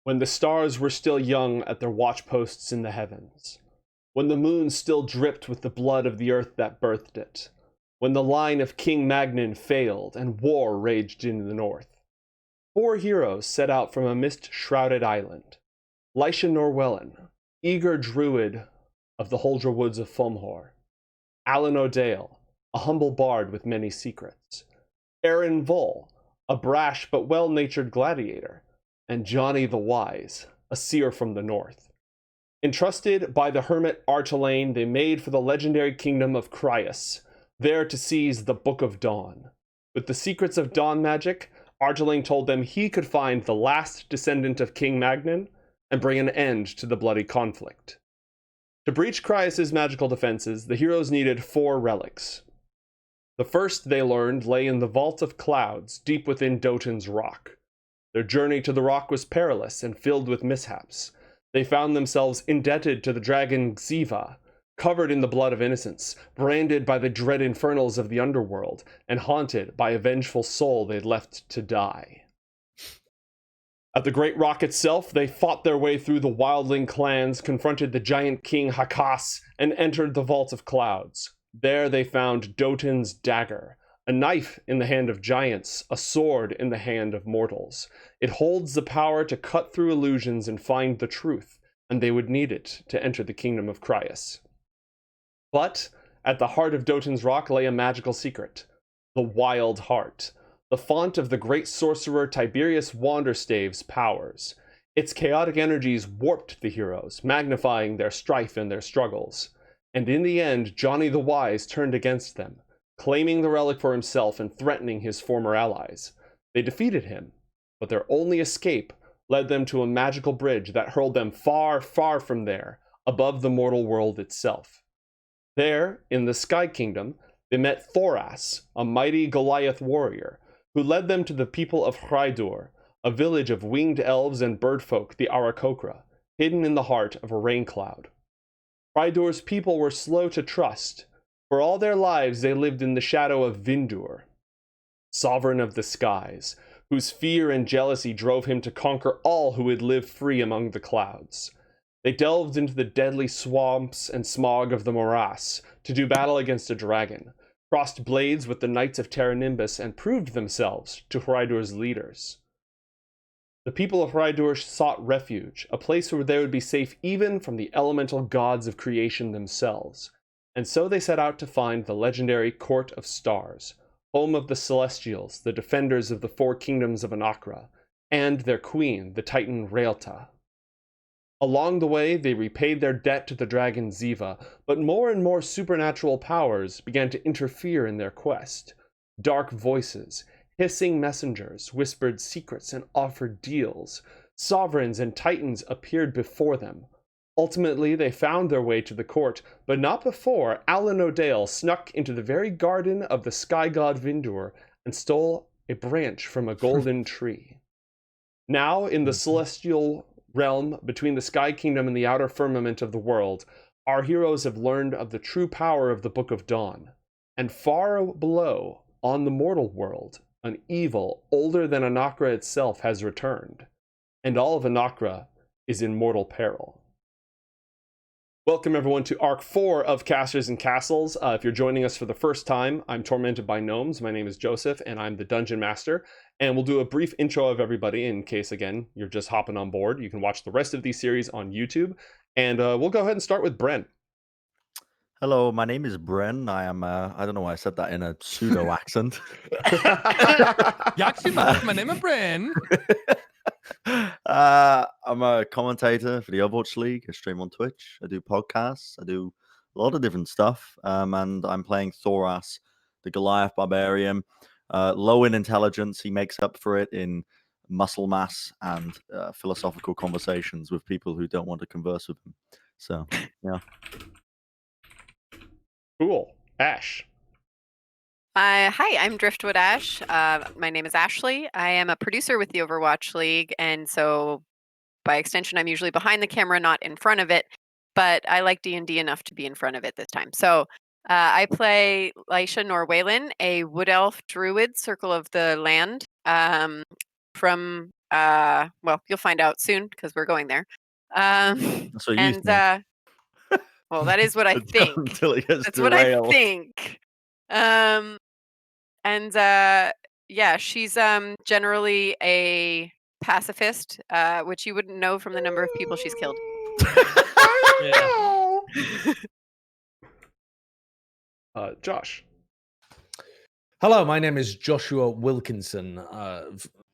when the stars were still young at their watchposts in the heavens, when the moon still dripped with the blood of the earth that birthed it, when the line of King Magnan failed and war raged in the north, 4 heroes set out from a mist-shrouded island. Lysha Norwalyn, eager druid of the Huldra Woods of Fomhor; Allan O'Dale, a humble bard with many secrets; Eren Vol, a brash but well-natured gladiator; and Johnny the Wise, a seer from the north. Entrusted by the hermit Ashardalon, they made for the legendary kingdom of Cryas, there to seize the Book of Dawn. With the secrets of dawn magic, Ashardalon told them he could find the last descendant of King Magnan and bring an end to the bloody conflict. To breach Cryas' magical defenses, the heroes needed 4 relics. The first, they learned, lay in the Vault of Clouds, deep within Dotun's Rock. Their journey to the rock was perilous and filled with mishaps. They found themselves indebted to the dragon Xiva, covered in the blood of innocents, branded by the dread infernals of the underworld, and haunted by a vengeful soul they'd left to die. At the Great Rock itself, they fought their way through the wildling clans, confronted the giant king Hakas, and entered the Vault of Clouds. There they found Dotun's dagger, a knife in the hand of giants, a sword in the hand of mortals. It holds the power to cut through illusions and find the truth, and they would need it to enter the kingdom of Cryas. But at the heart of Dotun's Rock lay a magical secret: the Wild Heart, the font of the great sorcerer Tiberius Wanderstave's powers. Its chaotic energies warped the heroes, magnifying their strife and their struggles. And in the end, Johnny the Wise turned against them, claiming the relic for himself and threatening his former allies. They defeated him, but their only escape led them to a magical bridge that hurled them far, far from there, above the mortal world itself. There, in the Sky Kingdom, they met Thoras, a mighty Goliath warrior, who led them to the people of Hraidur, a village of winged elves and birdfolk, the Arakokra, hidden in the heart of a rain cloud. Hraidur's people were slow to trust. For all their lives they lived in the shadow of Vindur, sovereign of the skies, whose fear and jealousy drove him to conquer all who would live free among the clouds. They delved into the deadly swamps and smog of the morass to do battle against a dragon, crossed blades with the Knights of Terra Nimbus, and proved themselves to Hraidur's leaders. The people of Hraidur sought refuge, a place where they would be safe even from the elemental gods of creation themselves, and so they set out to find the legendary Court of Stars, home of the Celestials, the defenders of the 4 kingdoms of Anakra, and their queen, the Titan Raelta. Along the way, they repaid their debt to the dragon Xiva, but more and more supernatural powers began to interfere in their quest. Dark voices, hissing messengers, whispered secrets and offered deals. Sovereigns and titans appeared before them. Ultimately, they found their way to the court, but not before Allan O'Dale snuck into the very garden of the sky god Vindur and stole a branch from a golden tree. Now, in the celestial realm between the Sky Kingdom and the outer firmament of the world, our heroes have learned of the true power of the Book of Dawn. And far below, on the mortal world, an evil older than Anakra itself has returned, and all of Anakra is in mortal peril. Welcome everyone to Arc 4 of Casters and Castles. If you're joining us for the first time, I'm Tormented by Gnomes. My name is Joseph, and I'm the Dungeon Master. And we'll do a brief intro of everybody in case, again, you're just hopping on board. You can watch the rest of these series on YouTube. And we'll go ahead and start with Bren. Hello, my name is Bren. I am, I don't know why I said that in a pseudo accent. Yakshimas, my name is Bren. I'm a commentator for the Overwatch League. I stream on Twitch. I do podcasts. I do a lot of different stuff. And I'm playing Thoras, the Goliath Barbarian. Low in intelligence. He makes up for it in muscle mass and philosophical conversations with people who don't want to converse with him. So, yeah. Cool. Ash. Hi, I'm Driftwood Ash. My name is Ashley. I am a producer with the Overwatch League, and so by extension, I'm usually behind the camera, not in front of it. But I like D&D enough to be in front of it this time. So I play Lysha Norwalyn, a wood elf druid, Circle of the Land, from Well, you'll find out soon because we're going there. That's what you And think. well, that is what I think. Until it gets That's what I derailed. think. And yeah, she's generally a pacifist, which you wouldn't know from the number of people she's killed. Yeah. Josh. Hello, my name is Joshua Wilkinson.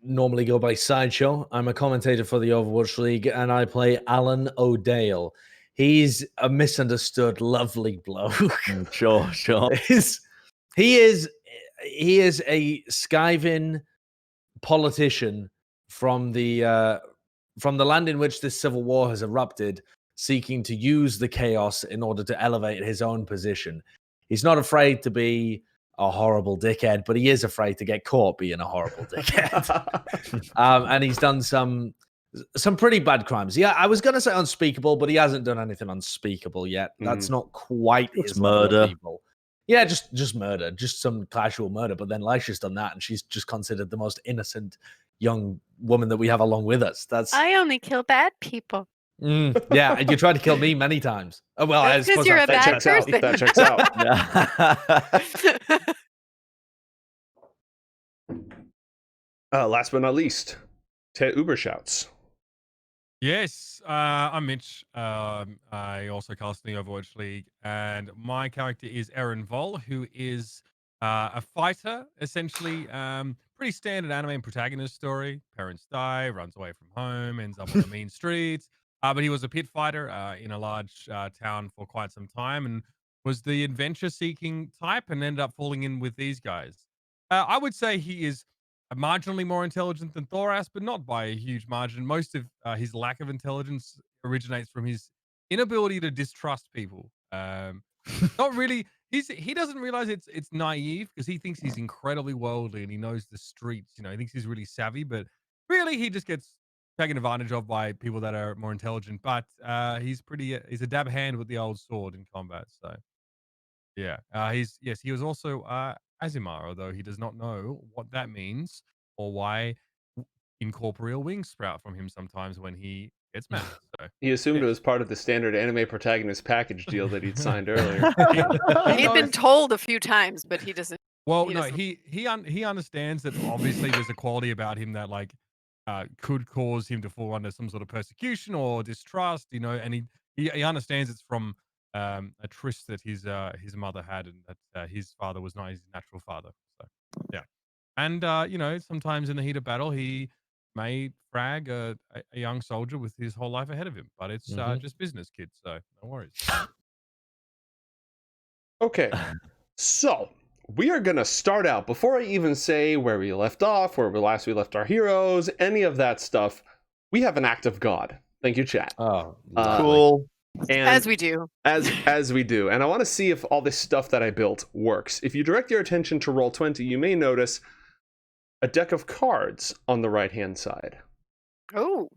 Normally go by Sideshow. I'm a commentator for the Overwatch League, and I play Allan O'Dale. He's a misunderstood, lovely bloke. Sure. He is a skiving politician from the land in which this civil war has erupted, seeking to use the chaos in order to elevate his own position. He's not afraid to be a horrible dickhead, but he is afraid to get caught being a horrible dickhead. And he's done some pretty bad crimes. Yeah, I was going to say unspeakable, but he hasn't done anything unspeakable yet. That's not quite It's his level murder. of evil. Yeah, just murder, just some casual murder. But then Lysha's done that, and she's just considered the most innocent young woman that we have along with us. I only kill bad people. Yeah, and you tried to kill me many times. Oh, well, I That's 'cause suppose you're that a bad checks out. person. That checks out. Last but not least, Ted Ubershouts. Yes, I'm Mitch. I also cast in the Overwatch League, and my character is Eren Vol, who is a fighter, essentially. Pretty standard anime protagonist story. Parents die, runs away from home, ends up on the mean streets. But he was a pit fighter in a large town for quite some time, and was the adventure-seeking type, and ended up falling in with these guys. I would say he is marginally more intelligent than Thoras, but not by a huge margin. Most of his lack of intelligence originates from his inability to distrust people. Not really. He doesn't realize it's naive because he thinks he's incredibly worldly and he knows the streets. You know, he thinks he's really savvy, but really he just gets taken advantage of by people that are more intelligent. But he's a dab hand with the old sword in combat. So yeah, he was also Azimar, although he does not know what that means or why incorporeal wings sprout from him sometimes when he gets mad. So He assumed it yes. was part of the standard anime protagonist package deal that he'd signed earlier. He'd been told a few times, but he doesn't. Well, He no, doesn't- he understands that obviously there's a quality about him that like could cause him to fall under some sort of persecution or distrust, you know, and he understands it's from a tryst that his mother had, and that his father was not his natural father. So yeah, and you know, sometimes in the heat of battle, he may frag a young soldier with his whole life ahead of him, but it's just business, kids. So no worries. Okay, so we are going to start out. Before I even say where we left off, where we left our heroes, any of that stuff, we have an act of God. Thank you, chat. Oh, Cool. And As we do. as we do. And I want to see if all this stuff that I built works. If you direct your attention to Roll20, you may notice a deck of cards on the right-hand side. Oh, I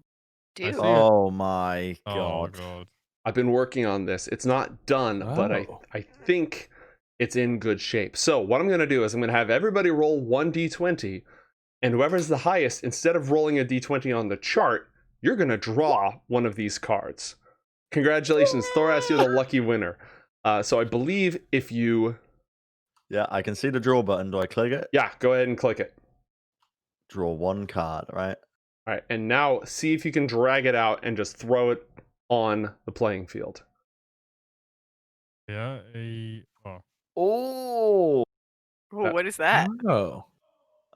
do. see it. Oh my Oh god. god. I've been working on this. It's not done, but Oh. I think it's in good shape. So what I'm going to do is I'm going to have everybody roll 1d20, and whoever's the highest, instead of rolling a d20 on the chart, you're going to draw one of these cards. Congratulations, Thoras, you're the lucky winner. So I believe if you... Yeah, I can see the draw button. Do I click it? Yeah, go ahead and click it. Draw one card, right? All right, and now see if you can drag it out and just throw it on the playing field. Yeah. Oh. Oh, what is that? Oh,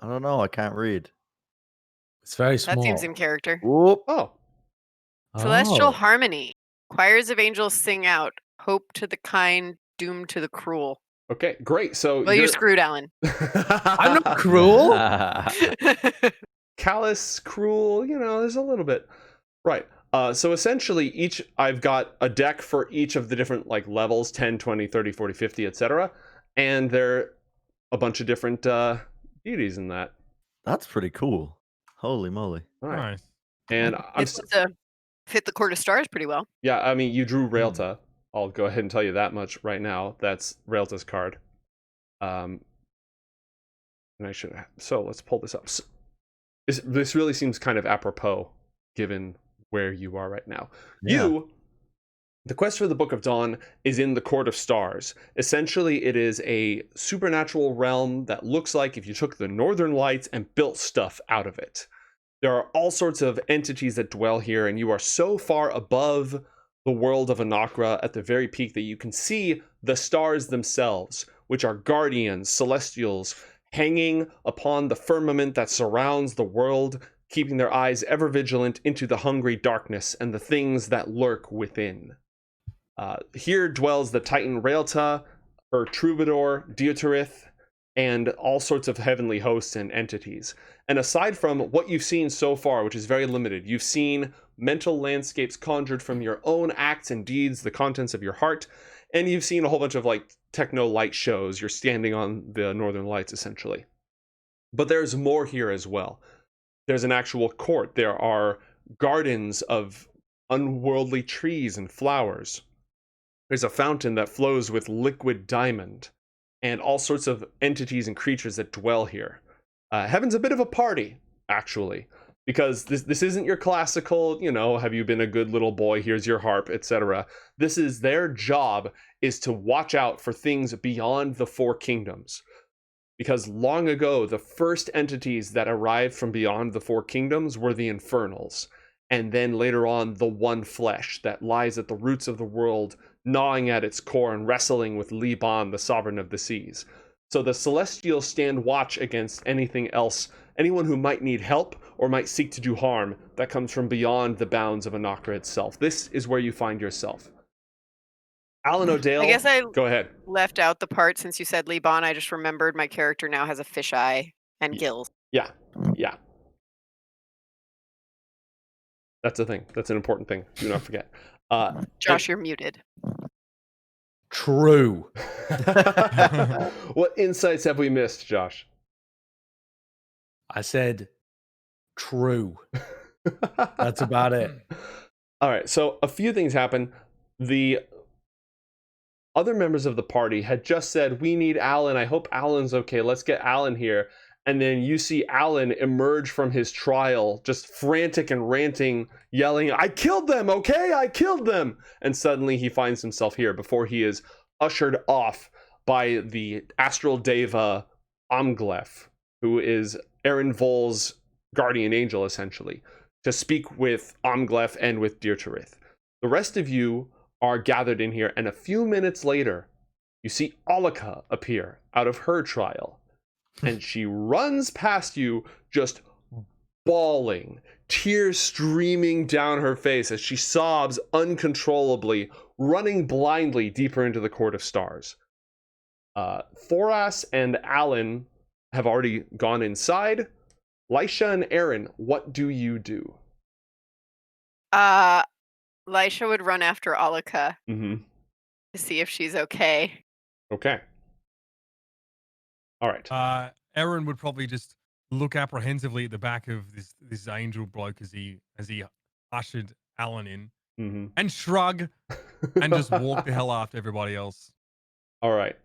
I don't know. I can't read. it's very small. That seems in character. Whoop. Oh, Celestial Oh. harmony. Choirs of angels sing out. Hope to the kind, doom to the cruel. okay, great. So Well, you're screwed, Alan. I'm not cruel. Callous, cruel, you know, there's a little bit. Right. So essentially I've got a deck for each of the different like levels, 10, 20, 30, 40, 50, etc. And there are a bunch of different deities in that. That's pretty cool. Holy moly. All right. Nice. And It's fit the court of stars pretty well. yeah, I mean, you drew Raelta. I'll go ahead and tell you that much right now. That's Raelta's card. And I should have, so let's pull this up. this really seems kind of apropos given where you are right now. Yeah. The quest for the Book of Dawn is in the Court of Stars. Essentially, it is a supernatural realm that looks like if you took the Northern Lights and built stuff out of it. There are all sorts of entities that dwell here, and you are so far above the world of Anakra at the very peak that you can see the stars themselves, which are guardians, celestials, hanging upon the firmament that surrounds the world, keeping their eyes ever vigilant into the hungry darkness and the things that lurk within. Here dwells the Titan Raelta, her troubadour, Deuterith, and all sorts of heavenly hosts and entities. And aside from what you've seen so far, which is very limited, you've seen mental landscapes conjured from your own acts and deeds, the contents of your heart, and you've seen a whole bunch of like techno light shows. You're standing on the Northern Lights, essentially. But there's more here as well. There's an actual court. There are gardens of unworldly trees and flowers. There's a fountain that flows with liquid diamond, and all sorts of entities and creatures that dwell here. Heaven's a bit of a party, actually, because this isn't your classical, have you been a good little boy, here's your harp, etc. This is their job, is to watch out for things beyond the four kingdoms. Because long ago, the first entities that arrived from beyond the four kingdoms were the Infernals. And then later on, the One Flesh that lies at the roots of the world, gnawing at its core and wrestling with Liban, the sovereign of the seas. So the Celestials stand watch against anything else, anyone who might need help or might seek to do harm that comes from beyond the bounds of Anakra itself. This is where you find yourself. Allan O'Dale, I guess I go ahead. left out the part since you said Liban. I just remembered my character now has a fisheye and gills. Yeah. That's a thing. That's an important thing. Do not forget. Josh, you're muted. True. What insights have we missed, Josh? I said true. That's about it. All right, so a few things happen. The other members of the party had just said, we need Allan. I hope Allan's okay. Let's get Allan here. And then you see Allan emerge from his trial, just frantic and ranting, yelling, I killed them, okay? I killed them. And suddenly he finds himself here before he is ushered off by the astral deva Amglef, who is Eren Vol's guardian angel, essentially, to speak with Amglef and with Deuterith. The rest of you are gathered in here, and a few minutes later, you see Alika appear out of her trial. And she runs past you, just bawling, tears streaming down her face as she sobs uncontrollably, running blindly deeper into the Court of Stars. Thoras and Allan have already gone inside. Lysha and Eren, what do you do? Lysha would run after Alika Mm-hmm. to see if she's okay. Okay. All right. Eren would probably just look apprehensively at the back of this angel bloke as he ushered Allan in, Mm-hmm. and shrug and just walk the hell after everybody else. All right.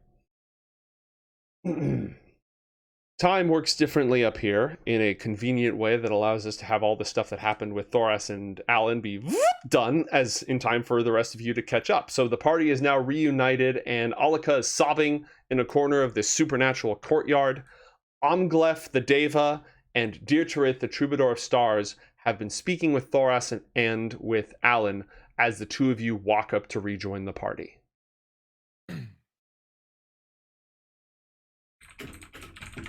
Time works differently up here in a convenient way that allows us to have all the stuff that happened with Thoras and Allan be done as in time for the rest of you to catch up. So the party is now reunited, and Alika is sobbing in a corner of this supernatural courtyard. Amglef, the Deva, and Deuterith, the Troubadour of Stars, have been speaking with Thoras and with Allan as the two of you walk up to rejoin the party.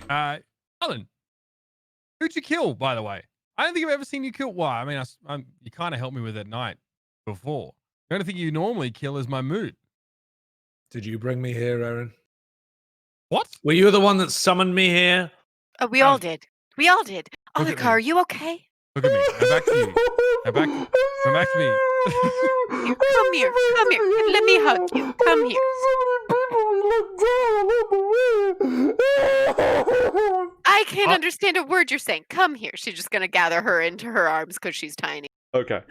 Allan, who'd you kill, by the way? I don't think I've ever seen you kill. Well, I mean, you kind of helped me with it at night before. The only thing you normally kill is my mood. Did you bring me here, Eren? What? Were you the one that summoned me here? We all did. We all did. Look at Alika, me. are you okay? Look at me. Now back to you. Now come back to me. Here, come here. Come here. Let me hug you. Come here. I can't understand a word you're saying. Come here. She's just going to gather her into her arms because she's tiny. Okay.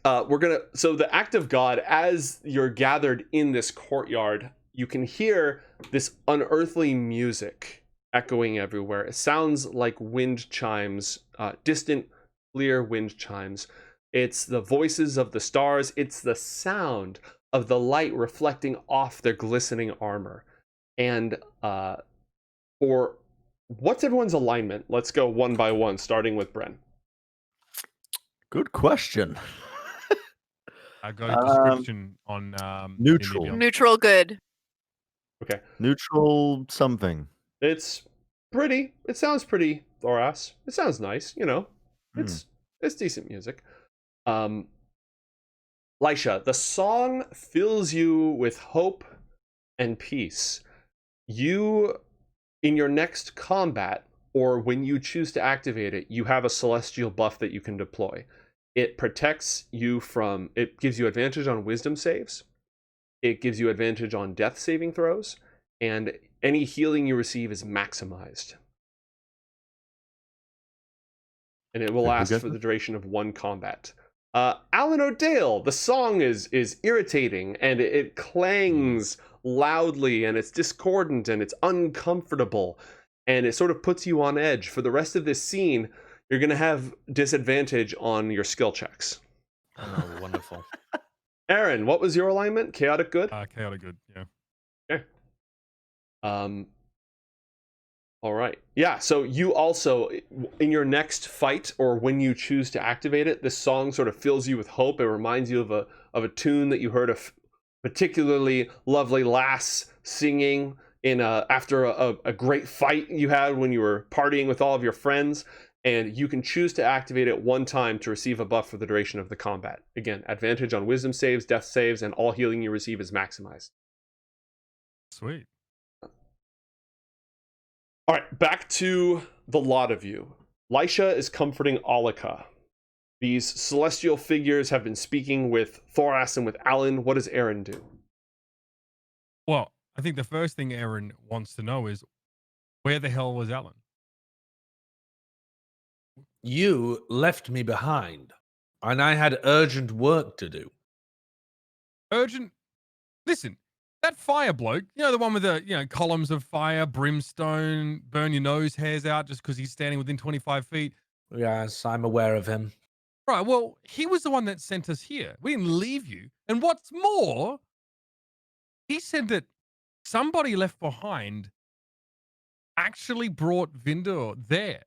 So the act of God, as you're gathered in this courtyard, you can hear this unearthly music echoing everywhere. It sounds like wind chimes, distant, clear wind chimes. It's the voices of the stars. It's the sound of the light reflecting off their glistening armor. And for what's everyone's alignment? Let's go one by one, starting with Bren. Good question. I got a description on neutral. Medium. Neutral good. Okay. Neutral something. It's pretty. It sounds pretty, Thoras. It sounds nice, you know. It's decent music. Lysha, the song fills you with hope and peace. You, in your next combat, or when you choose to activate it, you have a celestial buff that you can deploy. It protects you from, it gives you advantage on wisdom saves. It gives you advantage on death saving throws. And any healing you receive is maximized. And it will last for the duration of one combat. Allan O'Dale, the song is irritating, and it clangs loudly, and it's discordant, and it's uncomfortable, and it sort of puts you on edge. For the rest of this scene, you're going to have disadvantage on your skill checks. Oh, wonderful. Eren, what was your alignment? Chaotic good? Chaotic good, yeah. Okay. All right. Yeah, so you also, in your next fight, or when you choose to activate it, this song sort of fills you with hope. It reminds you of a tune that you heard a particularly lovely lass singing after a great fight you had when you were partying with all of your friends. And you can choose to activate it one time to receive a buff for the duration of the combat. Again, advantage on wisdom saves, death saves, and all healing you receive is maximized. Sweet. All right, back to the lot of you. Lysha is comforting Alika. These celestial figures have been speaking with Thoras and with Allan. What does Eren do? Well, I think the first thing Eren wants to know is, where the hell was Allan? You left me behind, and I had urgent work to do. Urgent? Listen, that fire bloke, you know, the one with the, columns of fire, brimstone, burn your nose hairs out just because he's standing within 25 feet. Yes, I'm aware of him. Right, well, he was the one that sent us here. We didn't leave you. And what's more, he said that somebody left behind actually brought Vindor there.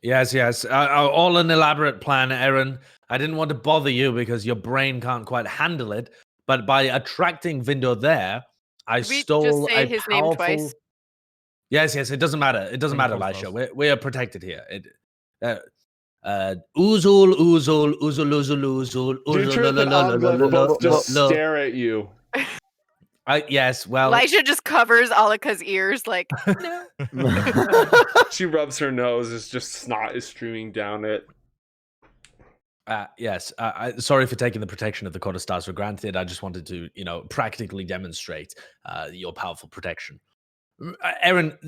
Yes. All an elaborate plan, Eren. I didn't want to bother you because your brain can't quite handle it. But by attracting Vindor there, I Did we stole just say a his powerful... name twice? Yes. It doesn't matter. It doesn't matter, Lysha. We are protected here. Uzul. Dutruth and Omglyph both just stare at you. Yes, well... Lysha just covers Alika's ears like, no. She rubs her nose as just snot is streaming down it. Yes. Sorry for taking the protection of the Quarter Stars for granted. I just wanted to, practically demonstrate your powerful protection. Eren,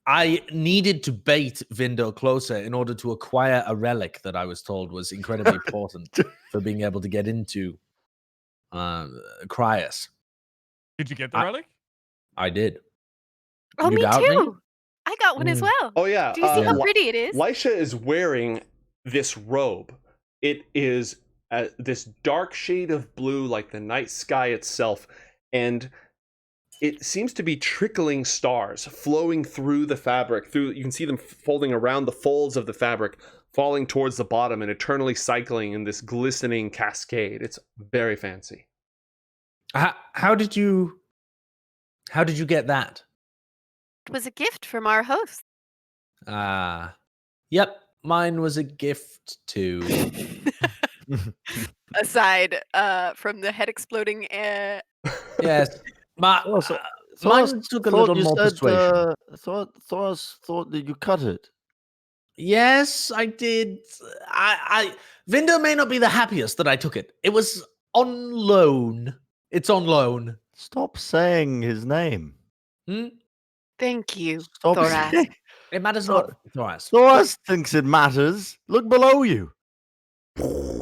I needed to bait Vindor closer in order to acquire a relic that I was told was incredibly important for being able to get into Cryas. Did you get the relic? I did. Oh, me too. I got one as well. Oh, yeah. Do you see how pretty it is? Lysha is wearing this robe. It is this dark shade of blue, like the night sky itself, and it seems to be trickling stars flowing through the fabric. You can see them folding around the folds of the fabric, falling towards the bottom and eternally cycling in this glistening cascade. It's very fancy. How did you get that? It was a gift from our host. Yep, mine was a gift too. Aside from the head exploding. Yes, mine took a little more persuasion. Thoras thought that you cut it. Yes, I did. Vindor may not be the happiest that I took it. It was on loan. It's on loan. Stop saying his name. Thank you, Stop Thoras. saying... It matters not, Thoras. Thoras thinks it matters. Look below you.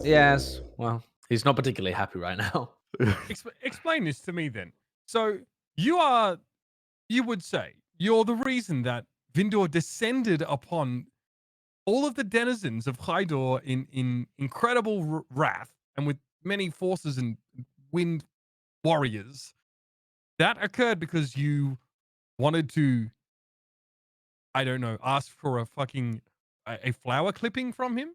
Yes, well, he's not particularly happy right now. Explain this to me then. So you would say, you're the reason that Vindor descended upon all of the denizens of Hydor in incredible wrath and with many forces and wind warriors. That occurred because you wanted to, I don't know, ask for a fucking a flower clipping from him?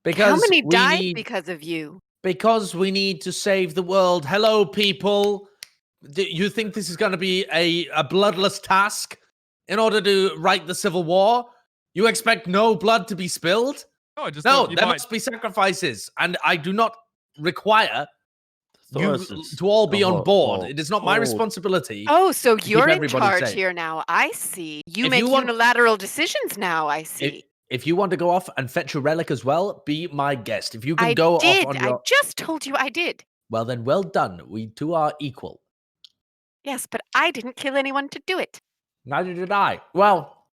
Because How many we died need, because of you? because we need to save the world. Hello, people. Do you think this is going to be a bloodless task in order to right the civil war? You expect no blood to be spilled? No, I just No, thought you there might. must be sacrifices, and I do not require you Thoras is- to all be on board. oh, It is not my oh. responsibility. Oh, so keep you're in everybody charge safe. here now. I see. You If make you want- unilateral decisions now. I see. If you want to go off and fetch a relic as well, be my guest. If you can I go did. off on I your... just told you I did. Well, then, well done. We two are equal. Yes, but I didn't kill anyone to do it. Neither did I. Well,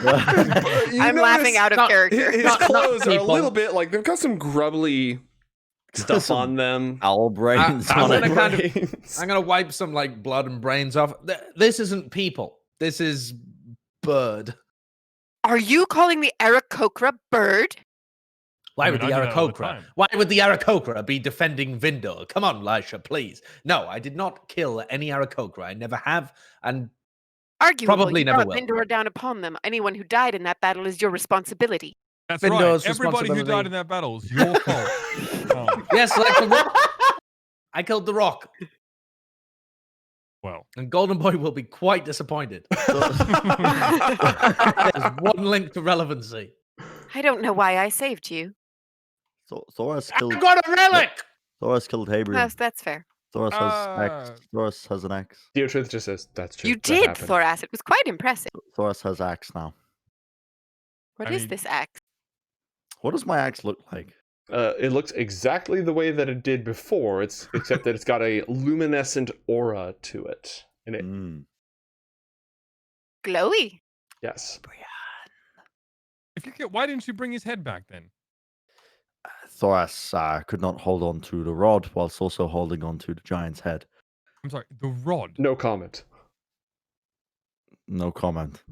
I'm laughing out of not- character. His Not clothes are a people. little bit like they've got some grubbly stuff Some on them. Owl brains I'm on gonna it. kind of- Brains. I'm going to wipe some like blood and brains off. This isn't people. This is bird. Are you calling the Aarakocra bird? Why I would mean, the I do that all the Aarakocra? time. Why would the Aarakocra be defending Vindor? Come on, Lysha, please. No, I did not kill any Aarakocra. I never have, and Arguable. Probably you never brought will. Vindor down upon them. Anyone who died in that battle is your responsibility. That's Vindor's right. Everybody who died responsibility. in that battle is your fault. Oh, yes, like the Rock. I killed the Rock, well. and Golden Boy will be quite disappointed. There's one link to relevancy. I don't know why I saved you. Thoras I killed. got a relic. Thoras killed Habrian. That's fair. Thoras has axe. Thoras has an axe. Geotruth just says that's true. You that did, happened. Thoras. It was quite impressive. Thoras has axe now. What I is mean- this axe? What does my axe look like? It looks exactly the way that it did before. Except that it's got a luminescent aura to it. And it, Mm. Glowy. yes. If you why didn't you bring his head back then? Thoras could not hold on to the rod whilst also holding on to the giant's head. I'm sorry, the rod. No comment. No comment.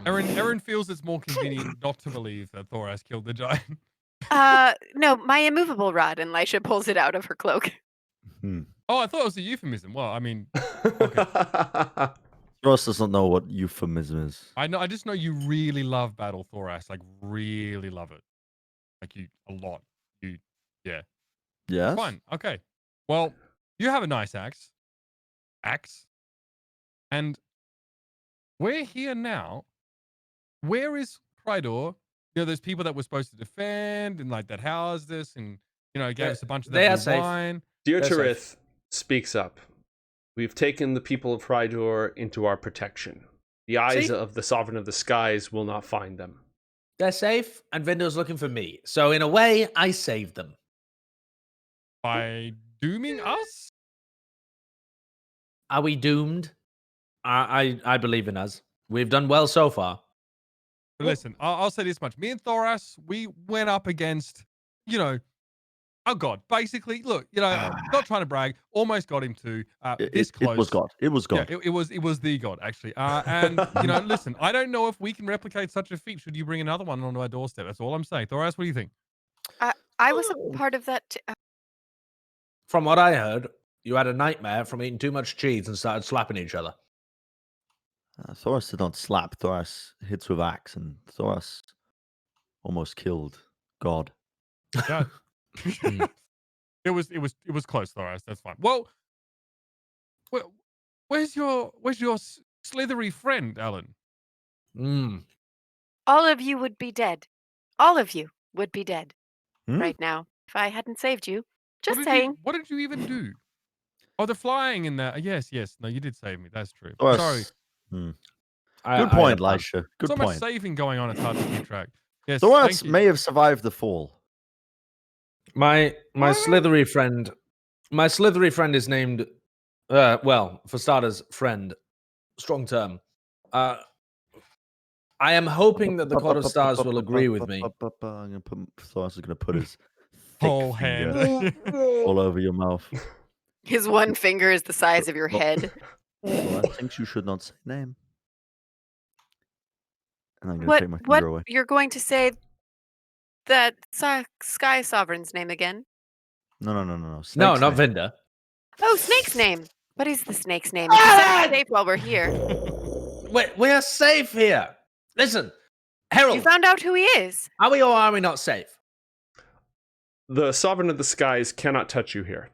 Eren feels it's more convenient not to believe that Thoras killed the giant. No, my immovable rod. And Lysha pulls it out of her cloak. Hmm. Oh, I thought it was a euphemism. Well, I mean, Thoras does not know what euphemism is. I know. I just know you really love Battle Thoras, like really love it, like you a lot. You, yeah. Yes? Fine. Okay. Well, you have a nice axe, and we're here now. Where is Krydor? You know, there's people that we're supposed to defend and like that housed us and gave us a bunch of They that are blue safe. wine. Deotarith speaks up. We've taken the people of Frydor into our protection. The eyes See? of the Sovereign of the Skies will not find them. They're safe, and Vindor's looking for me. So in a way, I saved them. By dooming us? Are we doomed? I believe in us. We've done well so far. But listen, I'll say this much. Me and Thoras, we went up against, oh God, basically, look, not trying to brag, almost got him to this close. It was God. It was God. Yeah, it was the God, actually. And, listen, I don't know if we can replicate such a feat should you bring another one onto our doorstep. That's all I'm saying. Thoras, what do you think? I was a part of that. From what I heard, you had a nightmare from eating too much cheese and started slapping each other. Thoras did not slap. Thoras hits with axe, and Thoras almost killed God. Yeah. It was close, Thoras. That's fine. Well, where's your slithery friend, Alan? All of you would be dead. All of you would be dead Hmm? right now if I hadn't saved you. What Just did saying. what did you even do? Oh, the flying in there. Yes. No, you did save me. That's true. Thoras- Sorry. Hmm. I Good had point, a plan. Lysha. Good So much point. saving going on. It's hard to keep track. Yes. Thoras thank you. may have survived the fall. My What? slithery friend is named well, for starters, friend. Strong term. I am hoping that the Court of Stars will agree with me. Thoras is going to put his Whole thick hand. finger all over your mouth. His one finger is the size of your head. Thoras thinks you should not say name. And I'm going to What? take my What? finger away. You're going to say that Sky Sovereign's name again? No. No, Snake's not name. Vinda. Oh, Snake's name. What is the snake's name? If you said it's safe while we're here. We're safe here. Listen, You Herald, found out who he is. are we or are we not safe? The Sovereign of the Skies cannot touch you here.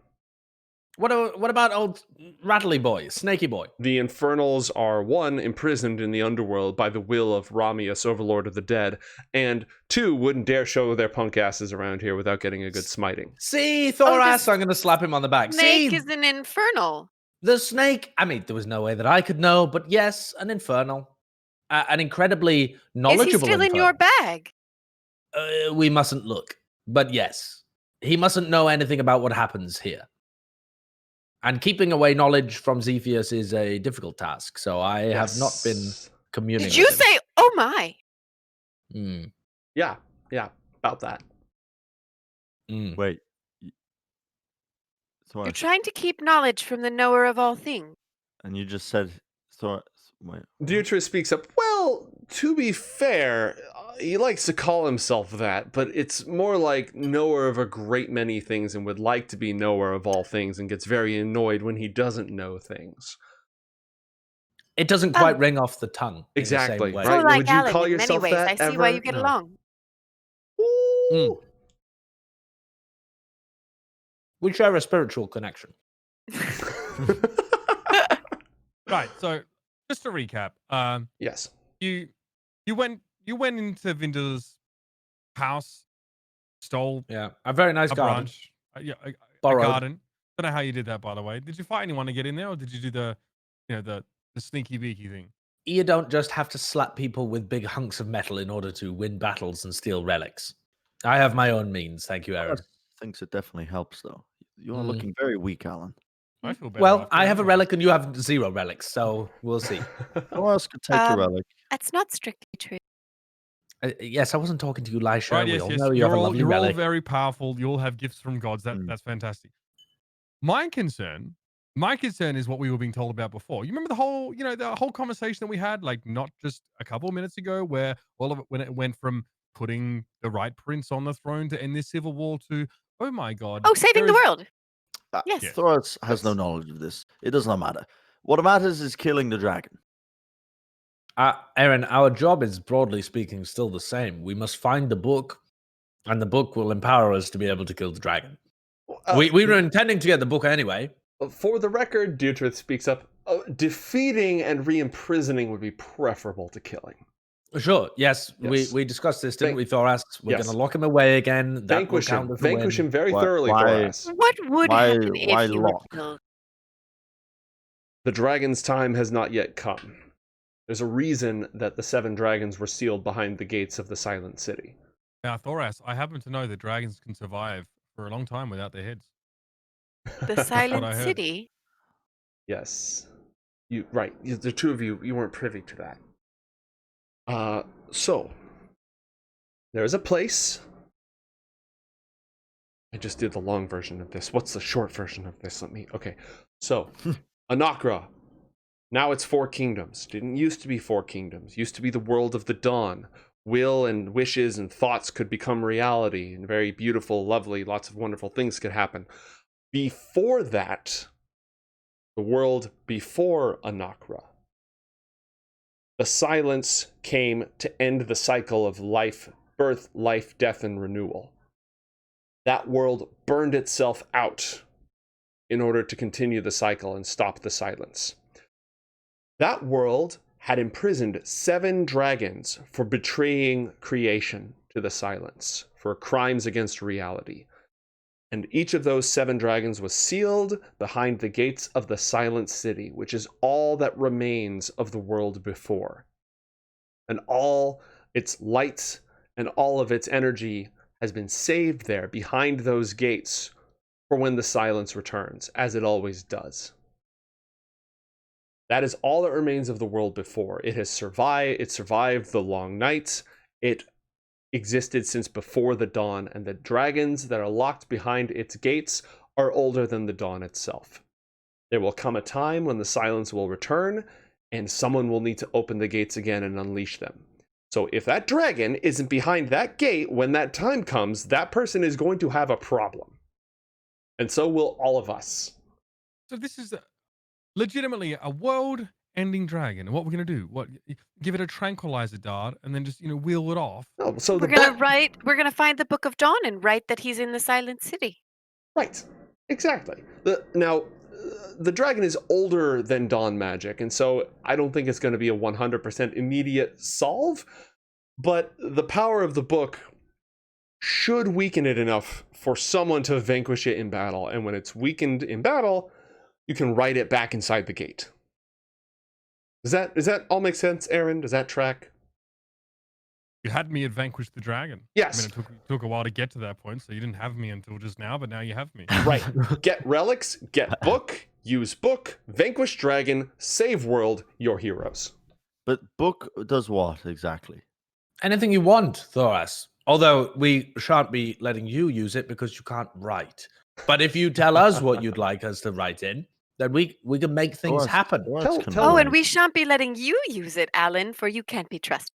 What about old Rattly Boy, Snaky Boy? The Infernals are, 1, imprisoned in the underworld by the will of Ramius, Overlord of the Dead, and 2, wouldn't dare show their punk asses around here without getting a good smiting. See, Thoras, this I'm going to slap him on the back. Snake See, is an infernal. the snake. I mean, there was no way that I could know, but yes, an infernal. An incredibly Is knowledgeable he still in infernal. your bag? We mustn't look, but yes, he mustn't know anything about what happens here. And keeping away knowledge from Zephyrs is a difficult task, so I have not been Yes. communing Did you with him. say, oh my? Yeah, about that. Wait. You're Thoras, trying to keep knowledge from the knower of all things. and you just said Thoras. Wait. Deirdre speaks up. Well, to be fair, he likes to call himself that, but it's more like knower of a great many things and would like to be knower of all things and gets very annoyed when he doesn't know things. It doesn't quite ring off the tongue. Exactly, In the same way. right? So like Would you Allan, call in many yourself ways, that I see why ever? you get No. along. Ooh. We share a spiritual connection. Right. So just to recap, Yes. you went into Vinda's house, stole Yeah, a very nice a garden. branch, a Borrowed. garden. Don't know how you did that, by the way. Did you fight anyone to get in there, or did you do the sneaky beaky thing? You don't just have to slap people with big hunks of metal in order to win battles and steal relics. I have my own means, thank you, Eren. Thoras thinks it definitely helps, though. You are Mm. looking very weak, Alan. I feel better. Well, after I have a anyway. relic and you have 0 relics, so we'll see. Thoras could take your relic. That's not strictly true. Yes, I wasn't talking to you, Lysha. Right, We yes, all yes. know you have a lovely You're all relic. very powerful. You all have gifts from gods. That's fantastic. My concern is what we were being told about before. You remember the whole conversation that we had, like not just a couple of minutes ago, where all of it, when it went from putting the right prince on the throne to end this civil war to, oh my god, Oh, saving the there is- world. Yes. Yeah. Thoras has no Yes. knowledge of this. It does not matter. What matters is killing the dragon. Eren, our job is broadly speaking still the same. We must find the book, and the book will empower us to be able to kill the dragon. We were intending to get the book anyway. For the record, Deirdre speaks up. Defeating and re-imprisoning would be preferable to killing. Sure, yes. Yes. We discussed this, didn't Van- we, Thoras? We're yes. going to lock him away again. That Vanquish will him. count as a win. Vanquish him very Why- thoroughly, why- Thoras. What would Why- happen why if you were lock? killed? The dragon's time has not yet come. There's a reason that the 7 dragons were sealed behind the gates of the Silent City. Now, Thoras, I happen to know that dragons can survive for a long time without their heads. The Silent I heard. City? Yes. The two of you weren't privy to that. So there's a place. I just did the long version of this. What's the short version of this? Okay. So, Anakra. Now it's 4 kingdoms. Didn't used to be 4 kingdoms. Used to be the world of the dawn. Will and wishes and thoughts could become reality, and very beautiful, lovely, lots of wonderful things could happen. Before that, the world before Anakra, the silence came to end the cycle of life, birth, life, death, and renewal. That world burned itself out in order to continue the cycle and stop the silence. That world had imprisoned 7 dragons for betraying creation to the silence, for crimes against reality. And each of those 7 dragons was sealed behind the gates of the Silent City, which is all that remains of the world before. And all its lights and all of its energy has been saved there behind those gates for when the silence returns, as it always does. That is all that remains of the world before. It survived the long nights. It existed since before the dawn, and the dragons that are locked behind its gates are older than the dawn itself. There will come a time when the silence will return, and someone will need to open the gates again and unleash them. So if that dragon isn't behind that gate when that time comes, that person is going to have a problem. And so will all of us. So this is legitimately a world-ending dragon. And what we're going to do? What? Give it a tranquilizer dart and then just, wheel it off? Oh, so We're gonna find the Book of Dawn and write that he's in the Silent City. Right. Exactly. Now, the dragon is older than Dawn magic, and so I don't think it's going to be a 100% immediate solve, but the power of the book should weaken it enough for someone to vanquish it in battle, and when it's weakened in battle, you can write it back inside the gate. Does that all make sense, Eren? Does that track? You had me at Vanquish the Dragon. Yes. I mean, it took a while to get to that point, so you didn't have me until just now, but now you have me. Right. Get relics, get book, use book, vanquish dragon, save world, your heroes. But book does what exactly? Anything you want, Thoras. Although we shan't be letting you use it because you can't write. But if you tell us what you'd like us to write in, then we can make things happen. Oh, and we shan't be letting you use it, Allan, for you can't be trusted.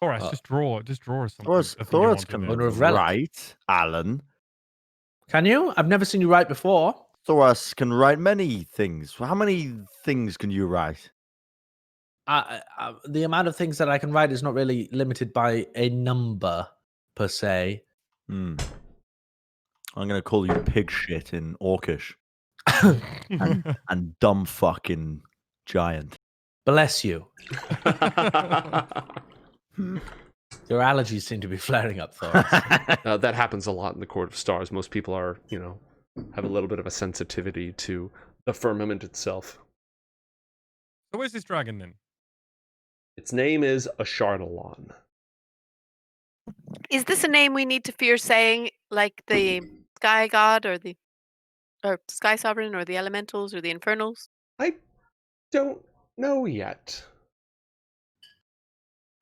Thoras, just draw something. Thoras can Owner of relic. write, Allan. Can you? I've never seen you write before. Thoras can write many things. How many things can you write? The amount of things that I can write is not really limited by a number, per se. I'm going to call you pig shit in Orcish. and dumb fucking giant. Bless you. Your allergies seem to be flaring up, Thoras. That happens a lot in the Court of Stars. Most people are, have a little bit of a sensitivity to the firmament itself. So where's this dragon then? Its name is Ashardalon. Is this a name we need to fear saying, like the Sky God or Sky Sovereign or the Elementals or the Infernals? I don't know yet.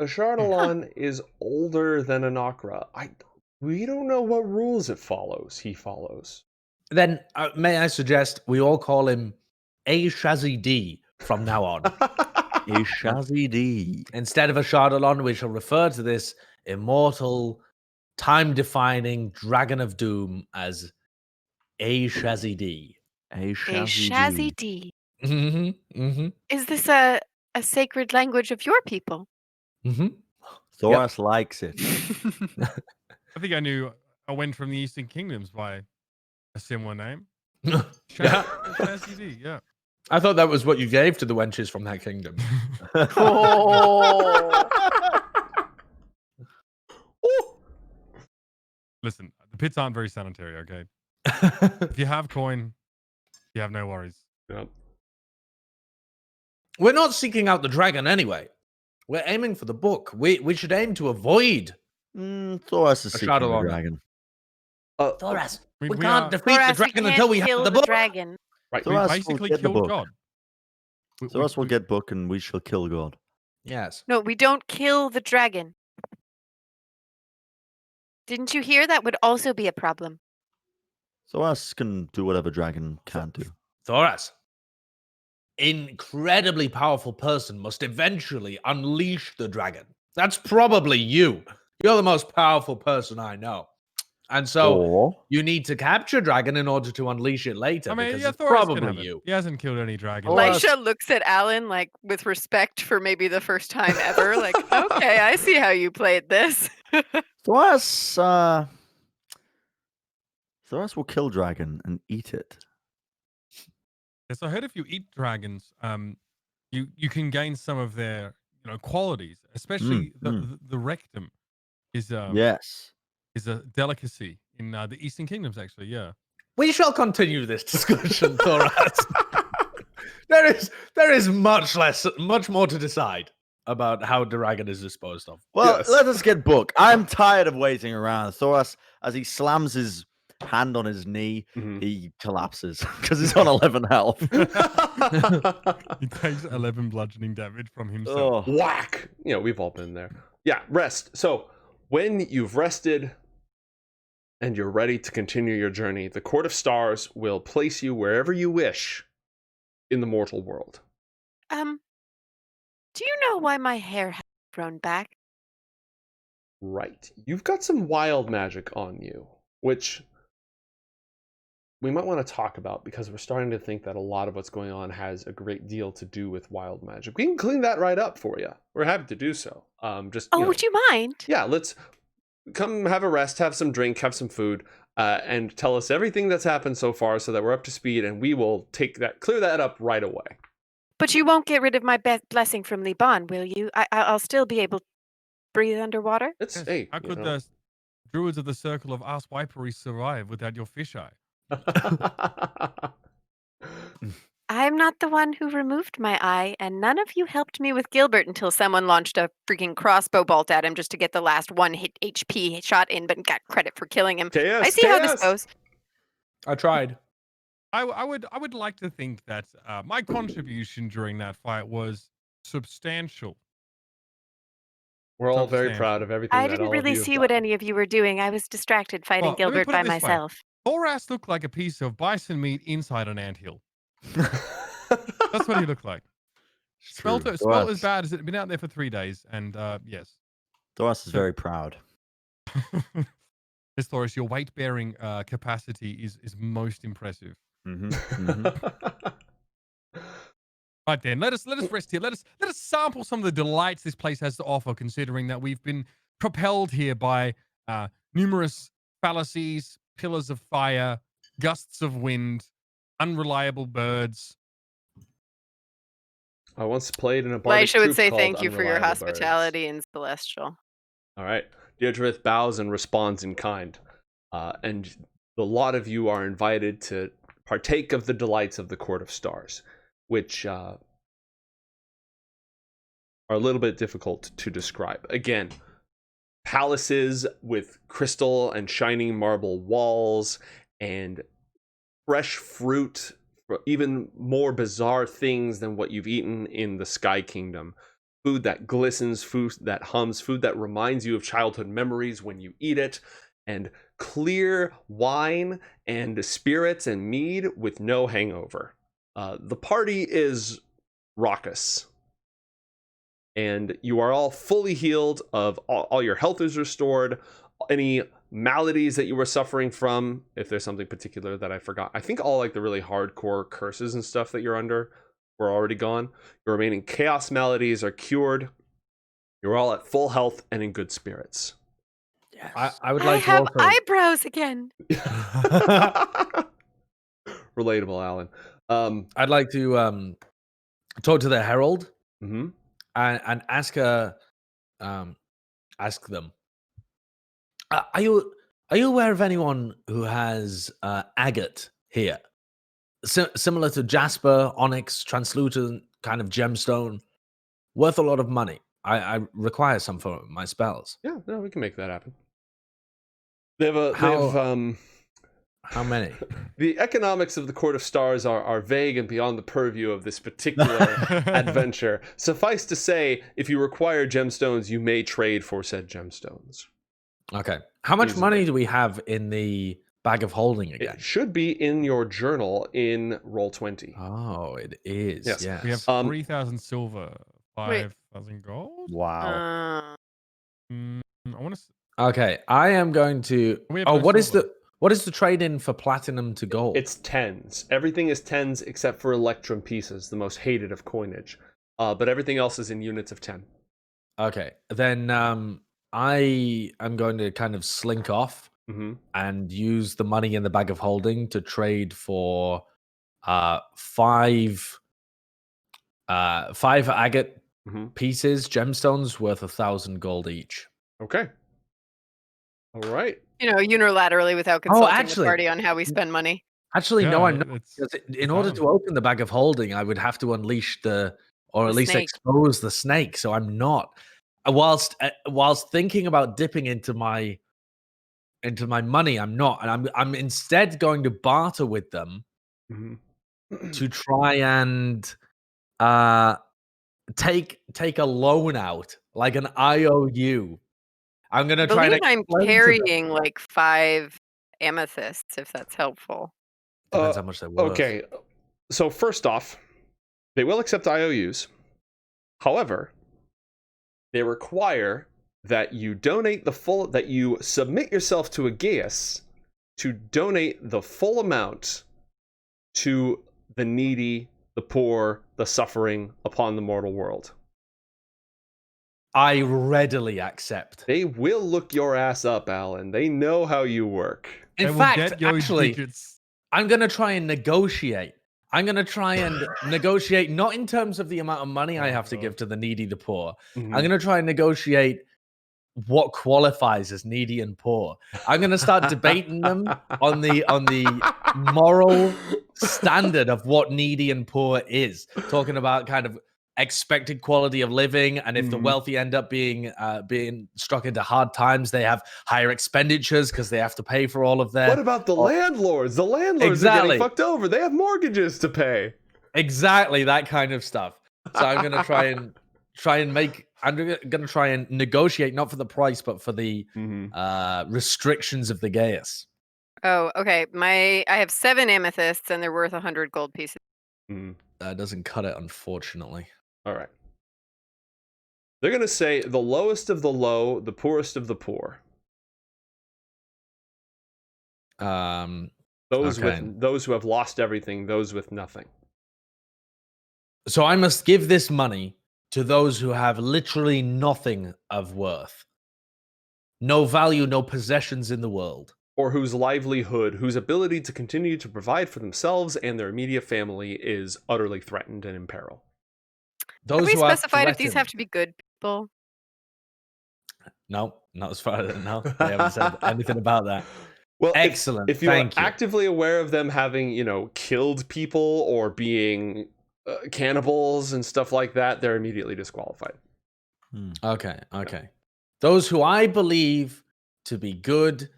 Ashardalon is older than Anakra. We don't know what rules he follows. Then may I suggest we all call him A-Shazzy-D from now on. A-Shazzy-D. Instead of Ashardalon, we shall refer to this immortal, time-defining dragon of doom as A-Shazzy-D. A-Shazzy-D. Mm-hmm. Is this a sacred language of your people? Mm-hmm. Thoras likes it. I think I went from the Eastern Kingdoms by a similar name. Yeah. Shazzy-D, yeah. I thought that was what you gave to the wenches from that kingdom. Listen, the pits aren't very sanitary, okay? If you have coin, you have no worries. Yep. We're not seeking out the dragon anyway. We're aiming for the book. We should aim to avoid Thoras is seeking the Ashardalon. dragon. Thoras. We can't defeat Thoras, the dragon we until can't we have kill the book. dragon. Right. We Thoras will basically get the killed book. God. Thoras will get book and we shall kill God. Yes. No, we don't kill the dragon. Didn't you hear? That would also be a problem. Thoras can do whatever dragon can't do. Thoras. Incredibly powerful person must eventually unleash the dragon. That's probably you. You're the most powerful person I know. And so you need to capture dragon in order to unleash it later. I mean, because yeah, it's Thoras can probably have it. you. He hasn't killed any dragons. Lysha looks at Allan like with respect for maybe the first time ever. Like, okay, I see how you played this. Thoras will kill dragon and eat it. Yes, I heard if you eat dragons, you can gain some of their qualities, especially the rectum is Yes. is a delicacy in the Eastern Kingdoms. Actually, yeah. We shall continue this discussion, Thoras. There is much more to decide about how the dragon is disposed of. Well, Yes. let us get book. I'm tired of waiting around. Thoras, as he slams his hand on his knee, he collapses because he's on 11 health. He takes 11 bludgeoning damage from himself. Oh. Whack! We've all been there. Yeah, rest. So, when you've rested and you're ready to continue your journey, the Court of Stars will place you wherever you wish in the mortal world. Do you know why my hair has grown back? Right. You've got some wild magic on you, which we might want to talk about because we're starting to think that a lot of what's going on has a great deal to do with wild magic. We can clean that right up for you. We're happy to do so. Would you mind? Yeah, let's come have a rest, have some drink, have some food, and tell us everything that's happened so far so that we're up to speed, and we will clear that up right away. But you won't get rid of my blessing from Liban, will you? I'll still be able to breathe underwater? It's Yes. hey, How could the druids of the circle of ass wipery survive without your fisheye? I'm not the one who removed my eye, and none of you helped me with Gilbert until someone launched a freaking crossbow bolt at him just to get the last one hit HP shot in, but got credit for killing him. I see how this goes. I tried. I would like to think that my contribution during that fight was substantial. We're all very proud of everything. I that didn't all of really you have see what done. any of you were doing. I was distracted fighting Well, let me Gilbert put it by this way. myself. Thoras looked like a piece of bison meat inside an anthill. That's what he looked like. Smelled as bad as it had been out there for 3 days. And yes. Thoras is very proud. Yes, Thoras, your weight bearing capacity is most impressive. Right then, let us rest here. Let us sample some of the delights this place has to offer, considering that we've been propelled here by numerous fallacies, pillars of fire, gusts of wind, unreliable birds. I once played in a bardic Lysha would troupe say called thank you for your Unreliable Birds. hospitality in Celestial. All right. Deirdre bows and responds in kind. And a lot of you are invited to partake of the delights of the Court of Stars, which are a little bit difficult to describe. Again, palaces with crystal and shining marble walls and fresh fruit, even more bizarre things than what you've eaten in the Sky Kingdom. Food that glistens, food that hums, food that reminds you of childhood memories when you eat it, and clear wine and spirits and mead with no hangover. The party is raucous, and you are all fully healed of all your health is restored. Any maladies that you were suffering from, if there's something particular that I forgot, I think all like the really hardcore curses and stuff that you're under were already gone. Your remaining chaos maladies are cured. You're all at full health and in good spirits. Yes. I would like I have to also... eyebrows again. Relatable, Alan. I'd like to talk to the herald Mm-hmm. and ask her, ask them. Are you aware of anyone who has agate here, similar to jasper, onyx, translucent kind of gemstone, worth a lot of money? I require some for my spells. Yeah, no, we can make that happen. They have how many? The economics of the Court of Stars are vague and beyond the purview of this particular adventure. Suffice to say, if you require gemstones, you may trade for said gemstones. Okay. How much money do we have in the bag of holding again? It should be in your journal in Roll20. Oh, it is. Yes. Yes. We have 3,000 silver, 5,000 gold. Wow. I want to. Okay, I am going to. Oh, what is the trade in for platinum to gold? It's tens. Everything is tens except for electrum pieces, the most hated of coinage. But everything else is in units of 10. Okay, then I am going to kind of slink off and use the money in the bag of holding to trade for five agate pieces, gemstones worth 1,000 gold each. Okay. All right. Unilaterally without consulting the party on how we spend money. Actually, no, I'm not. In order to open the bag of holding, I would have to unleash at least expose the snake. So I'm not. Whilst thinking about dipping into my money, I'm not, and I'm instead going to barter with them to try and take a loan out, like an IOU. I'm gonna try to. I'm carrying like 5 amethysts, if that's helpful. Depends how much they're worth. Okay, so first off, They will accept IOUs. However, they require that you that you submit yourself to a geas to donate the full amount to the needy, the poor, the suffering upon the mortal world. I readily accept. They will look your ass up, Allan. They know how you work. They In will fact, get your actually, digits. I'm going to try and negotiate. I'm going to try and negotiate, not in terms of the amount of money I have to give to the needy, the poor. Mhm. I'm going to try and negotiate what qualifies as needy and poor. I'm going to start debating them on the moral standard of what needy and poor is. Talking about kind of expected quality of living, and if the wealthy end up being struck into hard times, they have higher expenditures because they have to pay for all of their. What about the landlords? The landlords are Exactly. getting fucked over. They have mortgages to pay. Exactly, that kind of stuff. So I'm going to try and make. I'm going to try and negotiate, not for the price, but for the restrictions of the Gaius. Oh, okay. I have 7 amethysts, and they're worth 100 gold pieces. That doesn't cut it, unfortunately. All right. They're going to say the lowest of the low, the poorest of the poor. Those who have lost everything, those with nothing. So I must give this money to those who have literally nothing of worth. No value, no possessions in the world. Or whose livelihood, whose ability to continue to provide for themselves and their immediate family is utterly threatened and in peril. Have we specified if these have to be good people? No, not as far as no. They haven't said anything about that. Well, excellent. If you are actively aware of them having, killed people or being cannibals and stuff like that, they're immediately disqualified. Okay. Those who I believe to be good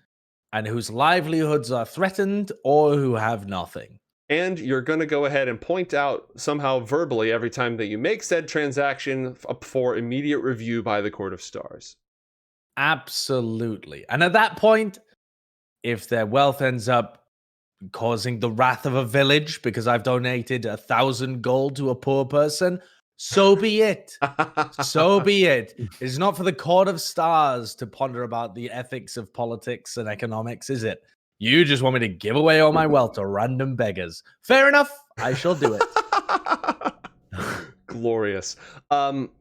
and whose livelihoods are threatened or who have nothing. And you're going to go ahead and point out somehow verbally every time that you make said transaction up for immediate review by the Court of Stars. Absolutely. And at that point, if their wealth ends up causing the wrath of a village because I've donated 1,000 gold to a poor person, so be it. So be it. It's not for the Court of Stars to ponder about the ethics of politics and economics, is it? You just want me to give away all my wealth to random beggars. Fair enough. I shall do it. Glorious.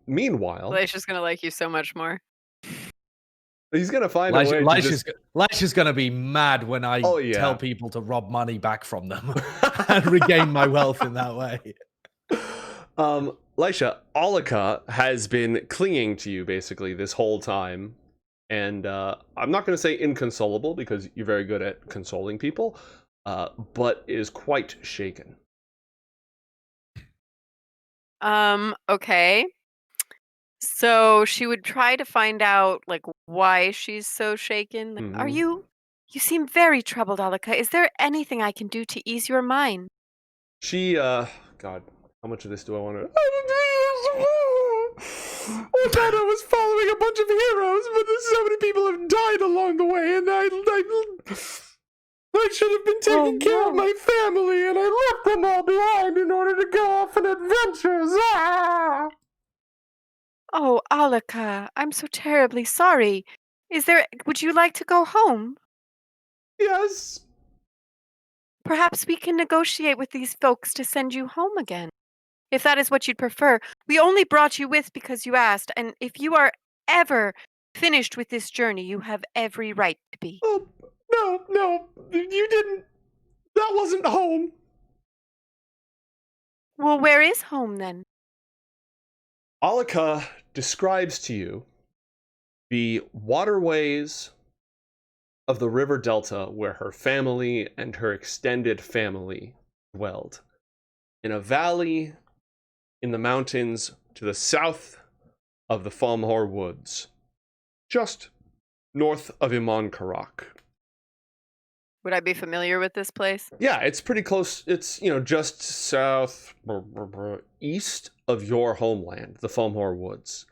Meanwhile, Lysha's going to like you so much more. He's going to find a way Lysha's going to be mad when I tell people to rob money back from them and regain my wealth in that way. Lysha, Alika has been clinging to you basically this whole time. And I'm not going to say inconsolable because you're very good at consoling people, but is quite shaken. Okay. So she would try to find out why she's so shaken. Are you seem very troubled, Alika. Is there anything I can do to ease your mind? She God, how much of this do I want to I thought I was following a bunch of heroes, but so many people have died along the way, and I should have been taking care of my family, and I left them all behind in order to go off on adventures. Ah! Oh, Alika, I'm so terribly sorry. Would you like to go home? Yes. Perhaps we can negotiate with these folks to send you home again. If that is what you'd prefer. We only brought you with because you asked, and if you are ever finished with this journey, you have every right to be. Oh, no, you didn't. That wasn't home. Well, where is home then? Alika describes to you the waterways of the river delta where her family and her extended family dwelled. In a valley in the mountains to the south of the Falmhor Woods, just north of Iman Karak. Would I be familiar with this place? Yeah, it's pretty close. It's, just south east of your homeland, the Falmhor Woods.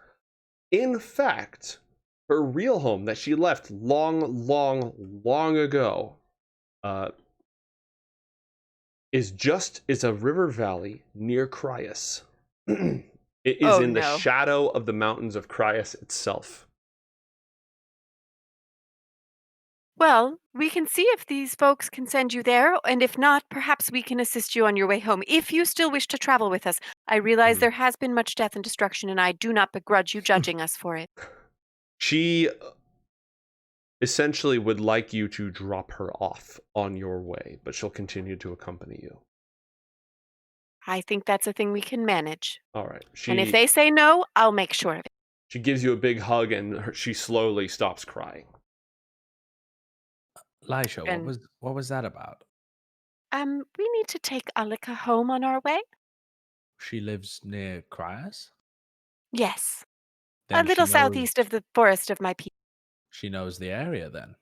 In fact, her real home that she left long ago, is a river valley near Cryas. It is in the shadow of the mountains of Cryas itself. Well, we can see if these folks can send you there, and if not, perhaps we can assist you on your way home, if you still wish to travel with us. I realize there has been much death and destruction, and I do not begrudge you judging us for it. She essentially would like you to drop her off on your way, but she'll continue to accompany you. I think that's a thing we can manage. All right. And if they say no, I'll make sure of it. She gives you a big hug, and she slowly stops crying. Lysha, what was that about? We need to take Alika home on our way. She lives near Cryas? Yes. Then A little she knows- southeast of the forest of my people. She knows the area then.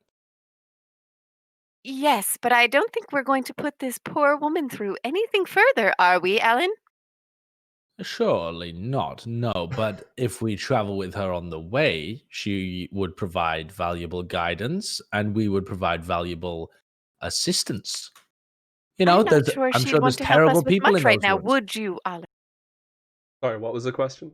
Yes, but I don't think we're going to put this poor woman through anything further, are we, Allan? Surely not, no. But if we travel with her on the way, she would provide valuable guidance and we would provide valuable assistance. You know, I'm not sure I'm she'd sure want there's to help us terrible with people much in right those now, woods. would you, Allan? Sorry, what was the question?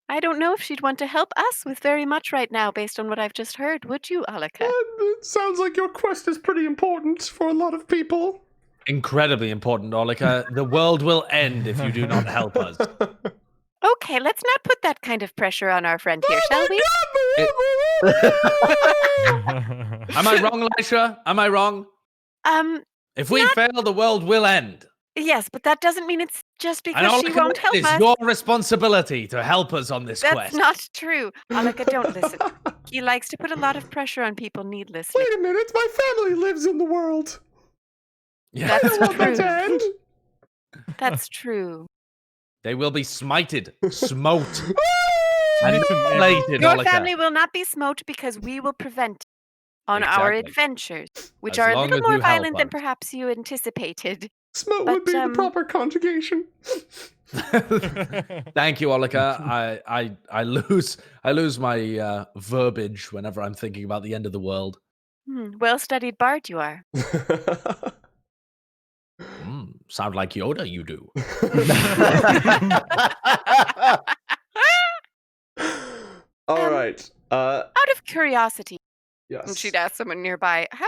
I don't know if she'd want to help us with very much right now, based on what I've just heard. Would you, Alika? It sounds like your quest is pretty important for a lot of people. Incredibly important, Olika. The world will end if you do not help us. Okay, let's not put that kind of pressure on our friend here, shall we? Am I wrong, Lysha? Am I wrong? If we fail, the world will end. Yes, but that doesn't mean it's just And because she Olika, won't help it's us. your responsibility to help us on this That's quest. not true. Alika, don't listen. He likes to put a lot of pressure on people needlessly. Wait a minute, my family lives in the world. Yeah. That's Want that true. to end? That's true. They will be smited, smote, Listen, annihilated, Your Olika. family will not be smote because we will prevent on our Exactly. adventures, which As are a long little as more you help violent than us. perhaps you anticipated. Smote But, would be the proper conjugation. Thank you, Olika. I lose my verbiage whenever I'm thinking about the end of the world. Well-studied bard you are. Sound like Yoda, you do. All right. Out of curiosity, Yes. she'd ask someone nearby, how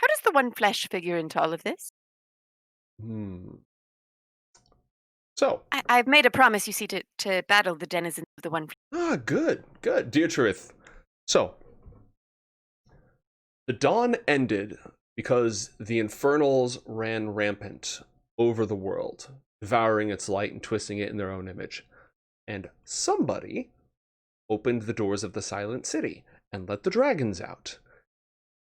does the one flesh figure into all of this? So. I've made a promise, you see, to battle the denizens of the one flesh. Good. Dear Truth. So, the dawn ended because the infernals ran rampant over the world, devouring its light and twisting it in their own image. And somebody opened the doors of the Silent City and let the dragons out.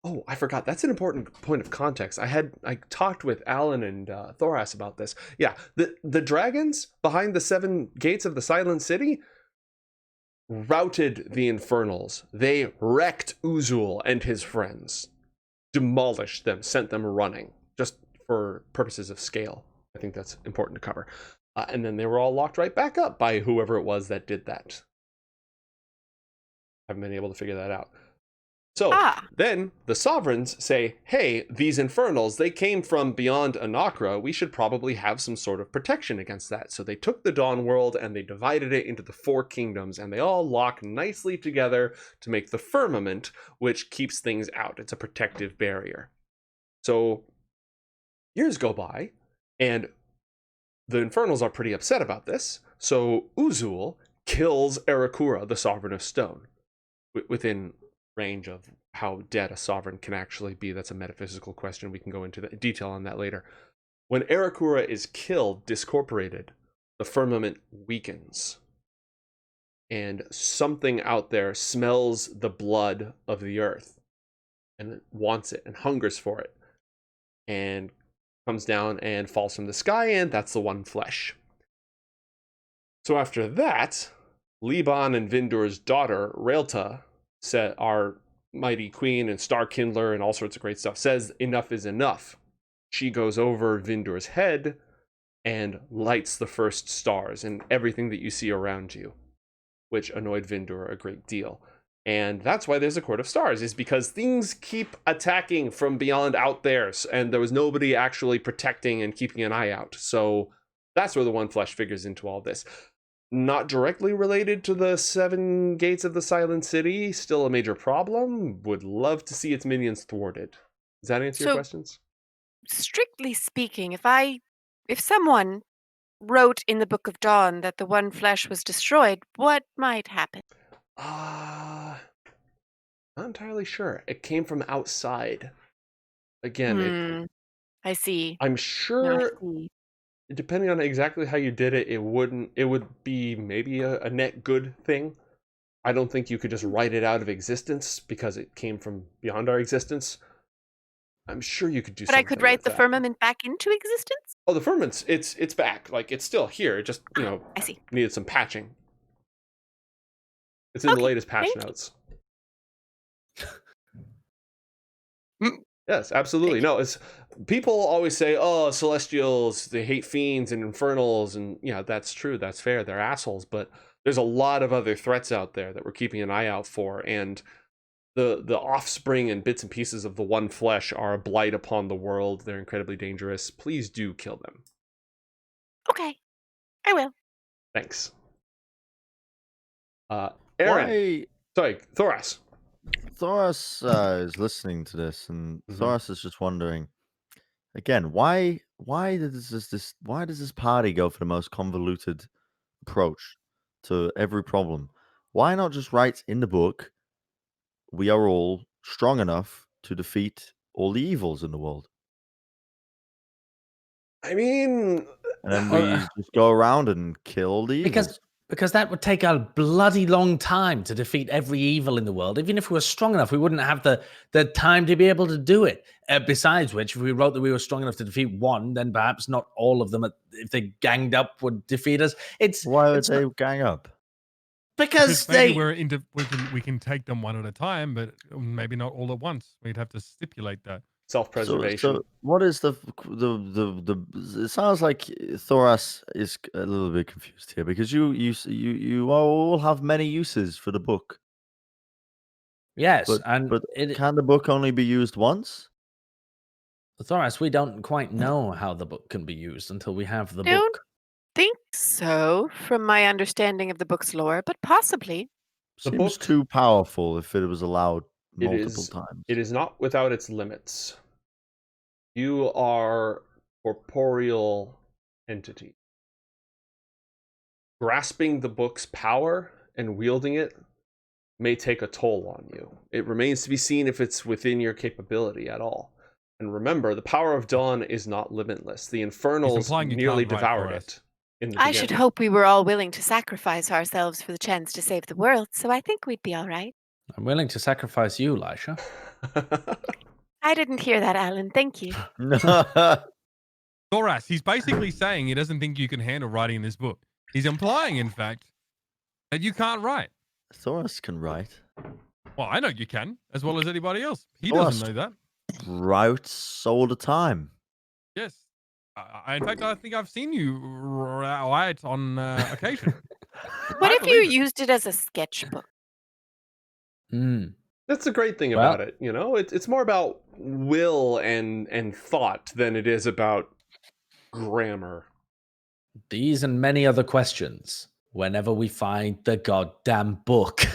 Oh, I forgot. That's an important point of context. I talked with Allan and Thoras about this. Yeah, the dragons behind the 7 gates of the Silent City routed the infernals. They wrecked Uzul and his friends, demolished them, sent them running, just for purposes of scale. I think that's important to cover. And then they were all locked right back up by whoever it was that did that. Haven't been able to figure that out. So then the sovereigns say, hey, these infernals, they came from beyond Anakra. We should probably have some sort of protection against that. So they took the Dawn World and they divided it into the 4 kingdoms, and they all lock nicely together to make the firmament, which keeps things out. It's a protective barrier. So years go by, and the infernals are pretty upset about this. So Uzul kills Arakura, the Sovereign of Stone, within range of how dead a sovereign can actually be. That's a metaphysical question. We can go into the detail on that later. When Arakura is killed, discorporated, the firmament weakens. And something out there smells the blood of the earth and it wants it and hungers for it. And comes down and falls from the sky, and that's the one flesh. So after that, Liban and Vindur's daughter, Raelta, our mighty queen and Starkindler and all sorts of great stuff, says enough is enough. She goes over Vindur's head and lights the first stars and everything that you see around you, which annoyed Vindur a great deal. And that's why there's a Court of Stars, is because things keep attacking from beyond out there, and there was nobody actually protecting and keeping an eye out. So that's where the One Flesh figures into all this. Not directly related to the 7 gates of the Silent City, still a major problem. Would love to see its minions thwarted. Does that answer your questions? Strictly speaking, if someone wrote in the Book of Dawn that the One Flesh was destroyed, what might happen? Not entirely sure. It came from outside. Again, I see. I'm Now I sure, see. depending on exactly how you did it, it would be maybe a net good thing. I don't think you could just write it out of existence because it came from beyond our existence. I'm sure you could do But something I could write with the that. firmament back into existence? Oh, the firmament's it's back. Like, it's still here. It just, I see. needed some patching. It's in the latest patch notes. Yes, absolutely. No, it's people always say, "Oh, Celestials, they hate fiends and infernals," and yeah, that's true. That's fair. They're assholes, but there's a lot of other threats out there that we're keeping an eye out for, and the offspring and bits and pieces of the One Flesh are a blight upon the world. They're incredibly dangerous. Please do kill them. Okay, I will. Thanks. Eren. Sorry, Thoras. Thoras is listening to this, and Thoras is just wondering again why does this party go for the most convoluted approach to every problem? Why not just write in the book, we are all strong enough to defeat all the evils in the world? I mean, and then we just go around and kill the evils. Because that would take a bloody long time to defeat every evil in the world. Even if we were strong enough, we wouldn't have the time to be able to do it. Besides which, if we wrote that we were strong enough to defeat one, then perhaps not all of them, if they ganged up, would defeat us. Why would they gang up? Because maybe we can take them one at a time, but maybe not all at once. We'd have to stipulate that. Self-preservation. So what is the it sounds like Thoras is a little bit confused here, because you all have many uses for the book. Yes, but can the book only be used once? Thoras, we don't quite know how the book can be used until we have the Don't book. Think so, from my understanding of the book's lore, but possibly. Seems too powerful if it was allowed multiple times. It is not without its limits. You are corporeal entity. Grasping the book's power and wielding it may take a toll on you. It remains to be seen if it's within your capability at all. And remember, the power of dawn is not limitless. The infernals nearly devoured it. I should hope we were all willing to sacrifice ourselves for the chance to save the world, so I think we'd be all right. I'm willing to sacrifice you, Lysha. I didn't hear that, Allan. Thank you. Thoras, he's basically saying he doesn't think you can handle writing this book. He's implying, in fact, that you can't write. Thoras can write. Well, I know you can, as well as anybody else. He doesn't know that. Writes all the time. Yes. In fact, I think I've seen you write on occasion. What if you used it as a sketchbook? That's the great thing about it, you know? It's more about will and thought than it is about grammar. These and many other questions whenever we find the goddamn book.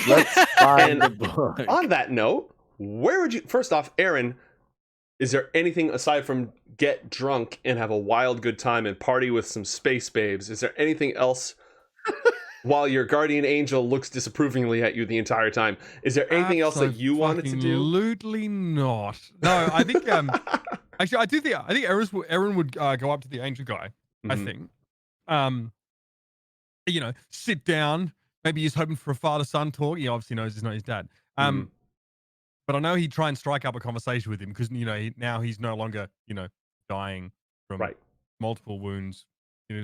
Let's find the book. On that note, where would you... First off, Eren, is there anything aside from get drunk and have a wild good time and party with some space babes? Is there anything else while your guardian angel looks disapprovingly at you the entire time? Is there anything else that you wanted to do? Absolutely not. No, I think actually I think Eren would go up to the angel guy. I think, sit down. Maybe he's hoping for a father-son talk. He obviously knows he's not his dad. But I know he'd try and strike up a conversation with him because now he's no longer dying from multiple wounds. So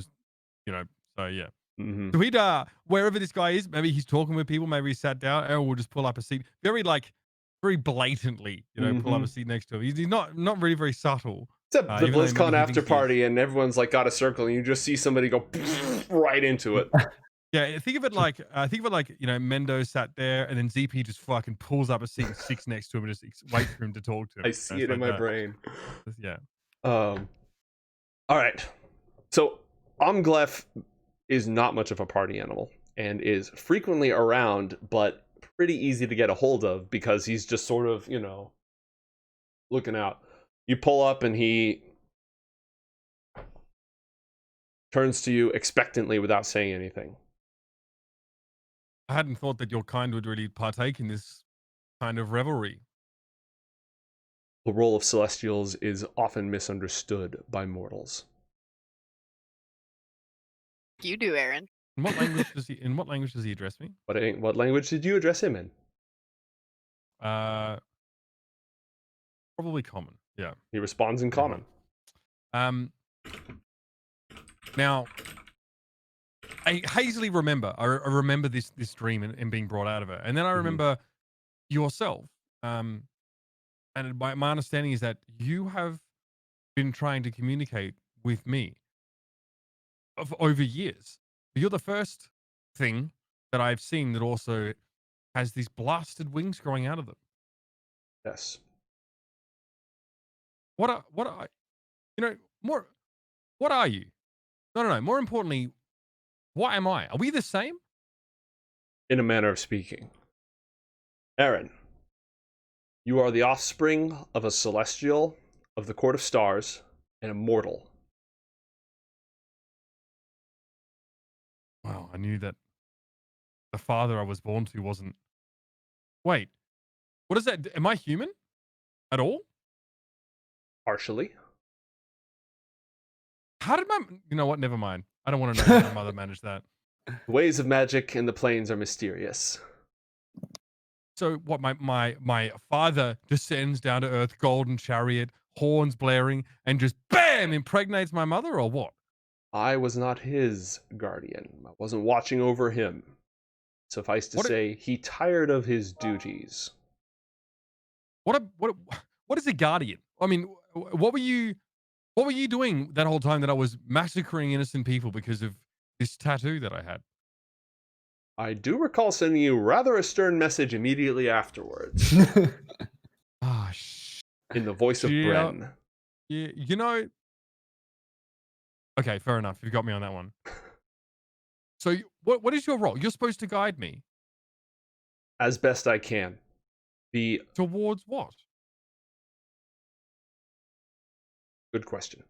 yeah. So he'd wherever this guy is, maybe he's talking with people, maybe he's sat down, Eren will just pull up a seat very blatantly, pull up a seat next to him. He's not really very subtle. Except the BlizzCon after party and everyone's like got a circle and you just see somebody go right into it. Yeah, think of it like Mendo sat there, and then ZP just fucking pulls up a seat and sits next to him and just waits for him to talk to him. I see it in my brain. Yeah. All right. So Omglef is not much of a party animal and is frequently around, but pretty easy to get a hold of because he's just sort of, looking out. You pull up and he turns to you expectantly without saying anything. I hadn't thought that your kind would really partake in this kind of revelry. The role of Celestials is often misunderstood by mortals. You do, Eren. In what language does he address me? What language did you address him in? Probably common. Yeah. He responds in common. Now, I hazily remember. I remember this dream and being brought out of it, and then I remember yourself. And my understanding is that you have been trying to communicate with me over years. You're the first thing that I've seen that also has these blasted wings growing out of them. Yes. What are you? No. More importantly, what am I? Are we the same? In a manner of speaking. Eren, you are the offspring of a celestial of the Court of Stars and a mortal. Wow, I knew that the father I was born to wasn't. Wait, what is that? Am I human at all? Partially. How did my? You know what? Never mind. I don't want to know how my mother managed that. The ways of magic in the planes are mysterious. So what? My father descends down to earth, golden chariot, horns blaring, and just bam impregnates my mother, or what? I was not his guardian. I wasn't watching over him. Suffice to say, he tired of his duties. What is a guardian? I mean, what were you doing that whole time that I was massacring innocent people because of this tattoo that I had? I do recall sending you rather a stern message immediately afterwards. Ah, in the voice of Bren. Yeah, okay, fair enough. You've got me on that one. So, what is your role? You're supposed to guide me. As best I can. Towards what? Good question.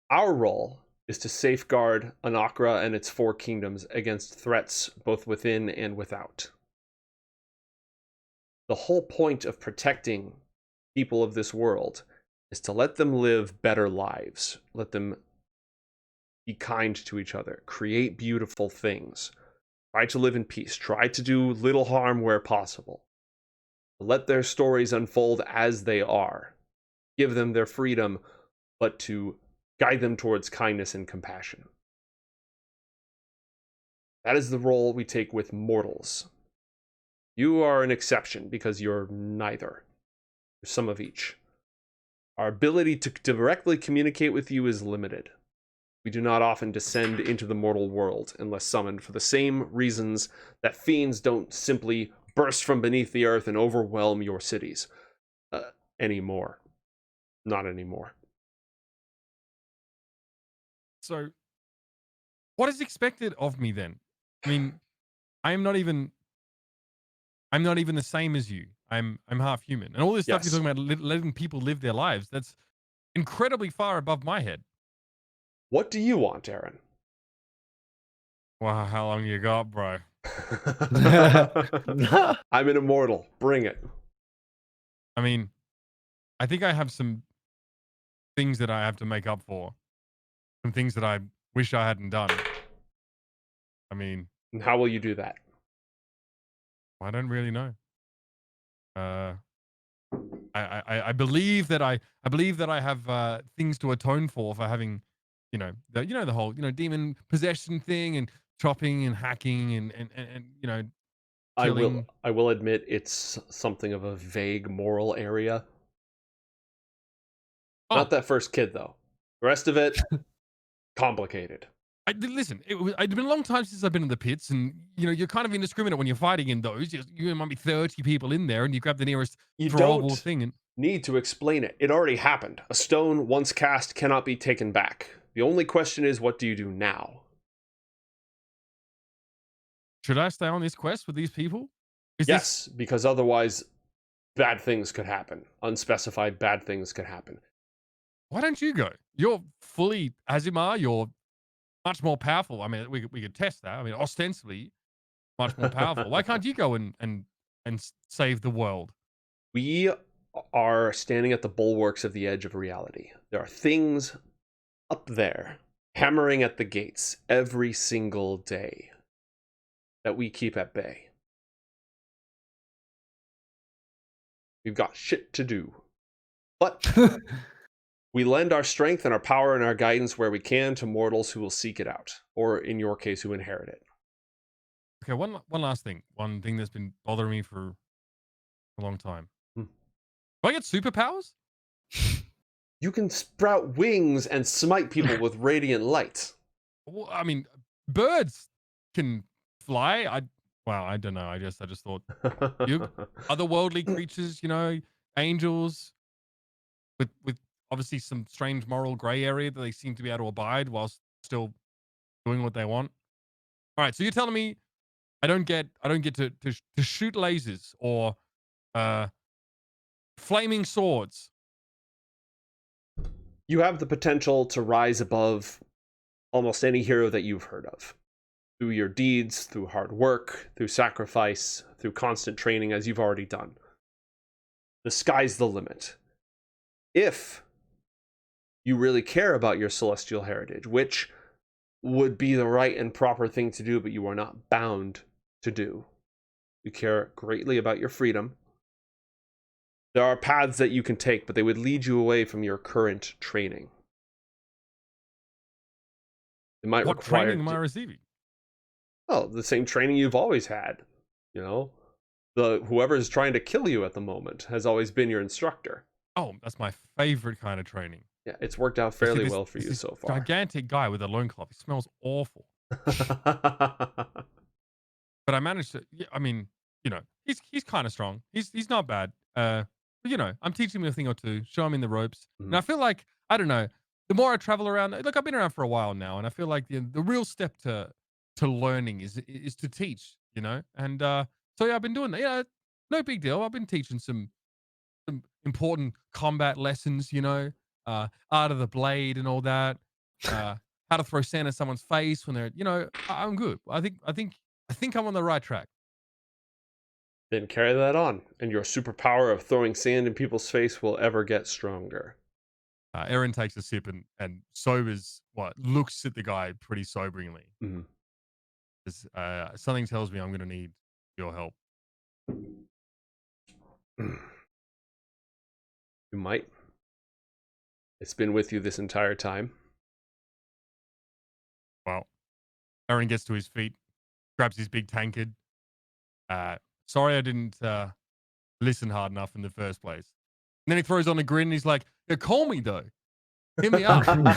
Our role is to safeguard Anakra and its 4 kingdoms against threats both within and without. The whole point of protecting people of this world is to let them live better lives. Let them be kind to each other. Create beautiful things. Try to live in peace. Try to do little harm where possible. Let their stories unfold as they are. Give them their freedom, but to guide them towards kindness and compassion. That is the role we take with mortals. You are an exception because you're neither. You're some of each. Our ability to directly communicate with you is limited. We do not often descend into the mortal world unless summoned for the same reasons that fiends don't simply burst from beneath the earth and overwhelm your cities. Anymore. Not anymore. So, what is expected of me then? I mean, I'm not even the same as you. I'm half human, and all this stuff you're talking about, letting people live their lives. That's incredibly far above my head. What do you want, Eren? Wow, how long you got, bro? I'm an immortal. Bring it. I mean, I think I have some things that I have to make up for. Some things that I wish I hadn't done. I mean, and how will you do that? I don't really know. I believe that I have things to atone for having, the whole demon possession thing and chopping and hacking and killing. I will admit it's something of a vague moral area. Not that first kid though. The rest of it complicated. Listen, it's been a long time since I've been in the pits, and you're kind of indiscriminate when you're fighting in those. You might be 30 people in there, and you grab the nearest You throwable don't thing. And need to explain it. It already happened. A stone once cast cannot be taken back. The only question is, what do you do now? should I stay on this quest with these people? Is Yes, because otherwise bad things could happen. Unspecified bad things could happen. Why don't you go? You're fully Azimar. You're much more powerful. I mean, we could test that. I mean, ostensibly much more powerful. Why can't you go and save the world? We are standing at the bulwarks of the edge of reality. There are things up there hammering at the gates every single day that we keep at bay. We've got shit to do. But we lend our strength and our power and our guidance where we can to mortals who will seek it out, or in your case, who inherit it. Okay, one last thing. One thing that's been bothering me for a long time. Hmm. Do I get superpowers? You can sprout wings and smite people with radiant light. Well, I mean, birds can fly. I don't know. I just thought otherworldly creatures, angels with obviously some strange moral gray area that they seem to be able to abide whilst still doing what they want. All right, so you're telling me I don't get to shoot lasers or flaming swords. You have the potential to rise above almost any hero that you've heard of. Through your deeds, through hard work, through sacrifice, through constant training, as you've already done. The sky's the limit. If you really care about your celestial heritage, which would be the right and proper thing to do, but you are not bound to do. You care greatly about your freedom. There are paths that you can take, but they would lead you away from your current training. It might What require training am I receiving? Oh, the same training you've always had. Whoever is trying to kill you at the moment has always been your instructor. Oh, that's my favorite kind of training. Yeah, it's worked out You see fairly this- well for this you is so far. Gigantic guy with a loincloth. He smells awful. But I managed to. Yeah, I mean, he's kind of strong. He's not bad. But I'm teaching him a thing or two, show him in the ropes, and I feel like I don't know. The more I travel around, look, I've been around for a while now, and I feel like the real step to learning is to teach. And so yeah, I've been doing that. Yeah, no big deal. I've been teaching some important combat lessons. Art of the blade and all that. How to throw sand in someone's face when they're. I'm good. I think I'm on the right track. Then carry that on, and your superpower of throwing sand in people's face will ever get stronger. Eren takes a sip and sobers, looks at the guy pretty soberingly. Mhm. Something tells me I'm going to need your help. You might. It's been with you this entire time. Well, Eren gets to his feet, grabs his big tankard. Sorry I didn't listen hard enough in the first place. And then he throws on a grin and he's like, yeah, call me though. Hit me up. And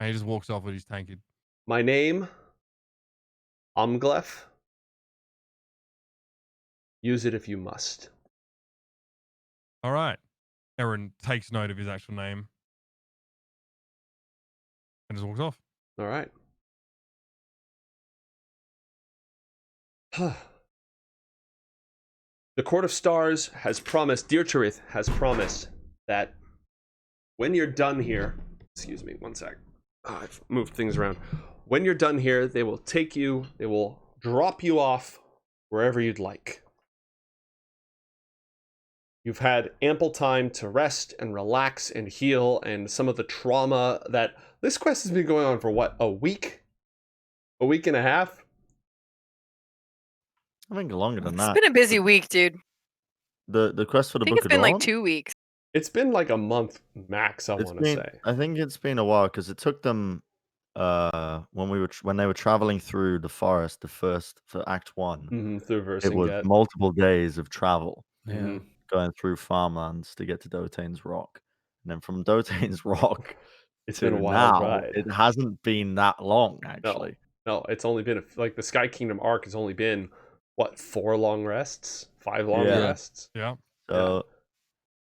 he just walks off with his tankard. My name, Omglef. Use it if you must. All right. Eren takes note of his actual name and just walks off. All right. The Court of Stars has promised, Dirtirith has promised that when you're done here, excuse me, one sec. I've moved things around. When you're done here, they will take you, they will drop you off wherever you'd like. You've had ample time to rest and relax and heal, and some of the trauma that this quest has been going on for what, a week? A week and a half? I think longer than It's that. been a busy week, dude. The quest for the I think Book it's of been like Dawn? 2 weeks. It's been like a month max, I want to say. I think it's been a while because it took them when they were traveling through the forest, for Act 1. Through It was Vercingetorix. multiple days of travel Yeah. going through farmlands to get to Dotane's Rock. And then from Dotane's Rock It's to been a wild now, ride. it hasn't been that long, actually. No, it's only been like the Sky Kingdom arc has only been what 4 long rests, 5 long Yeah. rests. Yeah. So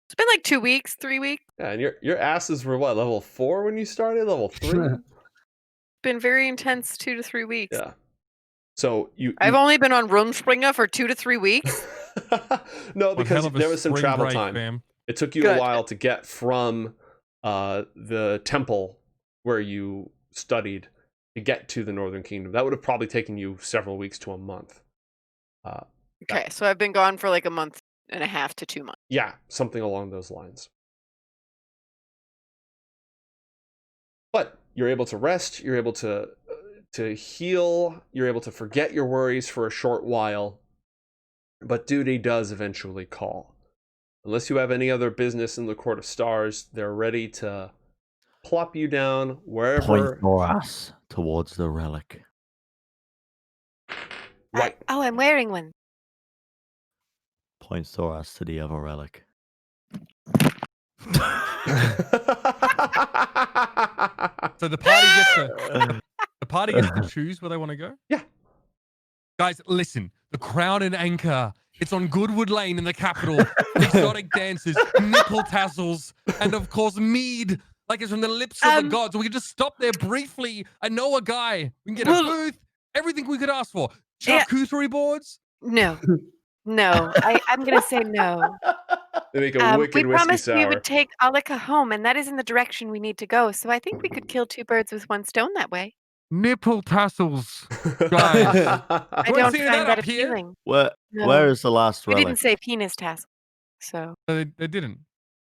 It's been like 2 weeks, 3 weeks. Yeah, and your asses were what, level 4 when you started, level 3. Been very intense 2 to 3 weeks. Yeah. So I've only been on Rumspringa for 2 to 3 weeks. no, One because hell of a there was some spring travel break, time. fam. It took you Good. a while to get from the temple where you studied to get to the Northern Kingdom. That would have probably taken you several weeks to a month. Okay, so I've been gone for like a month and a half to 2 months. Yeah, something along those lines. But you're able to rest, you're able to heal, you're able to forget your worries for a short while, but duty does eventually call. Unless you have any other business in the Court of Stars, they're ready to plop you down wherever. point Thoras towards the relic. Right. I'm wearing one. Point Thoras to the other relic. So the party gets to choose where they want to go. Yeah. Guys, listen. The Crown and Anchor. It's on Goodwood Lane in the capital. Exotic dances, nipple tassels, and of course mead, like it's from the lips of the gods. We can just stop there briefly. I know a guy. We can get a booth. Everything we could ask for. Charcuterie boards. No. I'm going to say no. They make a wicked We whiskey promised sour. we would take Alika home, and that isn't the direction we need to go. So I think we could kill 2 birds with 1 stone that way. Nipple tassels. Guys. I You don't ain't seen find that that up here? appealing. Where No. is the last We relic? didn't say penis tassel. So They didn't.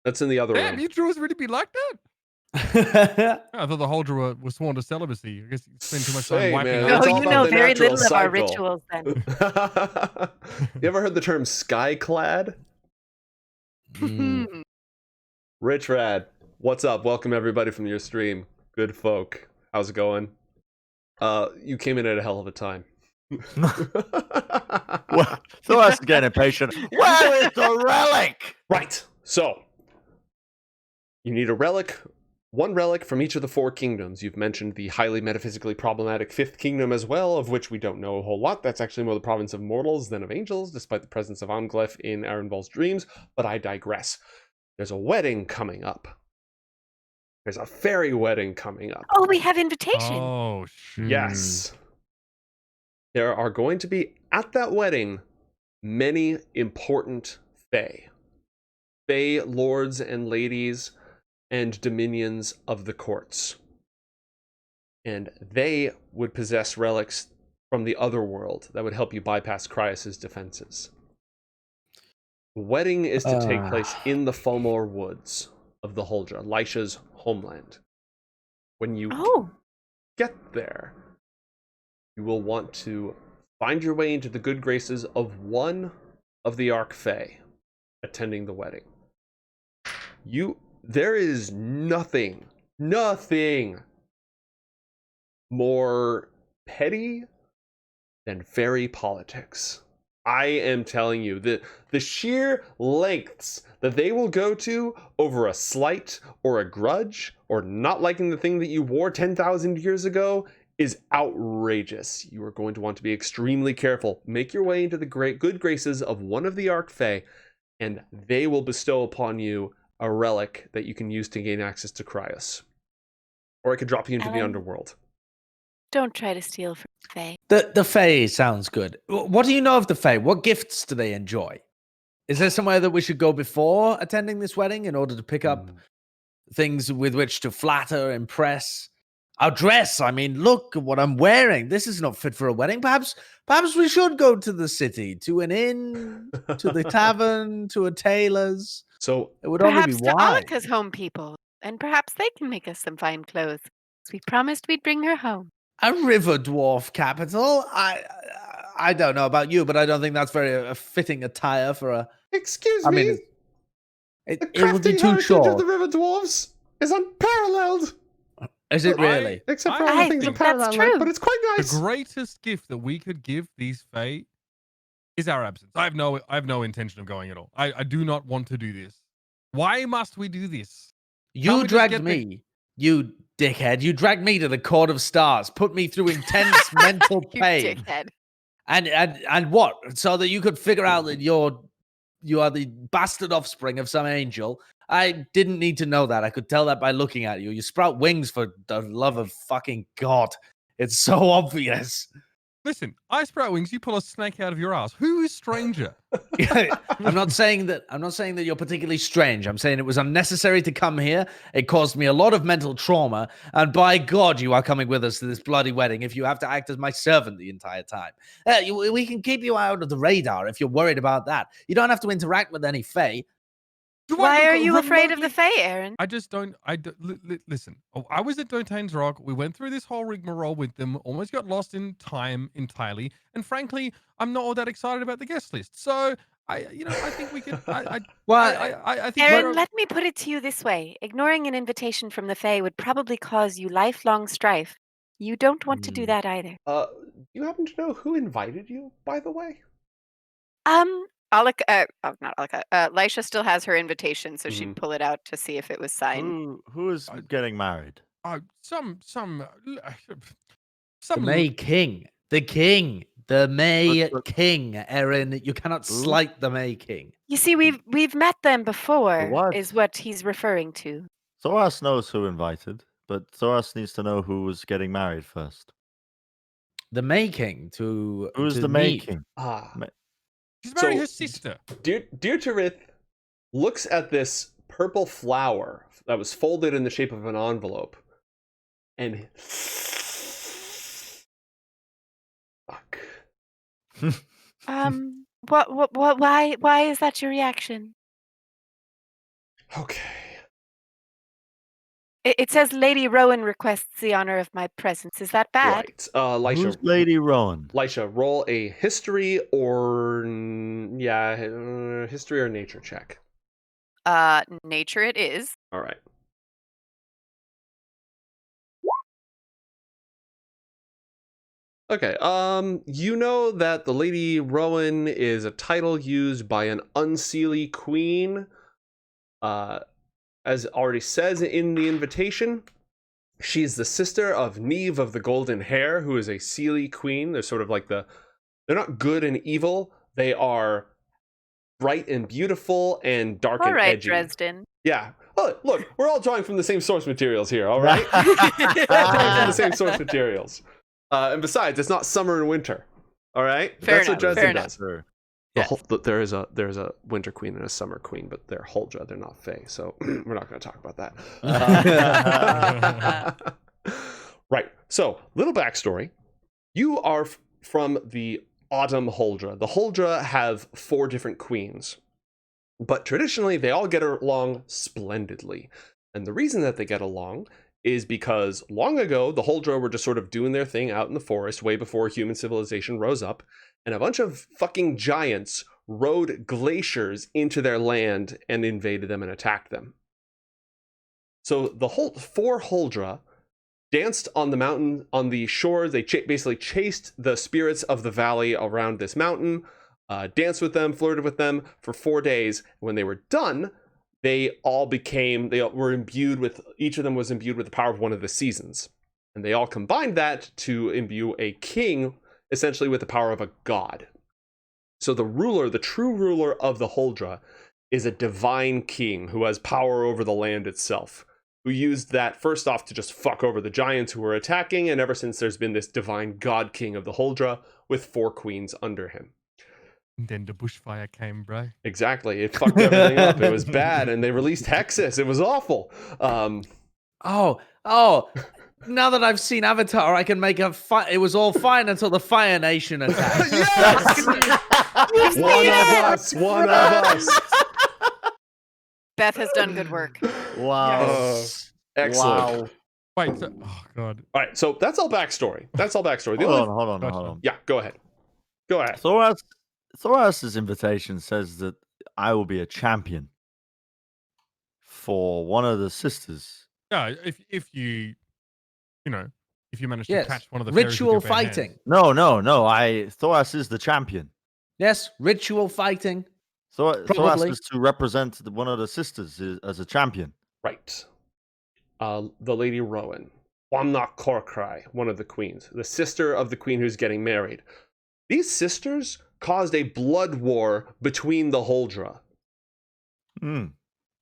That's in the other Damn, room. you drew us really be like that? I thought the Holder were sworn to celibacy. I guess you spend too much time Hey, wiping man, up. that's no, all you about know the very natural little of our cycle. rituals then. You ever heard the term skyclad? Rich Rad, what's up? Welcome everybody from your stream. Good folk. How's it going? You came in at a hell of a time. Well, Thoras is getting impatient. Where is the relic? Right. So, you need a relic. 1 relic from each of the 4 kingdoms. You've mentioned the highly metaphysically problematic 5th kingdom as well, of which we don't know a whole lot. That's actually more the province of mortals than of angels, despite the presence of Amglef in Eren Vol's dreams, but I digress. There's a wedding coming up. There's a fairy wedding coming up. Oh, we have invitation. Oh, shoot. Yes. There are going to be, at that wedding, many important fae. Fae lords and ladies and dominions of the courts. And they would possess relics from the other world that would help you bypass Cryos's defenses. The wedding is to take place in the Fomor woods of the Huldra, Lysha's homeland. When you get there, you will want to find your way into the good graces of one of the Arc Fae attending the wedding. There is nothing more petty than fairy politics. I am telling you, the sheer lengths that they will go to over a slight or a grudge or not liking the thing that you wore 10,000 years ago is outrageous. You are going to want to be extremely careful. Make your way into the good graces of one of the Arc Fae, and they will bestow upon you a relic that you can use to gain access to Cryos. Or it could drop you into the underworld. Don't try to steal from Fae. The Fae sounds good. What do you know of the Fae? What gifts do they enjoy? Is there somewhere that we should go before attending this wedding in order to pick up things with which to flatter, impress? Our dress. I mean, look at what I'm wearing. This is not fit for a wedding. Perhaps we should go to the city, to an inn, to the tavern, to a tailor's. So it would only be Perhaps to wise. Alika's home people, and perhaps they can make us some fine clothes. We promised we'd bring her home. A river dwarf capital? I don't know about you, but I don't think that's very fitting attire for a. Excuse I me. mean, it The would be crafting too heritage short. of the River Dwarves is unparalleled. Is it really? Except for I other things think are that's parallel, true. but it's quite nice. The greatest gift that we could give these Fae is our absence. I have no intention of going at all. I do not want to do this. Why must we do this? Can't You we just dragged get me You dickhead. You dragged me to the Court of Stars, put me through intense mental You pain. dickhead. And what? So that you could figure out that you are the bastard offspring of some angel. I didn't need to know that. I could tell that by looking at you. You sprout wings for the love of fucking God. It's so obvious. Listen, I sprout wings. You pull a snake out of your ass. Who is stranger? I'm not saying that you're particularly strange. I'm saying it was unnecessary to come here. It caused me a lot of mental trauma. And by God, you are coming with us to this bloody wedding if you have to act as my servant the entire time. We can keep you out of the radar if you're worried about that. You don't have to interact with any Fae. Why are you afraid of the Fae, Eren? I just don't. Listen. I was at Dotane's Rock. We went through this whole rigmarole with them. Almost got lost in time entirely. And frankly, I'm not all that excited about the guest list. So I think we could. I think. Eren, let me put it to you this way: ignoring an invitation from the Fae would probably cause you lifelong strife. You don't want to do that either. You happen to know who invited you, by the way? Lysha still has her invitation, so she'd pull it out to see if it was signed. Who is getting married? The May King. The King. The May King, Eren. You cannot slight the May King. You see, we've met them before, What? is what he's referring to. Thoras knows who invited, but Thoras needs to know who was getting married first. The May King to Who's to the May meet. King? She's marrying So- her sister. Dear Tirith looks at this purple flower that was folded in the shape of an envelope, and fuck. Why is that your reaction? Okay. It says Lady Rowan requests the honor of my presence. Is that bad? Right. Lysha, Who's Lady Rowan? Lysha, roll a history or history or nature check. Nature it is. All right. Okay. You know that the Lady Rowan is a title used by an unseelie queen. As it already says in the invitation, she's the sister of Neve of the Golden Hair, who is a Seelie queen. They're sort of like they're not good and evil. They are bright and beautiful and dark and All right, edgy. Dresden. Yeah. Oh, look, we're all drawing from the same source materials here, all right? We're all drawing from the same source materials. And besides, it's not summer and winter, all right? Fair That's enough, what fair Dresden does. Sure. There's a winter queen and a summer queen, but they're Huldra, they're not Fae, so we're not going to talk about that. Right. So, little backstory. You are from the Autumn Huldra. The Huldra have 4 different queens, but traditionally they all get along splendidly. And the reason that they get along is because long ago the Huldra were just sort of doing their thing out in the forest way before human civilization rose up, and a bunch of fucking giants rode glaciers into their land and invaded them and attacked them. So the 4 Huldra danced on the mountain, on the shore. They basically chased the spirits of the valley around this mountain, danced with them, flirted with them for 4 days. When they were done, they were imbued with, each of them was imbued with the power of one of the seasons. And they all combined that to imbue a king, essentially with the power of a god. So the true ruler of the Huldra, is a divine king who has power over the land itself, who used that first off to just fuck over the giants who were attacking, and ever since there's been this divine god king of the Huldra with 4 queens under him. And then the bushfire came, bro. Exactly. It fucked everything up. It was bad, and they released Hexus. It was awful. Now that I've seen Avatar, I can make it was all fine until the Fire Nation attacked. Yes! One of us. Beth has done good work. Wow. Excellent. Wow. Wait, oh god. All right, so that's all backstory. Hold on. Yeah, go ahead. Thoras' invitation says that I will be a champion for one of the sisters. Yeah, if you manage to Yes. catch one of the fairies with Ritual your bare hands. fighting. No. Thoras is the champion. Yes, ritual fighting. Thoras Probably. is to represent one of the sisters as a champion. Right. the Lady Rowan, Wamnok Korkrai, one of the queens, the sister of the queen who's getting married. These sisters caused a blood war between the Huldra.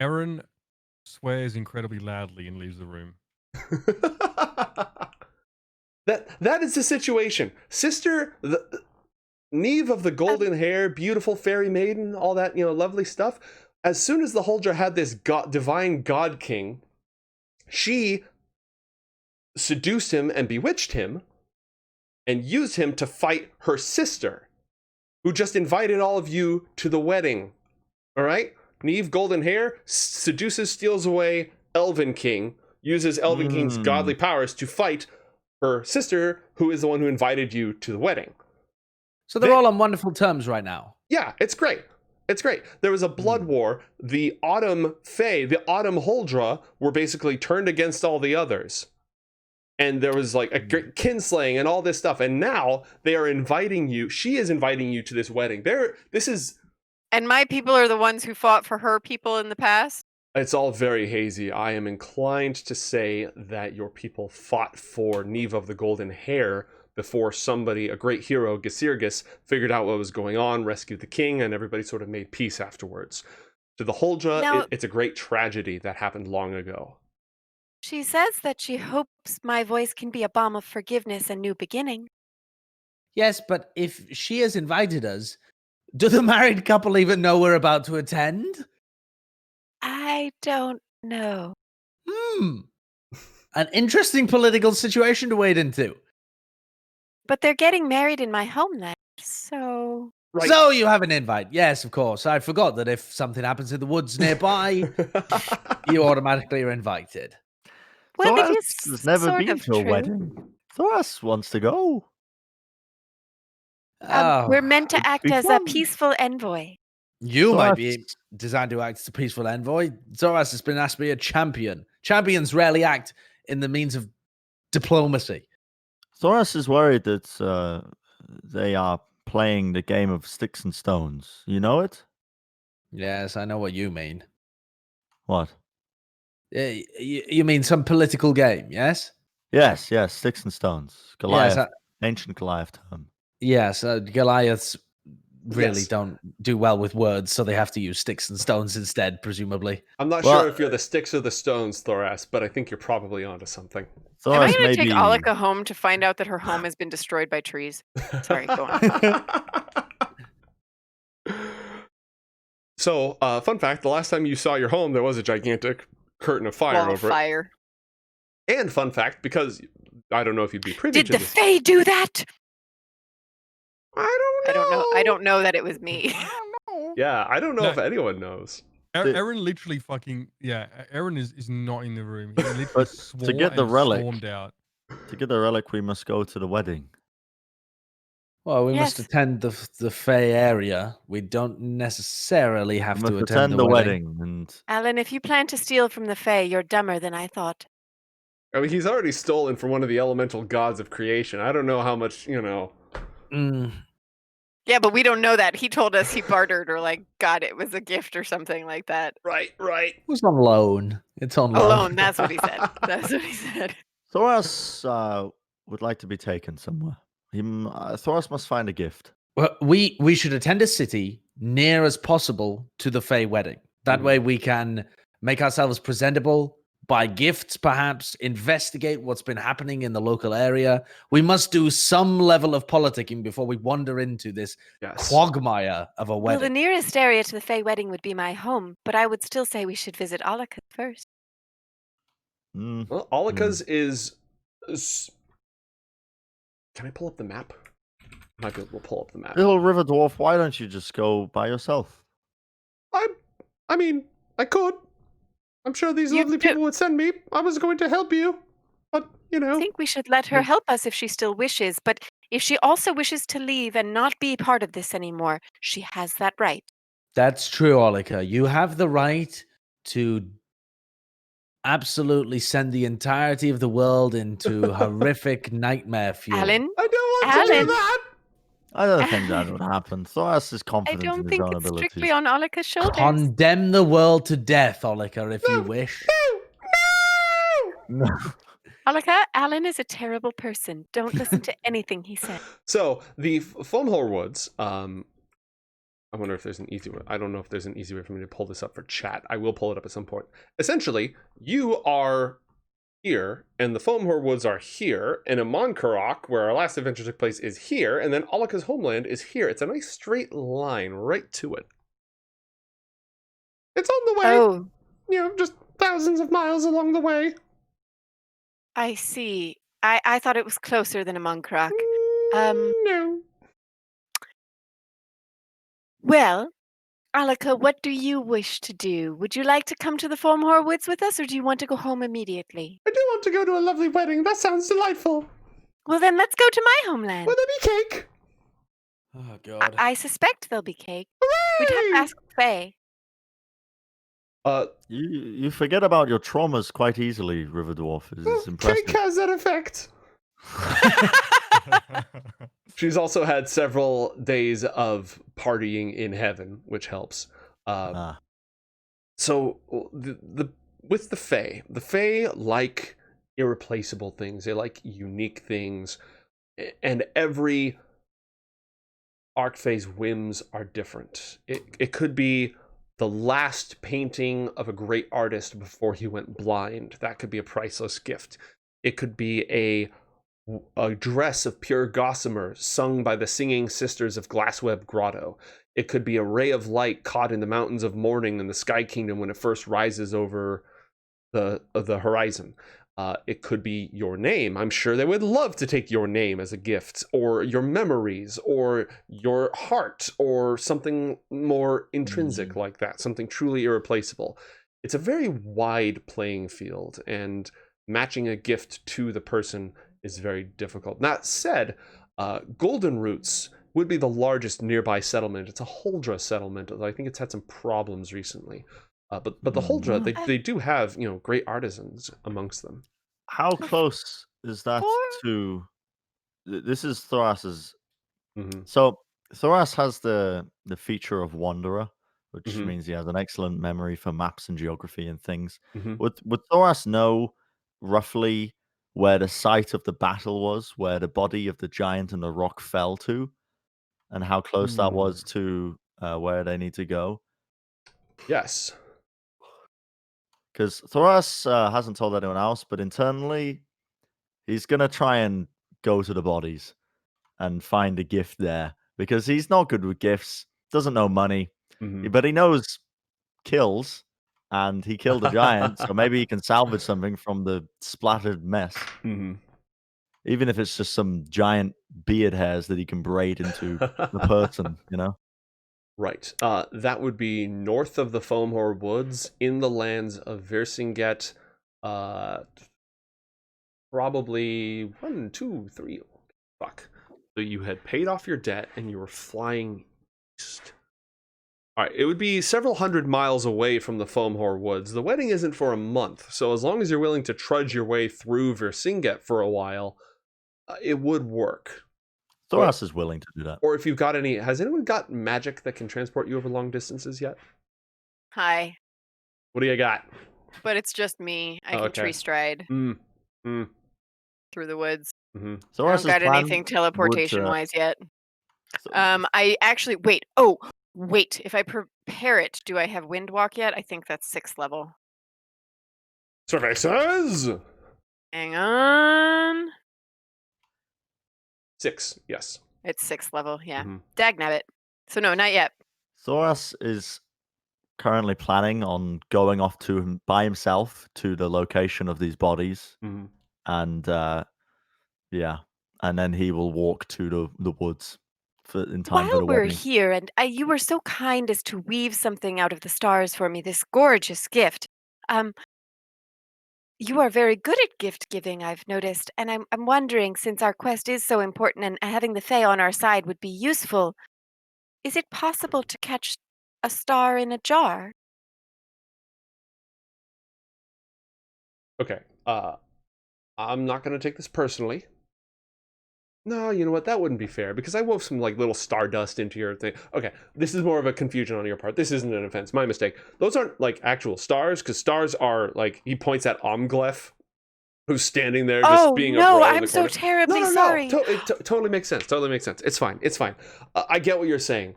Eren swears incredibly loudly and leaves the room. That is the situation. Sister, Neve of the golden hair, beautiful fairy maiden, all that, lovely stuff. As soon as the Huldra had this divine god king, she seduced him and bewitched him and used him to fight her sister, who just invited all of you to the wedding. All right? Neve, golden hair, seduces, steals away Elven King, uses Elven King's godly powers to fight her sister, who is the one who invited you to the wedding. So they're all on wonderful terms right now. Yeah, it's great. It's great. There was a blood war. The Autumn Fae, the Autumn Huldra, were basically turned against all the others. And there was like a kinslaying and all this stuff. And now they are inviting you. She is inviting you to this wedding. And my people are the ones who fought for her people in the past? It's all very hazy. I am inclined to say that your people fought for Neve of the Golden Hair before somebody, a great hero, Gesirgus, figured out what was going on, rescued the king, and everybody sort of made peace afterwards. To the Huldra, it's a great tragedy that happened long ago. She says that she hopes my voice can be a balm of forgiveness and new beginning. Yes, but if she has invited us, do the married couple even know we're about to attend? I don't know. An interesting political situation to wade into. But they're getting married in my homeland, so... Right. So you have an invite. Yes, of course. I forgot that if something happens in the woods nearby, you automatically are invited. Well, it Thoras is has never sort been of to a true. wedding. Thoras wants to go. We're meant to it'd act be as fun. a peaceful envoy. You might Thoras- be designed to act as a peaceful envoy. Thoras has been asked to be a champion. Champions rarely act in the means of diplomacy. Thoras is worried that they are playing the game of sticks and stones. You know it? Yes, I know what you mean. What? You mean some political game, yes? Yes, sticks and stones. Goliath, Yes, ancient Goliath term. yes, Goliaths really Yes. don't do well with words, so they have to use sticks and stones instead, presumably. I'm not Well, sure if you're the sticks or the stones, Thoras, but I think you're probably onto something. Am I Thoras going may to take be... Alika home to find out that her home has been destroyed by trees? Sorry, go on. So, fun fact, the last time you saw your home, there was a gigantic curtain of fire Wall of over fire. it. And fun fact, because I don't know if you'd be privy Did to the this. Fae do that? I don't know. I don't know that it was me. Yeah, I don't know No. if anyone knows. Eren literally fucking Eren is not in the room. He literally But swore to get the and relic- stormed out. To get the relic, we must go to the wedding. Well, we must Yes. attend the Fey area. We don't necessarily have We to must attend attend the the wedding. wedding. And Alan, if you plan to steal from the Fae, you're dumber than I thought. I mean, he's already stolen from one of the elemental gods of creation. I don't know how much, Mm, Yeah, but we don't know that. He told us he bartered or got it was a gift or something like that. Right. it was on loan. It's on loan. Alone, that's what he said. That's what he said. Thoras would like to be taken somewhere. Thoras must find a gift. Well, we should attend a city near as possible to the Fey wedding. That way we can make ourselves presentable, buy gifts perhaps, investigate what's been happening in the local area. We must do some level of politicking before we wander into this Yes. quagmire of a Well, the wedding. nearest area to the Fae wedding would be my home, but I would still say we should visit Alika first. Mm. Well, Alika's is... Can I pull up the map? I might be able to pull up the map. Little river dwarf, why don't you just go by yourself? I mean, I could. I'm sure these You lovely do- people would send me. I was going to help you. But, I think we should let her help us if she still wishes, but if she also wishes to leave and not be part of this anymore, she has that right. That's true, Olika. You have the right to absolutely send the entirety of the world into horrific nightmare fuel. Alan, I don't want to do Alan. that. I don't think that would happen. Thoras is I confident in don't his think own it's abilities. strictly on Alika's shoulders. Condemn the world to death, Olika, if you wish. No! Alaka, Alan is a terrible person. Don't listen to anything he says. So the Foamhore Woods. I wonder if there's an easy way. I don't know if there's an easy way for me to pull this up for chat. I will pull it up at some point. Essentially, you are here, and the Foamhore Woods are here, and Amonkarok, where our last adventure took place, is here, and then Alaka's homeland is here. It's a nice straight line right to it. It's on the way. Oh, Just thousands of miles along the way. I see. I thought it was closer than a Monkrock. No. Well, Alaka, what do you wish to do? Would you like to come to the Foamhore Woods with us, or do you want to go home immediately? I do want to go to a lovely wedding. That sounds delightful. Well, then let's go to my homeland. Will there be cake? Oh God. I suspect there'll be cake. We'd have to Hooray! ask Faye. You forget about your traumas quite easily, River Dwarf. It's impressive. Cake has that effect. She's also had several days of partying in heaven, which helps. So with the Fae like irreplaceable things. They like unique things, and every Archfae's whims are different. It could be the last painting of a great artist before he went blind. That could be a priceless gift. It could be a dress of pure gossamer sung by the singing sisters of Glassweb Grotto. It could be a ray of light caught in the mountains of morning in the Sky Kingdom when it first rises over the horizon. It could be your name. I'm sure they would love to take your name as a gift, or your memories, or your heart, or something more intrinsic like that, something truly irreplaceable. It's a very wide playing field, and matching a gift to the person is very difficult. That said, Golden Roots would be the largest nearby settlement. It's a Huldra settlement, although I think it's had some problems recently. But the Huldra, they do have great artisans amongst them. How close is that to? This is Thoras's. So Thoras has the feature of Wanderer, which means he has an excellent memory for maps and geography and things. Would Thoras know roughly where the site of the battle was, where the body of the giant and the rock fell to, and how close that was to where they need to go? Yes. Because Thoras hasn't told anyone else, but internally, he's going to try and go to the bodies and find a gift there. Because he's not good with gifts, doesn't know money, but he knows kills, and he killed a giant, so maybe he can salvage something from the splattered mess. Even if it's just some giant beard hairs that he can braid into the person, Right. That would be north of the Foamhore Woods in the lands of Vercinget. Probably 1, 2, 3. Fuck. So you had paid off your debt and you were flying east. All right. It would be several hundred miles away from the Foamhore Woods. The wedding isn't for a month, so as long as you're willing to trudge your way through Vercinget for a while, it would work. Thoras is willing to do that. Or if you've got has anyone got magic that can transport you over long distances yet? Hi. What do you got? But it's just me. I can tree stride through the woods. I don't got anything teleportation-wise yet. I actually, wait. If I prepare it, do I have wind walk yet? I think that's 6th level. Survey says! Hang on. 6, yes. It's 6th level, yeah. Dagnabbit. So no, not yet. Thoras is currently planning on going off by himself to the location of these bodies, and then he will walk to the woods in time for the wedding. While we're here, and you were so kind as to weave something out of the stars for me, this gorgeous gift. You are very good at gift giving, I've noticed, and I'm wondering, since our quest is so important and having the Fae on our side would be useful, is it possible to catch a star in a jar? Okay. I'm not going to take this personally. No, you know what? That wouldn't be fair, because I wove some little stardust into your thing. Okay, this is more of a confusion on your part. This isn't an offense. My mistake. Those aren't actual stars, because stars are he points at Omglef, who's standing there just being a bro in I'm the so corner. terribly No. sorry. It totally makes sense. Totally makes sense. It's fine. It's fine. I get what you're saying.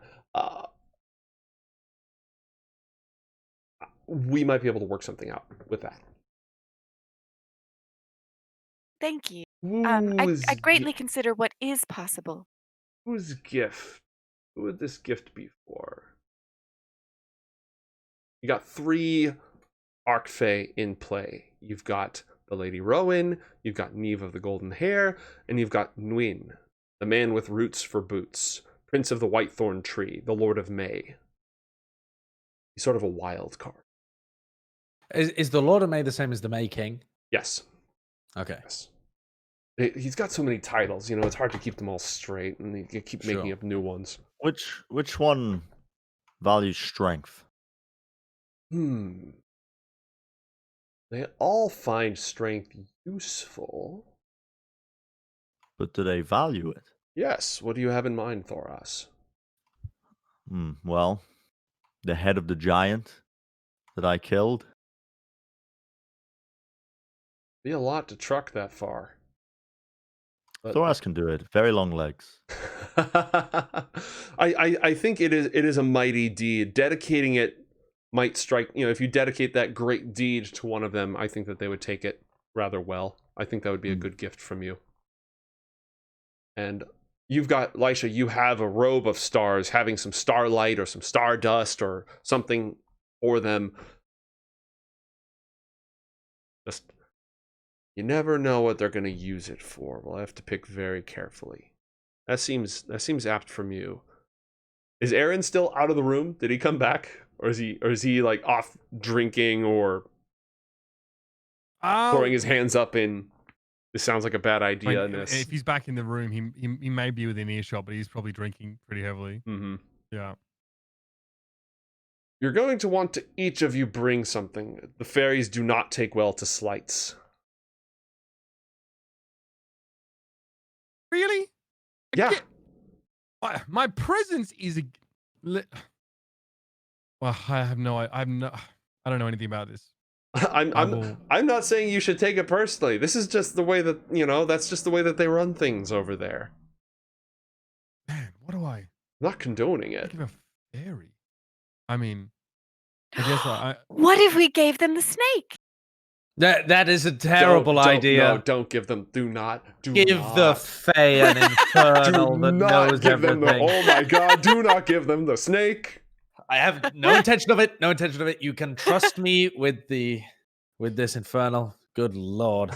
We might be able to work something out with that. Thank you. Whose I'd greatly consider what is possible. Whose gift? Who would this gift be for? You got 3 Archfey in play. You've got the Lady Rowan, you've got Neve of the Golden Hair, and you've got Nwyn, the man with roots for boots, Prince of the Whitethorn Tree, the Lord of May. He's sort of a wild card. Is the Lord of May the same as the May King? Yes. Okay. Yes. He's got so many titles, it's hard to keep them all straight, and you keep making up new ones. Which one values strength? They all find strength useful. But do they value it? Yes. What do you have in mind, Thoras? Well, the head of the giant that I killed. Be a lot to truck that far. But Thoras can do it. Very long legs. I think it is a mighty deed. Dedicating it might strike, if you dedicate that great deed to one of them, I think that they would take it rather well. I think that would be a good gift from you. And you've got, Lysha, you have a robe of stars, having some starlight or some stardust or something for them. Just, you never know what they're going to use it for. We'll have to pick very carefully. That seems apt from you. Is Eren still out of the room? Did he come back? Or is he like off drinking or throwing his hands up in this sounds like a bad idea? If he's back in the room, he may be within earshot, but he's probably drinking pretty heavily. Mm-hmm. Yeah. You're going to want to each of you bring something. The fairies do not take well to slights. Really? Yeah. My presence is a. Well, I don't know anything about this. I'm not saying you should take it personally. This is just the way that, that's just the way that they run things over there. Man, what do I? I'm not condoning it. Give a fairy. I mean, I guess What if we gave them the snake? That is a terrible idea. No, don't give them. Do not. Give the Fae an infernal that knows everything. Oh my god, do not give them the snake. I have no intention of it. No intention of it. You can trust me with this infernal. Good lord.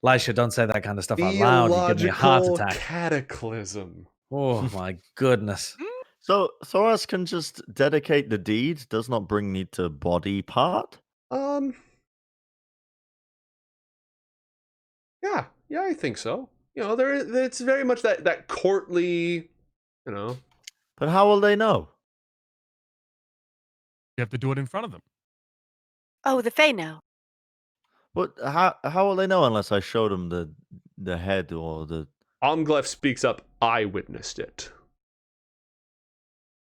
Lysha, don't say that kind of stuff out loud. You give me a heart attack. Cataclysm. Oh my goodness. So Thoras can just dedicate the deed, does not bring need to body part? Yeah, I think so. It's very much that courtly, But how will they know? you have to do it in front of them. Oh, the Fae know. But how will they know unless I show them the head or the... Omglef speaks up. I witnessed it.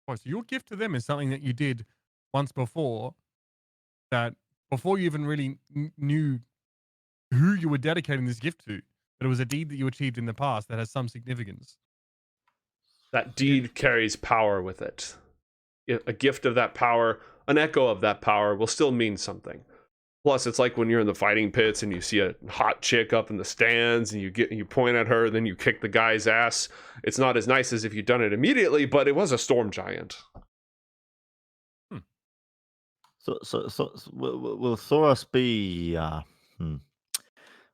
Oh, so your gift to them is something that you did once before, that before you even really knew who you were dedicating this gift to, but it was a deed that you achieved in the past that has some significance. That deed carries power with it. A gift of that power, an echo of that power will still mean something. Plus, it's like when you're in the fighting pits and you see a hot chick up in the stands and you point at her, then you kick the guy's ass. It's not as nice as if you'd done it immediately, but it was a storm giant. So will Thoras be...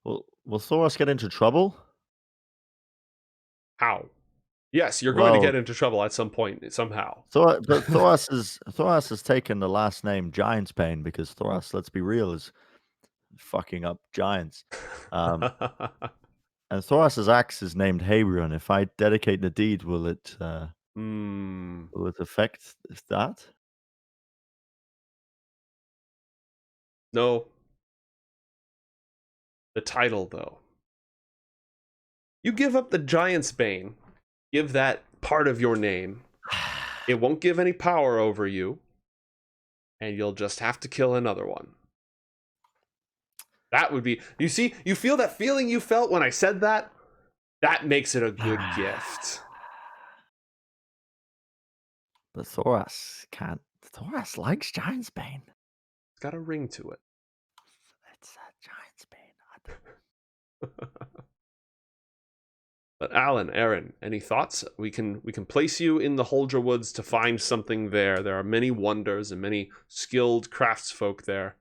Will Thoras get into trouble? How? Yes, you're going to get into trouble at some point, somehow. But Thoras has taken the last name Giantsbane because Thoras, let's be real, is fucking up giants. And Thoras's axe is named Habrion. If I dedicate the deed, will it affect that? No. The title, though. You give up the Giant's Bane. Give that part of your name. It won't give any power over you. And you'll just have to kill another one. That would be. You see, you feel that feeling you felt when I said that? That makes it a good gift. But Thoras can't. Thoras likes Giant's Bane. It's got a ring to it. It's a Giant's Bane. But Allan, Eren, any thoughts? We can place you in the Huldra Woods to find something there. There are many wonders and many skilled craftsfolk there.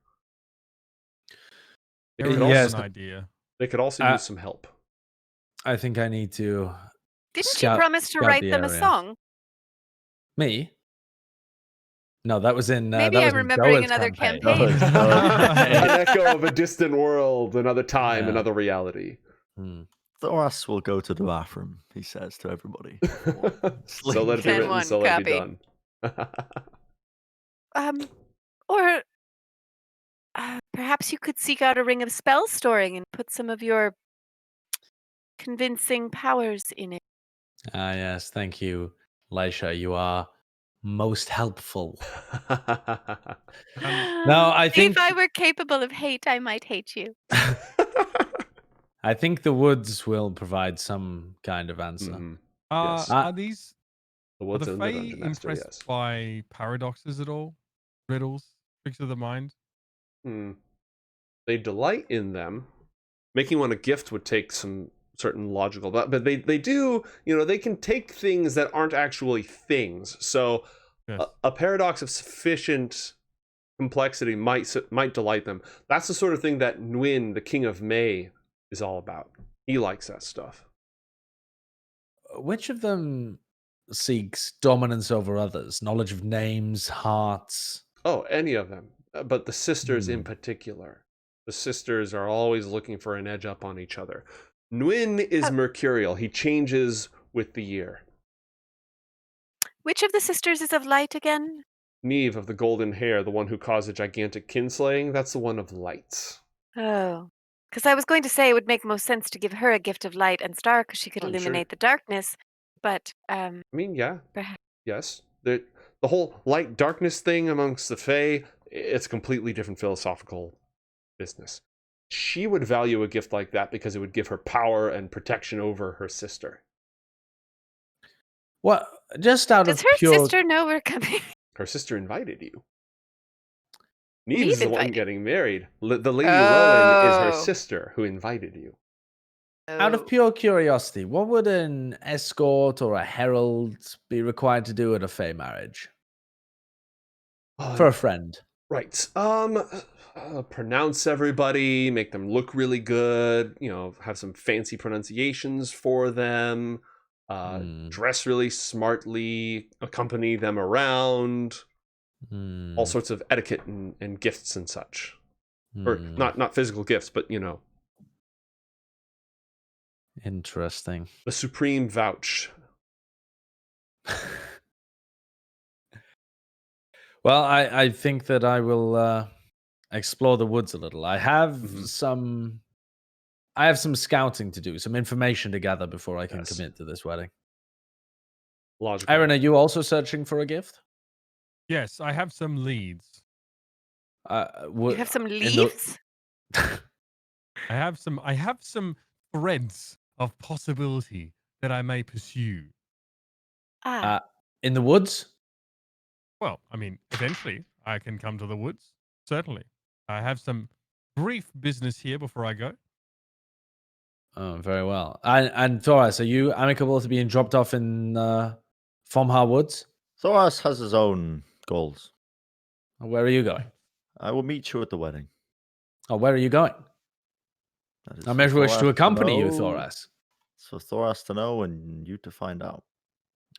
There is Yes. an idea. They could also use some help. I think I need to. Didn't Scout- you promise to scout write the them a area. song? Me? No, that was in. Maybe that I'm was in remembering Doa's another campaign. campaign. An echo of a distant world, another time, Yeah. another reality. Thoras will go to the bathroom, he says to everybody. So let it be written, 10-1, so let it be copy. done. Or perhaps you could seek out a ring of spell storing and put some of your convincing powers in it. Ah, yes. Thank you, Lysha. You are most helpful. No, I think. If I were capable of hate, I might hate you. I think the woods will provide some kind of answer. Mhm. Yes. Are these The are woods the and the Fae dungeon master, impressed yes. by paradoxes at all? Riddles, tricks of the mind. They delight in them. Making one a gift would take some certain logical, but they do, they can take things that aren't actually things. So Yes. a paradox of sufficient complexity might delight them. That's the sort of thing that Nguyen, the King of May, is all about. He likes that stuff. Which of them seeks dominance over others? Knowledge of names, hearts. Oh, any of them. But the sisters in Hmm. particular. The sisters are always looking for an edge up on each other. Nguyen is mercurial. He changes with the year. Which of the sisters is of light again? Neve of the golden hair, the one who caused a gigantic kinslaying, that's the one of light. Oh. Because I was going to say it would make most sense to give her a gift of light and star because she could I'm sure. illuminate the darkness. But I mean, yeah. perhaps. Yes. The whole light darkness thing amongst the Fae, it's a completely different philosophical business. She would value a gift like that because it would give her power and protection over her sister. What? Just out Does of her pure. sister know we're coming? Her sister invited you. Neve Neve is the one invited. getting married. The Lady Rowan is her Oh. sister who invited you. Out of pure curiosity, what would an escort or a herald be required to do at a Fae marriage? For a friend. Right. Pronounce everybody, make them look really good, have some fancy pronunciations for them, dress really smartly, accompany them around, all sorts of etiquette and gifts and such. Or not physical gifts, but Interesting. the supreme vouch. Well, I think that I will explore the woods a little. I have Mhm. some scouting to do, some information to gather before I can Yes. commit to this wedding. Logical. Eren, are you also searching for a gift? Yes, I have some leads. You have some leaves? I have some threads of possibility that I may pursue. In the woods? Well, I mean, eventually I can come to the woods. Certainly. I have some brief business here before I go. Oh, very well. And Thoras, are you amicable to being dropped off in Fomhar Woods? Thoras has his own goals. Where are you going? I will meet you at the wedding. Oh, where are you going? That is I for may wish to Thoras accompany you, know. Thoras. It's for Thoras to know and you to find out.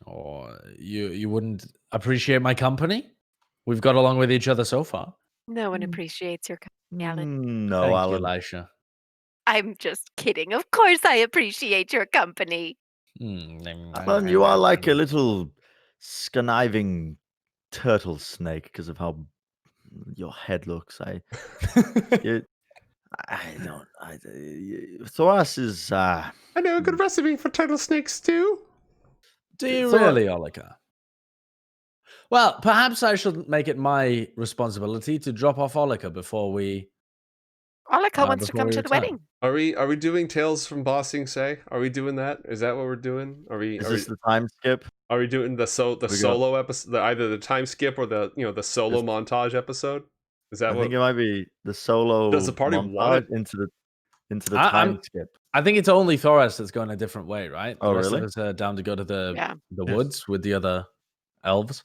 Or you wouldn't appreciate my company? We've got along with each other so far. No one appreciates your company, Allan. No, Thank Alan. you, Lysha. I'm just kidding. Of course I appreciate your company. Alan, you are like a little conniving turtle snake because of how your head looks. Thoras is. I know a good recipe for turtle snake stew. Do you really, Olika? Well, perhaps I should make it my responsibility to drop off Olika before we Alaka wants to before come we to the return. wedding. Are we doing Tales from Bossing Say? Are we doing that? Is that what we're doing? Is this the time skip? Are we doing the We got- solo episode, either the time skip or the the solo This- montage episode? Is that I what? think it might be the solo Does the party want montage it? into the I'm- time skip. I think it's only Thoras that's going a different way, right? Oh, the rest really? of us are down to go to the Yeah. Yes. woods with the other elves.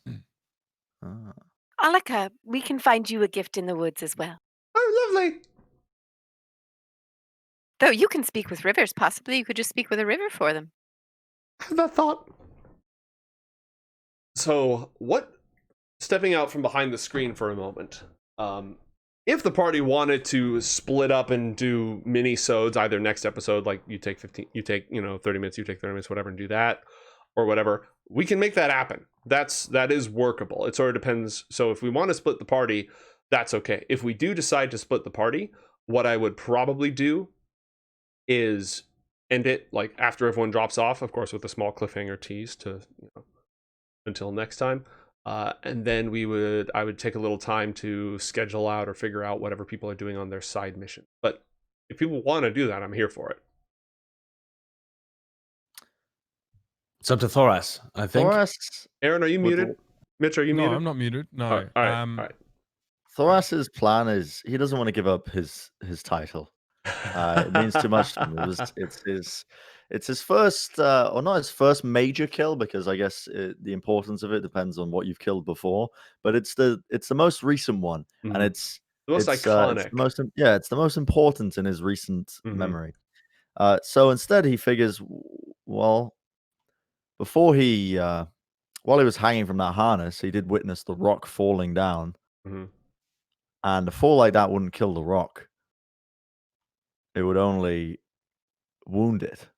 Ah. Alaka, we can find you a gift in the woods as well. Oh, lovely. Though you can speak with rivers. Possibly you could just speak with a river for them. I have that thought. So, stepping out from behind the screen for a moment, if the party wanted to split up and do mini-sodes, either next episode, like you take 30 minutes, you take 30 minutes, whatever, and do that, or whatever, we can make that happen. That is workable. It sort of depends. So if we want to split the party, that's okay. If we do decide to split the party, what I would probably do is end it like after everyone drops off, of course, with a small cliffhanger tease to until next time. And then I would take a little time to schedule out or figure out whatever people are doing on their side mission. But if people want to do that, I'm here for it. It's up to Thoras, I think. Thoras, Eren, are you What muted? the- Mitch, are you No, muted? I'm not muted. No. All right. All right. Thoras's plan is he doesn't want to give up his title. It means too much to him. It's his first, or not his first major kill, because I guess the importance of it depends on what you've killed before. But it's the most recent one, and it's the most it's, iconic. it's the most important in his recent Mhm. memory. So instead, he figures, well, before he, while he was hanging from that harness, he did witness the rock falling down, Mhm. and a fall like that wouldn't kill the rock. It would only wound it.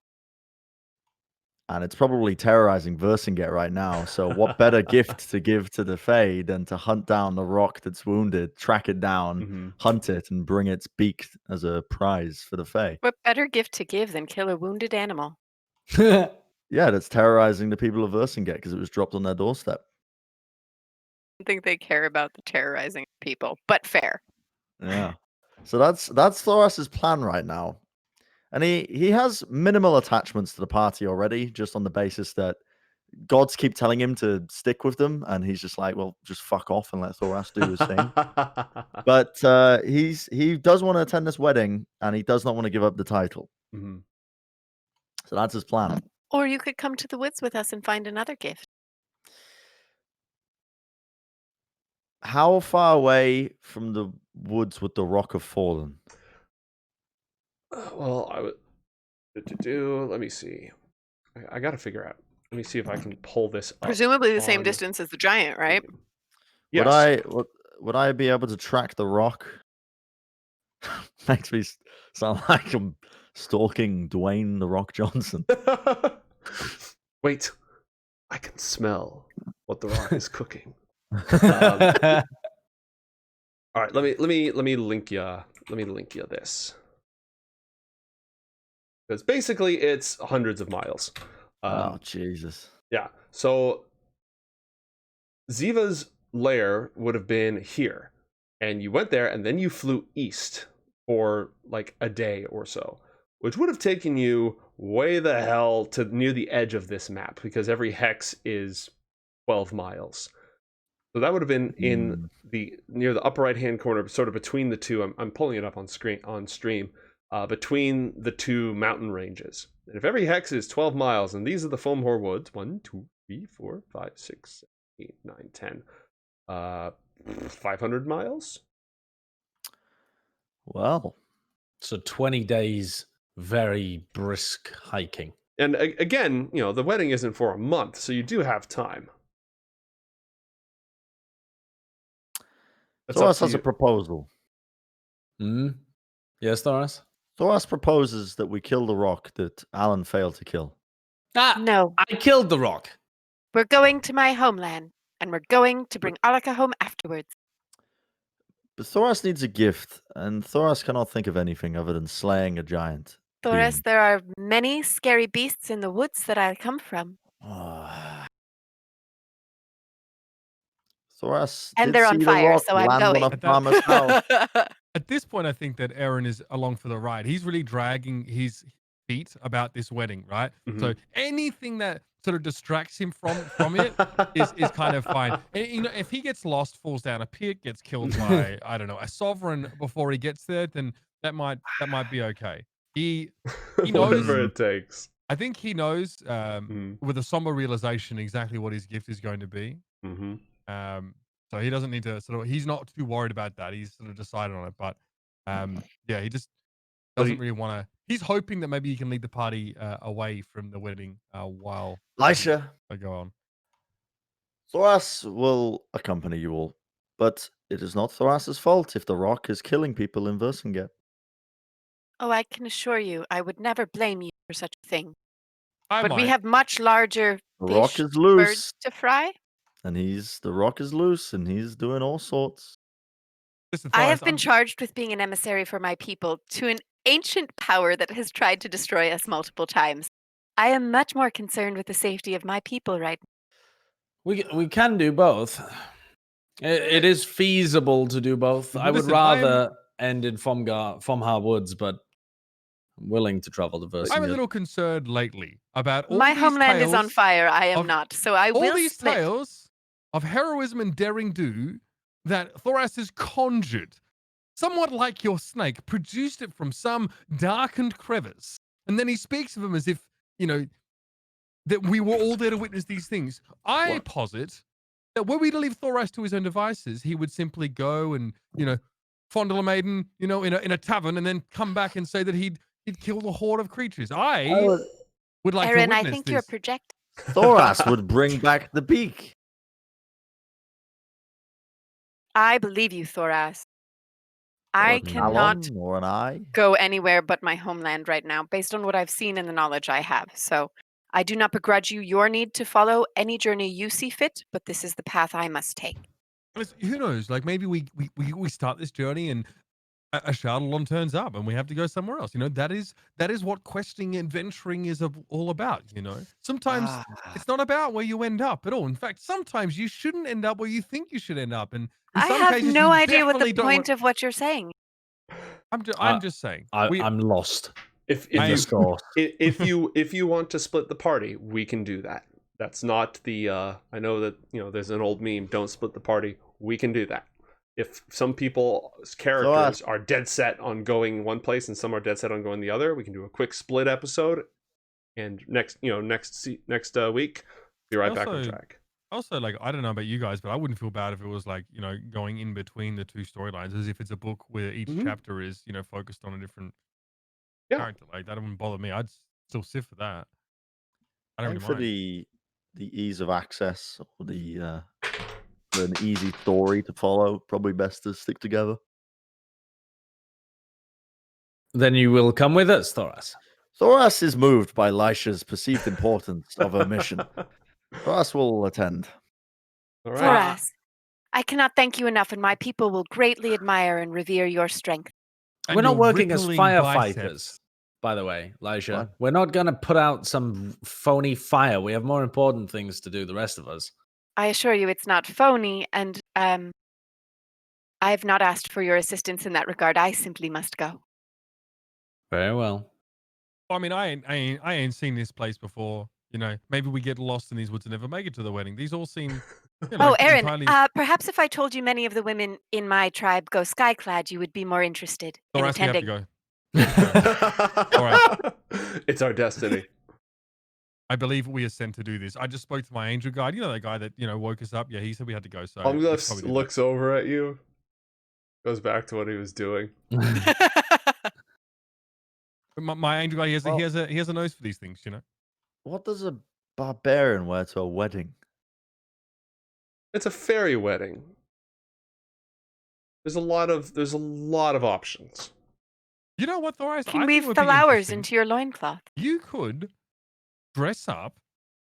And it's probably terrorizing Vercingetorix right now. So what better gift to give to the Fae than to hunt down the rock that's wounded, track it down, Mhm. hunt it, and bring its beak as a prize for the Fae? What better gift to give than kill a wounded animal? Yeah, that's terrorizing the people of Vercingetorix because it was dropped on their doorstep. I don't think they care about the terrorizing of people, but fair. Yeah. So that's Thoras's plan right now. And he has minimal attachments to the party already, just on the basis that gods keep telling him to stick with them, and he's just like, well, just fuck off and let Thoras do his thing. But he does want to attend this wedding, and he does not want to give up the title. Mhm. So that's his plan. Or you could come to the woods with us and find another gift. How far away from the woods would the rock have fallen? Well, I would let me see. I got to figure out. Let me see if I can pull this up. Presumably the same on- distance as the giant, right? Yes. Would I be able to track the rock? Makes me sound like I'm stalking Dwayne the Rock Johnson. Wait, I can smell what the rock is cooking. All right, let me link you. Let me link you this, because basically it's hundreds of miles. Oh Jesus! Yeah. So Ziva's lair would have been here, and you went there, and then you flew east for like a day or so, which would have taken you way the hell to near the edge of this map, because every hex is 12 miles. So that would have been in near the upper right hand corner, sort of between the two. I'm pulling it up on stream, between the two mountain ranges. And if every hex is 12 miles, and these are the Foamhor Woods, 1, 2, 3, 4, 5, 6, 7, 8, 9, 10, 500 miles. Well, So 20 days, very brisk hiking. And again, the wedding isn't for a month, so you do have time. That's up Thoras to has a you. proposal. Yes, Thoras? Thoras proposes that we kill the rock that Allan failed to kill. No, I killed the rock. we're going to my homeland, and we're going to bring Alaka home afterwards. But Thoras needs a gift, and Thoras cannot think of anything other than slaying a giant. Thoras, being. there are many scary beasts in the woods that I come from. Thoras And did they're on see the fire, rock so I'm land going. on a farmer's house. At at this point, I think that Eren is along for the ride. He's really dragging his feet about this wedding, right? So anything that sort of distracts him from it is kind of fine. And, you know, if he gets lost, falls down a pit, gets killed by I don't know a sovereign before he gets there, then that might be okay. He knows. Whatever it takes. I think he knows with a somber realization exactly what his gift is going to be. So he doesn't need to he's not too worried about that. He's sort of decided on it. But yeah, he just doesn't really want to. He's hoping that maybe he can lead the party away from the wedding while Lysha, they go on. Thoras will accompany you all, but it is not Thoras' fault if the rock is killing people in Versengate. Oh, I can assure you, I would never blame you for such a thing. I But we might. have much larger The rock fish, is loose, birds to fry. and the rock is loose, and he's doing all sorts. Listen, I have Thoras, been charged with being an emissary for my people to an ancient power that has tried to destroy us multiple times. I am much more concerned with the safety of my people right now. We can do both. It is feasible to do both. I would Listen, rather end in Fomhar Woods, but I'm willing to travel to I'm a Versengate. little concerned lately about all My these homeland is on tales fire. I am of- not. So I all will these split. tales of heroism and daring do that Thoras has conjured, somewhat like your snake, produced it from some darkened crevice, and then he speaks of them as if, you know, that we were all there to witness these things. I posit that were we to leave Thoras to his own devices, he would simply go and, you know, fondle a maiden, you know, in a tavern, and then come back and say that he'd killed a horde of creatures. I would like to Eren, witness I think this. you're projecting. Thoras would bring back the beak. I believe you, Thoras. I Or a cannot talon or an eye. go anywhere but my homeland right now, based on what I've seen and the knowledge I have. So I do not begrudge you your need to follow any journey you see fit, but this is the path I must take. Listen, who knows? Like maybe we start this journey and Ashardalon turns up and we have to go somewhere else. You know, that is what questing and adventuring is all about. You know, sometimes it's not about where you end up at all. In fact, sometimes you shouldn't end up where you think you should end up. And in I some have cases, no you idea what the definitely don't point want- of what you're saying. I'm just saying. I'm lost. If you want to split the party, we can do that. That's not the I know that, you know, there's an old meme, don't split the party. We can do that. If some people's characters are dead set on going one place and some are dead set on going the other, we can do a quick split episode, and next week be right back on track. Also, like, I don't know about you guys, but I wouldn't feel bad if it was like, you know, going in between the two storylines, as if it's a book where each chapter is, you know, focused on a different character. Like, that wouldn't bother me. I'd still sit for that. I don't For really the ease of access or an easy story to follow, probably best to stick together. Then you will come with us, Thoras. Thoras is moved by Lysha's perceived importance of her mission. Thoras will attend. All right. Thoras, I cannot thank you enough, and my people will greatly admire and revere your strength. And We're not your working as rippling firefighters, biceps. by the way, Lysha. What? We're not going to put out some phony fire. We have more important things to do, the rest of us. I assure you it's not phony, and I have not asked for your assistance in that regard. I simply must go. Very well. I mean, I ain't seen this place before. You know, maybe we get lost in these woods and never make it to the wedding. These all seem. You know, Oh, Eren, entirely... perhaps if I told you many of the women in my tribe go skyclad, you would be more interested in Thoras, we have to attending. go. All right. It's our destiny. I believe we are sent to do this. I just spoke to my angel guide. You know, that guy that, you know, woke us up. Yeah, he said we had to go. So Omglyph looks over at you, goes back to what he was doing. My angel guy, he has a nose for these things. You know. What does a barbarian wear to a wedding? It's a fairy wedding. There's a lot of options. You know what, Thoras? You can weave flowers into your loincloth. You could dress up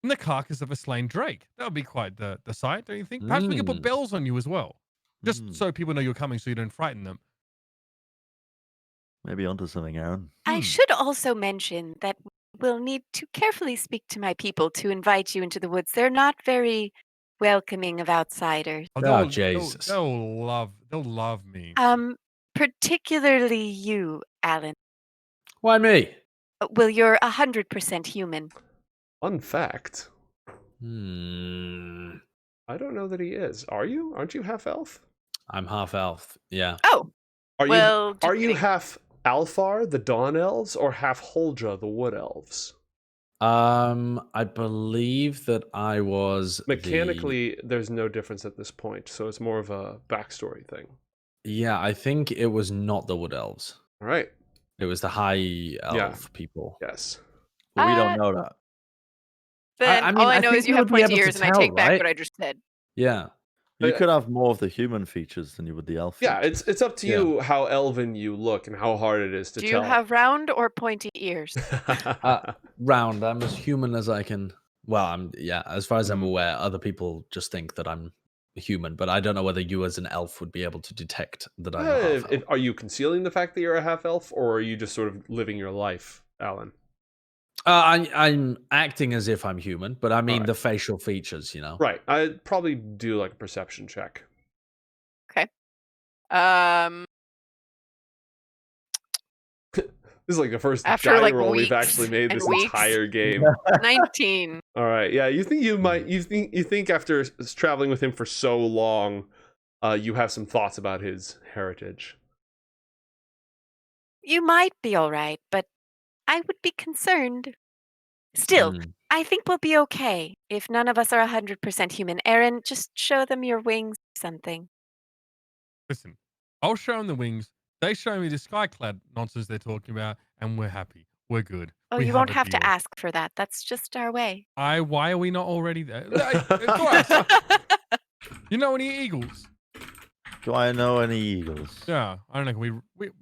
in the carcass of a slain drake. That would be quite the sight, don't you think? Perhaps we could put bells on you as well. Just so people know you're coming so you don't frighten them. Maybe onto something, Eren. I should also mention that we'll need to carefully speak to my people to invite you into the woods. They're not very welcoming of outsiders. Oh, Jesus. they'll love me. Particularly you, Allan. Why me? Well, you're 100% human. Fun fact. Hmm. I don't know that he is. Are you? Aren't you half elf? I'm half elf. Yeah. Oh, Are well, you? just Are you kidding. half Alfar, the Dawn Elves, or half Holdra, the Wood Elves? I believe that I was Mechanically, there's no difference at this point, so it's more of a backstory thing. Yeah, I think it was not the Wood Elves. All right. It was the High Elf people. Yes. But we Uh, don't know that. Then I mean, all I I know think is you you have would be pointy able to ears, and I tell, take back right? what I just said. Yeah. You could have more of the human features than you would the elf Yeah, features. it's up to you how elven you look and how hard it is to Do tell. you have round or pointy ears? Round. I'm as human as I can. Well, as far as I'm Mhm. aware, other people just think that I'm human, but I don't know whether you as an elf would be able to detect that I'm a half elf. Are you concealing the fact that you're a half elf, or are you just sort of living your life, Alan? I'm acting as if I'm human, but I mean Alright. the facial features, you know. Right. I'd probably do like a perception check. Okay. This is like the first After, die like, roll we've weeks actually made and this weeks. entire game. 19. All right. Yeah, you think you might. You think after traveling with him for so long, you have some thoughts about his heritage. You might be all right, but I would be concerned. Still, Mm. I think we'll be okay if none of us are 100% human. Eren, just show them your wings or something. Listen, I'll show them the wings. They show me the skyclad nonsense they're talking about, and we're happy. We're good. Oh, we you won't a have to deal. ask for that. That's just our way. Why are we not already there? Thoras, you know any eagles? Do I know any eagles? Yeah, I don't know.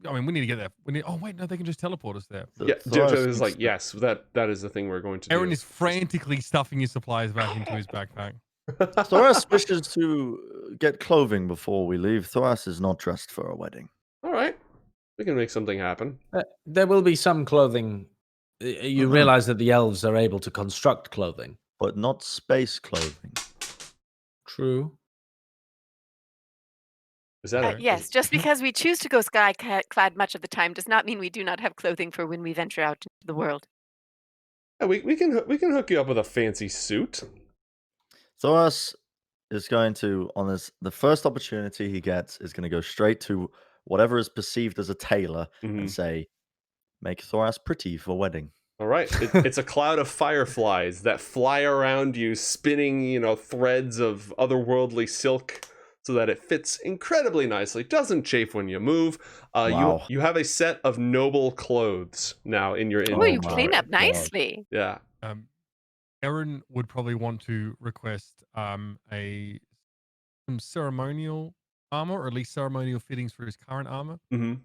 I mean, we need to get there. Oh wait, no, they can just teleport us there. Yeah, Thoras Jojo is needs like, to- yes, that is the thing we're going to do. Eren is frantically stuffing his supplies back into his backpack. Thoras wishes to get clothing before we leave. Thoras is not dressed for a wedding. All right, we can make something happen. There will be some clothing. You Mhm. realize that the elves are able to construct clothing. But not space clothing. True. Is that Yes, just because we choose to go sky-clad much of the time does not mean we do not have clothing for when we venture out into the world. Yeah, we can hook you up with a fancy suit. Thoras is going to, on the first opportunity he gets, is going to go straight to whatever is perceived as a tailor Mhm. and say, "Make Thoras pretty for wedding." All right, it's a cloud of fireflies that fly around you, spinning, threads of otherworldly silk, so that it fits incredibly nicely. Doesn't chafe when you move. Wow. You have a set of noble clothes now in your Oh, inventory. you clean up God. nicely. Yeah. Eren would probably want to request some ceremonial armor, or at least ceremonial fittings for his current armor. Mm-hmm.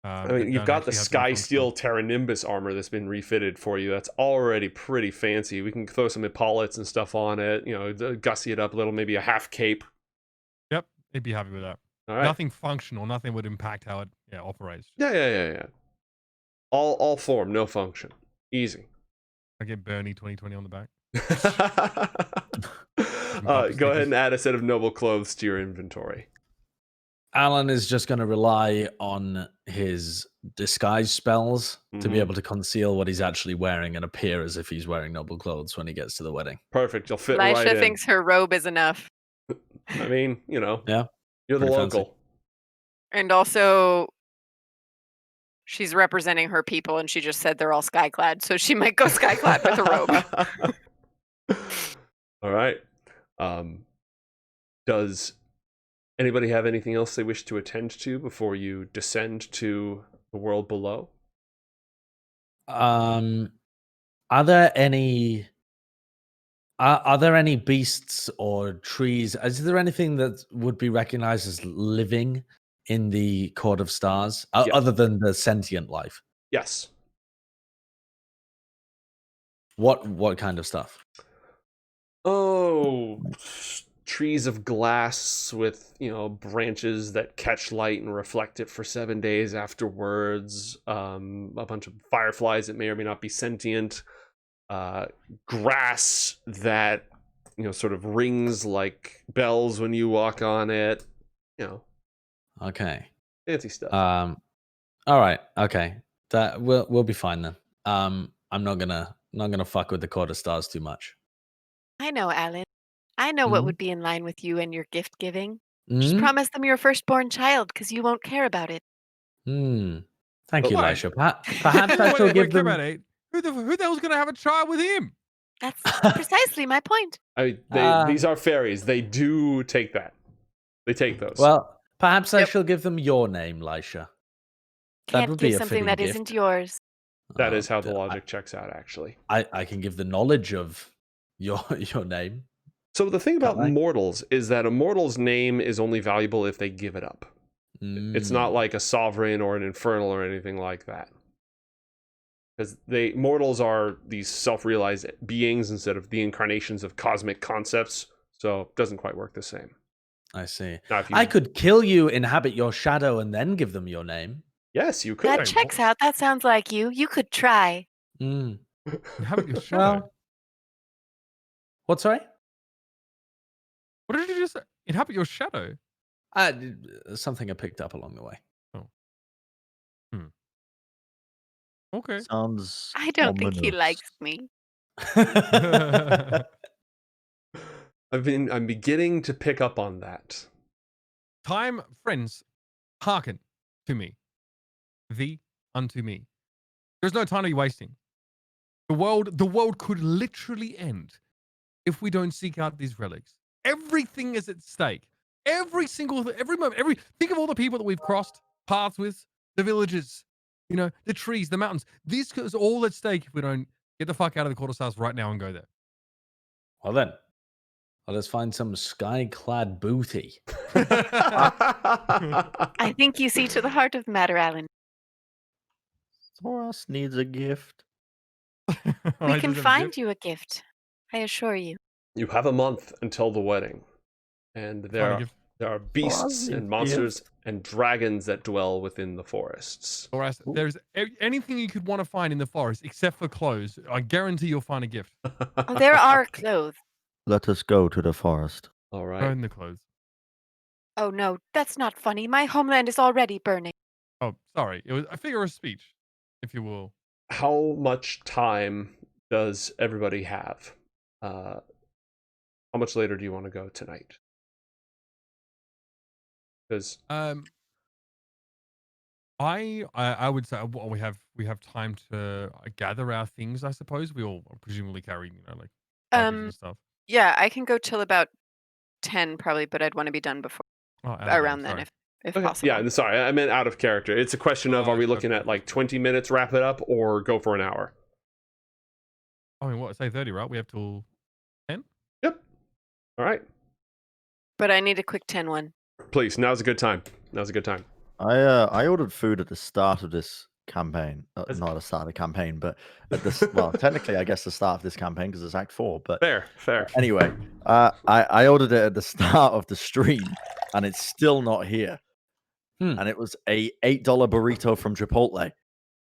I that mean, you've don't got the actually have to be Sky functional. Steel Terra Nimbus armor that's been refitted for you. That's already pretty fancy. We can throw some epaulets and stuff on it. Gussy it up a little, maybe a half cape. Yep, he'd be happy with that. All right. Nothing functional. Nothing would impact how it operates. Yeah. All form, no function. Easy. I get Bernie 2020 on the back. Go ahead and add a set of noble clothes to your inventory. Alan is just going to rely on his disguise spells to be Mhm. able to conceal what he's actually wearing and appear as if he's wearing noble clothes when he gets to the wedding. Perfect. You'll fit Lysha right in. thinks her robe is enough. I mean, Yeah, you're the pretty fancy. local. And also, she's representing her people, and she just said they're all sky-clad, so she might go sky-clad with a robe. All right. Does anybody have anything else they wish to attend to before you descend to the world below? Are there any beasts or trees? Is there anything that would be recognized as living in the Court of Stars, Yes. other than the sentient life? Yes. What kind of stuff? Oh, trees of glass with, branches that catch light and reflect it for 7 days afterwards. A bunch of fireflies that may or may not be sentient. Grass that, sort of rings like bells when you walk on it. Okay. Fancy stuff. All right. Okay. That we'll be fine then. I'm not gonna fuck with the quarter stars too much. I know, Alan. I know what Mhm. would be in line with you and your gift giving. Just Mm? promise them your firstborn child, because you won't care about it. Thank Oh, you, wait. Lysha. Perhaps I shall give care them. about it. Who the hell's going to have a child with him? That's precisely my point. These are fairies. They do take that. They take those. Well, perhaps I Yep. shall give them your name, Lysha. That Can't would give be a something fitting that gift. isn't yours. that is how the I- logic checks out, actually. I can give the knowledge of your name. So the thing about Can't I? mortals is that a mortal's name is only valuable if they give it up. It's not like a sovereign or an infernal or anything like that. Because mortals are these self-realized beings instead of the incarnations of cosmic concepts, so it doesn't quite work the same. I see. Now, if you, I could kill you, inhabit your shadow, and then give them your name. yes, you could. That Wait, checks what? out. That sounds like you. You could try. Mm. Inhabit your shadow. Well, what? Sorry. What did you just say? Inhabit your shadow? Something I picked up along the way. Okay. Sounds I don't think he ominous. likes me. I'm beginning to pick up on that. Time, friends, hearken to me. Thee unto me. There's no time to be wasting. The world could literally end if we don't seek out these relics. Everything is at stake. Every moment, think of all the people that we've crossed paths with, the villages, the trees, the mountains. This is all at stake if we don't get the fuck out of the quarter stars right now and go there. Well then, let us find some sky-clad booty. I think you see to the heart of the matter, Alan. Thoras needs a gift. We can find you a gift. I assure you. You have a month until the wedding, and there are beasts and monsters and dragons that dwell within the forests. Thoras, there's anything you could want to find in the forest except for clothes. I guarantee you'll find a gift. Oh, there are clothes. Let us go to the forest. All right. Burn the clothes. Oh no, that's not funny. My homeland is already burning. Oh, sorry. It was a figure of speech, if you will. How much time does everybody have? How much later do you want to go tonight? Because I would say we have time to gather our things. I suppose we all presumably carry like luggage and stuff. Yeah, I can go till about 10 probably, but I'd want to be done before around then if possible. Yeah, sorry, I meant out of character. It's a question of are we looking at like 20 minutes, wrap it up, or go for an hour? I mean, what, say 30, right? We have till 10? Yep. All right. But I need a quick 10 one. Please, now's a good time. I ordered food at the start of this campaign. Not at the start of the campaign, but at the well, technically, I guess the start of this campaign because it's Act 4. But fair. Anyway, I ordered it at the start of the stream, and it's still not here. And it was a $8 burrito from Chipotle.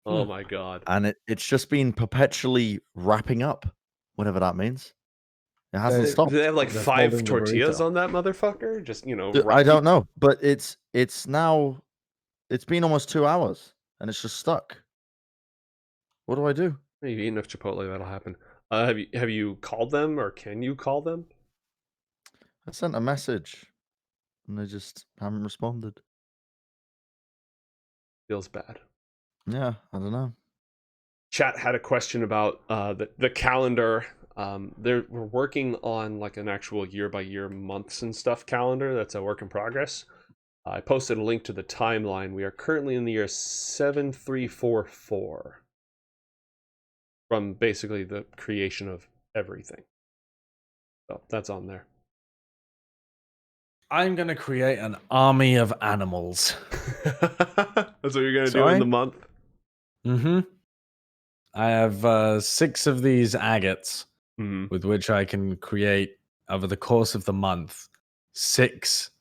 Oh my god! And it's just been perpetually wrapping up, whatever that means. It hasn't stopped. Do they have like 5 tortillas on that motherfucker? Just I don't know, but it's now. It's been almost 2 hours, and it's just stuck. What do I do? You've eaten enough Chipotle, that'll happen. Have you called them, or can you call them? I sent a message, and they just haven't responded. Feels bad. Yeah, I don't know. Chat had a question about the calendar. We're working on like an actual year-by-year months and stuff calendar. That's a work in progress. I posted a link to the timeline. We are currently in the year 7344 from basically the creation of everything. So that's on there. I'm going to create an army of animals. That's what you're going to do in the month? Mm-hmm. I have 6 of these agates with which I can create, over the course of the month, 6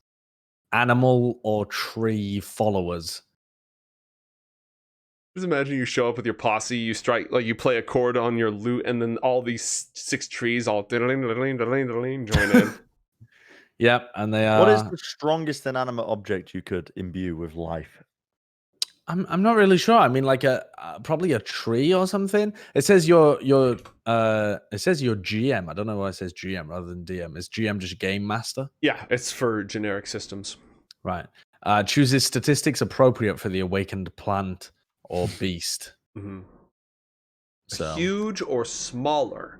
animal or tree followers. Just imagine you show up with your posse, you strike, like you play a chord on your lute, and then all these 6 trees all join in. Yep, and they are... What is the strongest inanimate object you could imbue with life? I'm not really sure. I mean, like probably a tree or something. It says your GM. I don't know why it says GM rather than DM. Is GM just game master? Yeah, it's for generic systems. Right. Chooses statistics appropriate for the awakened plant or beast. Mm-hmm. So Huge or smaller?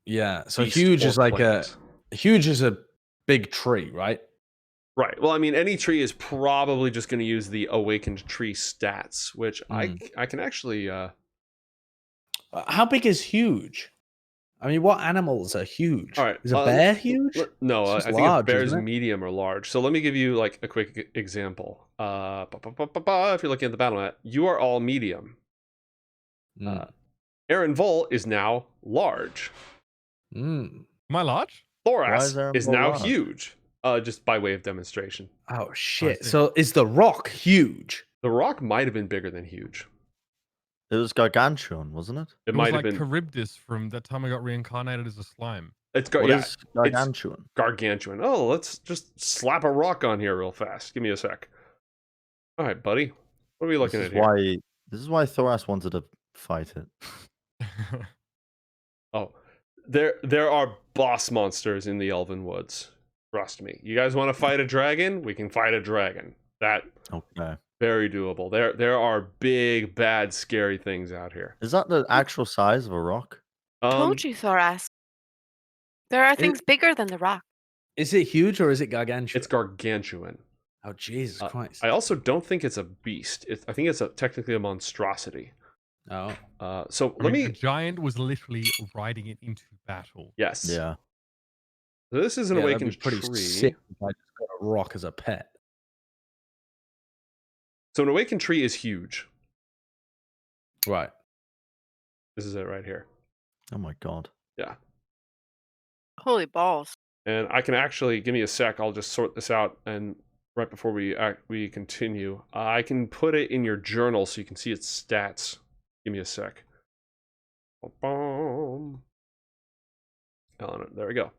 yeah. So beast huge or is like plant? huge is a big tree, right? Right. Well, I mean, any tree is probably just going to use the awakened tree stats, which I can actually. How big is huge? I mean, what animals are huge? All right. Is a bear huge? No, It's I just think large, bear's isn't it? medium or large. So let me give you like a quick example. If you're looking at the battle map, you are all medium. Eren Vol is now large. Mm. Am I large? Why is Thoras Eren is Vol now large? huge. Just by way of demonstration. Oh shit! see. So is the rock huge? The rock might have been bigger than huge. It was gargantuan, wasn't it? It It was might have like been. Charybdis from that time I got reincarnated as a slime. What Yeah, is gargantuan? gargantuan. Oh, let's just slap a rock on here real fast. Give me a sec. All right, buddy. What are we looking This at is here? why. This is why Thoras wanted to fight it. Oh, there are boss monsters in the Elven Woods. Trust me. You guys want to fight a dragon? We can fight a dragon. That Okay. very doable. There are big, bad, scary things out here. Is that the actual size of a rock? Told you, Thoras. There are things bigger than the rock. Is it huge or is it gargantuan? It's gargantuan. Oh Jesus Christ! I also don't think it's a beast. I think it's technically a monstrosity. Oh, So I let mean, me. the giant was literally riding it into battle. Yes. Yeah. So this is an yeah, that'd be awakened pretty tree. sick if I just got a rock as a pet. So an awakened tree is huge. Right. This is it right here. Oh my god. Yeah. Holy balls. And I can actually give me a sec. I'll just sort this out, and right before we continue, I can put it in your journal so you can see its stats. Give me a sec. Boom. There we go.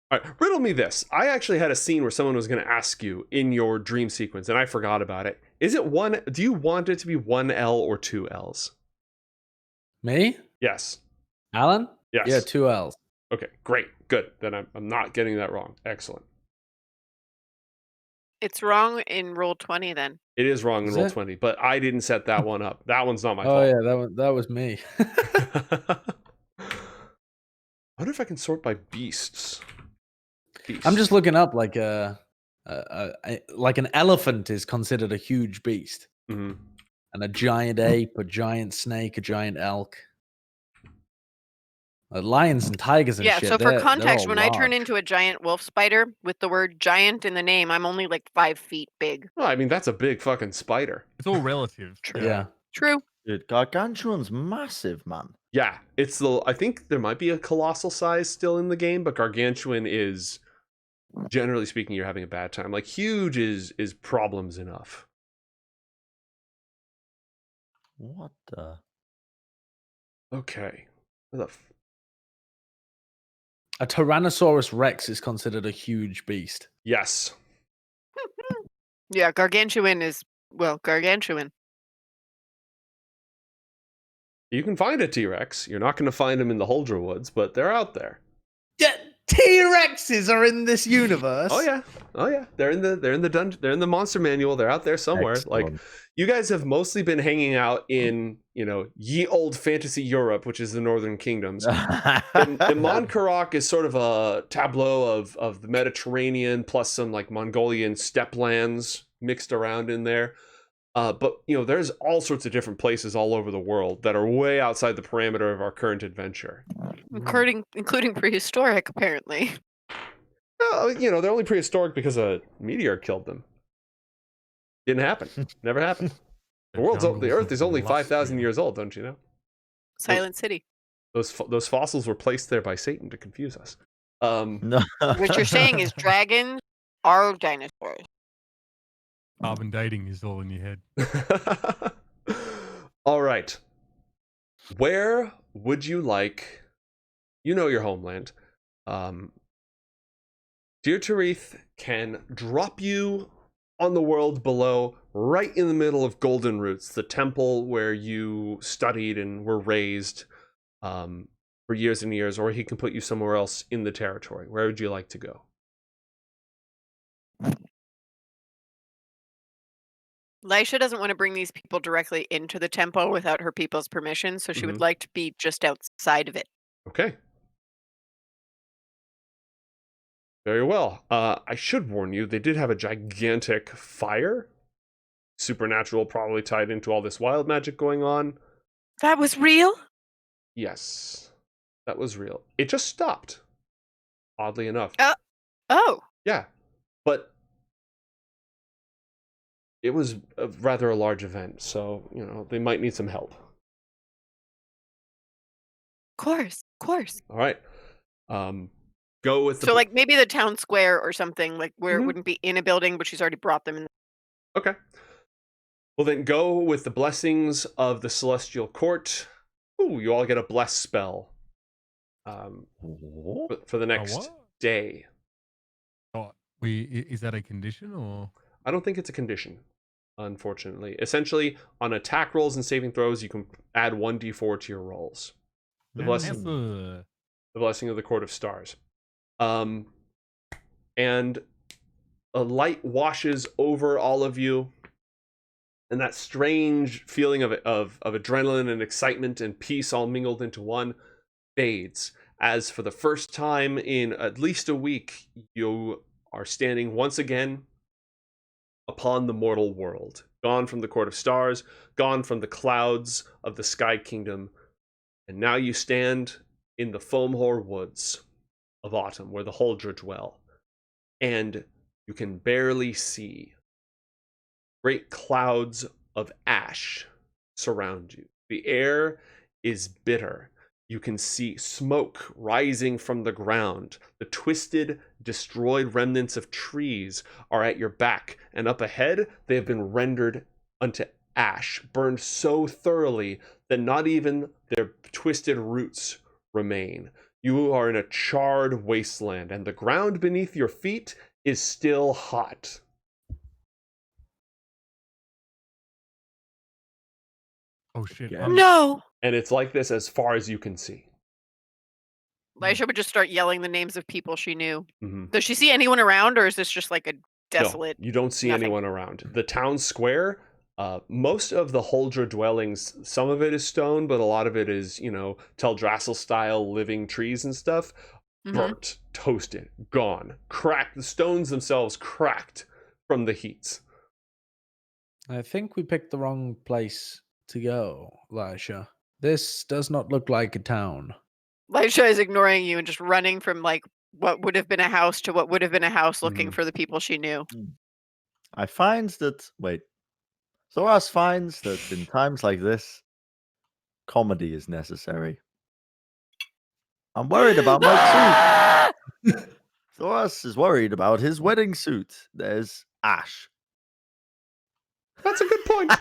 All right, riddle me this. I actually had a scene where someone was going to ask you in your dream sequence, and I forgot about it. Is it one? Do you want it to be one L or two L's? Me? Yes. Alan? Yes. Yeah, 2 L's. Okay, great, good. Then I'm not getting that wrong. Excellent. It's wrong in roll 20 then. It is wrong in Is roll it? 20, but I didn't set that one up. That one's not my Oh fault. yeah, that was me. I wonder if I can sort by beasts. I'm just looking up like like an elephant is considered a huge beast, Mm-hmm. and a giant ape, a giant snake, a giant elk. Lions and tigers and Yeah, shit. so for they're context, all when I turn large. into a giant wolf spider with the word giant in the name, I'm only like 5 feet big. Well, I mean, that's a big fucking spider. It's all relative. Yeah. True. Dude, gargantuan's massive, man. Yeah, it's the. I think there might be a colossal size still in the game, but gargantuan is, generally speaking, you're having a bad time. Like huge is problems enough. What the? Okay. What the A Tyrannosaurus Rex is considered a huge beast. yes. Yeah, gargantuan is, well, gargantuan. You can find a T-Rex. You're not going to find them in the Huldra Woods, but they're out there. Yeah, T-Rexes are in this universe. Oh yeah. They're in the dungeon. They're in the monster manual. They're out there somewhere. Like Excellent. you guys have mostly been hanging out in, ye old fantasy Europe, which is the Northern Kingdoms. And Monkarok is sort of a tableau of the Mediterranean plus some like Mongolian steppe lands mixed around in there. But there's all sorts of different places all over the world that are way outside the parameter of our current adventure. Including prehistoric, apparently. They're only prehistoric because a meteor killed them. Didn't happen. Never happened. The Earth is only 5,000 years old, don't you know? Silent City. Those fossils were placed there by Satan to confuse us. No. What you're saying is dragons are dinosaurs. Carbon dating is all in your head. All right. Where would you like? Your homeland. Dear Tarith can drop you on the world below right in the middle of Golden Roots, the temple where you studied and were raised for years and years, or he can put you somewhere else in the territory. Where would you like to go? Lysha doesn't want to bring these people directly into the temple without her people's permission, so she would like to be just outside of it. Okay. Very well. I should warn you, they did have a gigantic fire. Supernatural, probably tied into all this wild magic going on. That was real? Yes, that was real. It just stopped, oddly enough. Oh. Yeah, but it was rather a large event, so, they might need some help. Of course. All right. Go with the... So, like, maybe the town square or something, like, where it wouldn't be in a building, but she's already brought them in. Okay. Well, then go with the blessings of the Celestial Court. Ooh, you all get a bless spell for the next day. Oh, is that a condition or? I don't think it's a condition, unfortunately. Essentially, on attack rolls and saving throws, you can add 1d4 to your rolls. The blessing of the Court of Stars. And a light washes over all of you, and that strange feeling of adrenaline and excitement and peace all mingled into one fades, as for the first time in at least a week, you are standing once again upon the mortal world, gone from the Court of Stars, gone from the clouds of the Sky Kingdom, and now you stand in the Foamhoar Woods of Autumn, where the Huldra dwell, and you can barely see. Great clouds of ash surround you. The air is bitter. You can see smoke rising from the ground. The twisted, destroyed remnants of trees are at your back, and up ahead, they have been rendered unto ash, burned so thoroughly that not even their twisted roots remain. You are in a charred wasteland, and the ground beneath your feet is still hot. Oh shit! No. And it's like this as far as you can see. Lysha would just start yelling the names of people she knew. Mm-hmm. Does she see anyone around, or is this just like a desolate? No, you don't see anyone around. The town square, most of the Huldra dwellings, some of it is stone, but a lot of it is, Teldrassil style living trees and stuff. Burnt, toasted, gone, cracked. The stones themselves cracked from the heats. I think we picked the wrong place to go, Lysha. This does not look like a town. Lysha is ignoring you and just running from like what would have been a house to what would have been a house, looking for the people she knew. I find that Thoras finds that in times like this, comedy is necessary. I'm worried about my suit. Thoras is worried about his wedding suit. There's ash. That's a good point.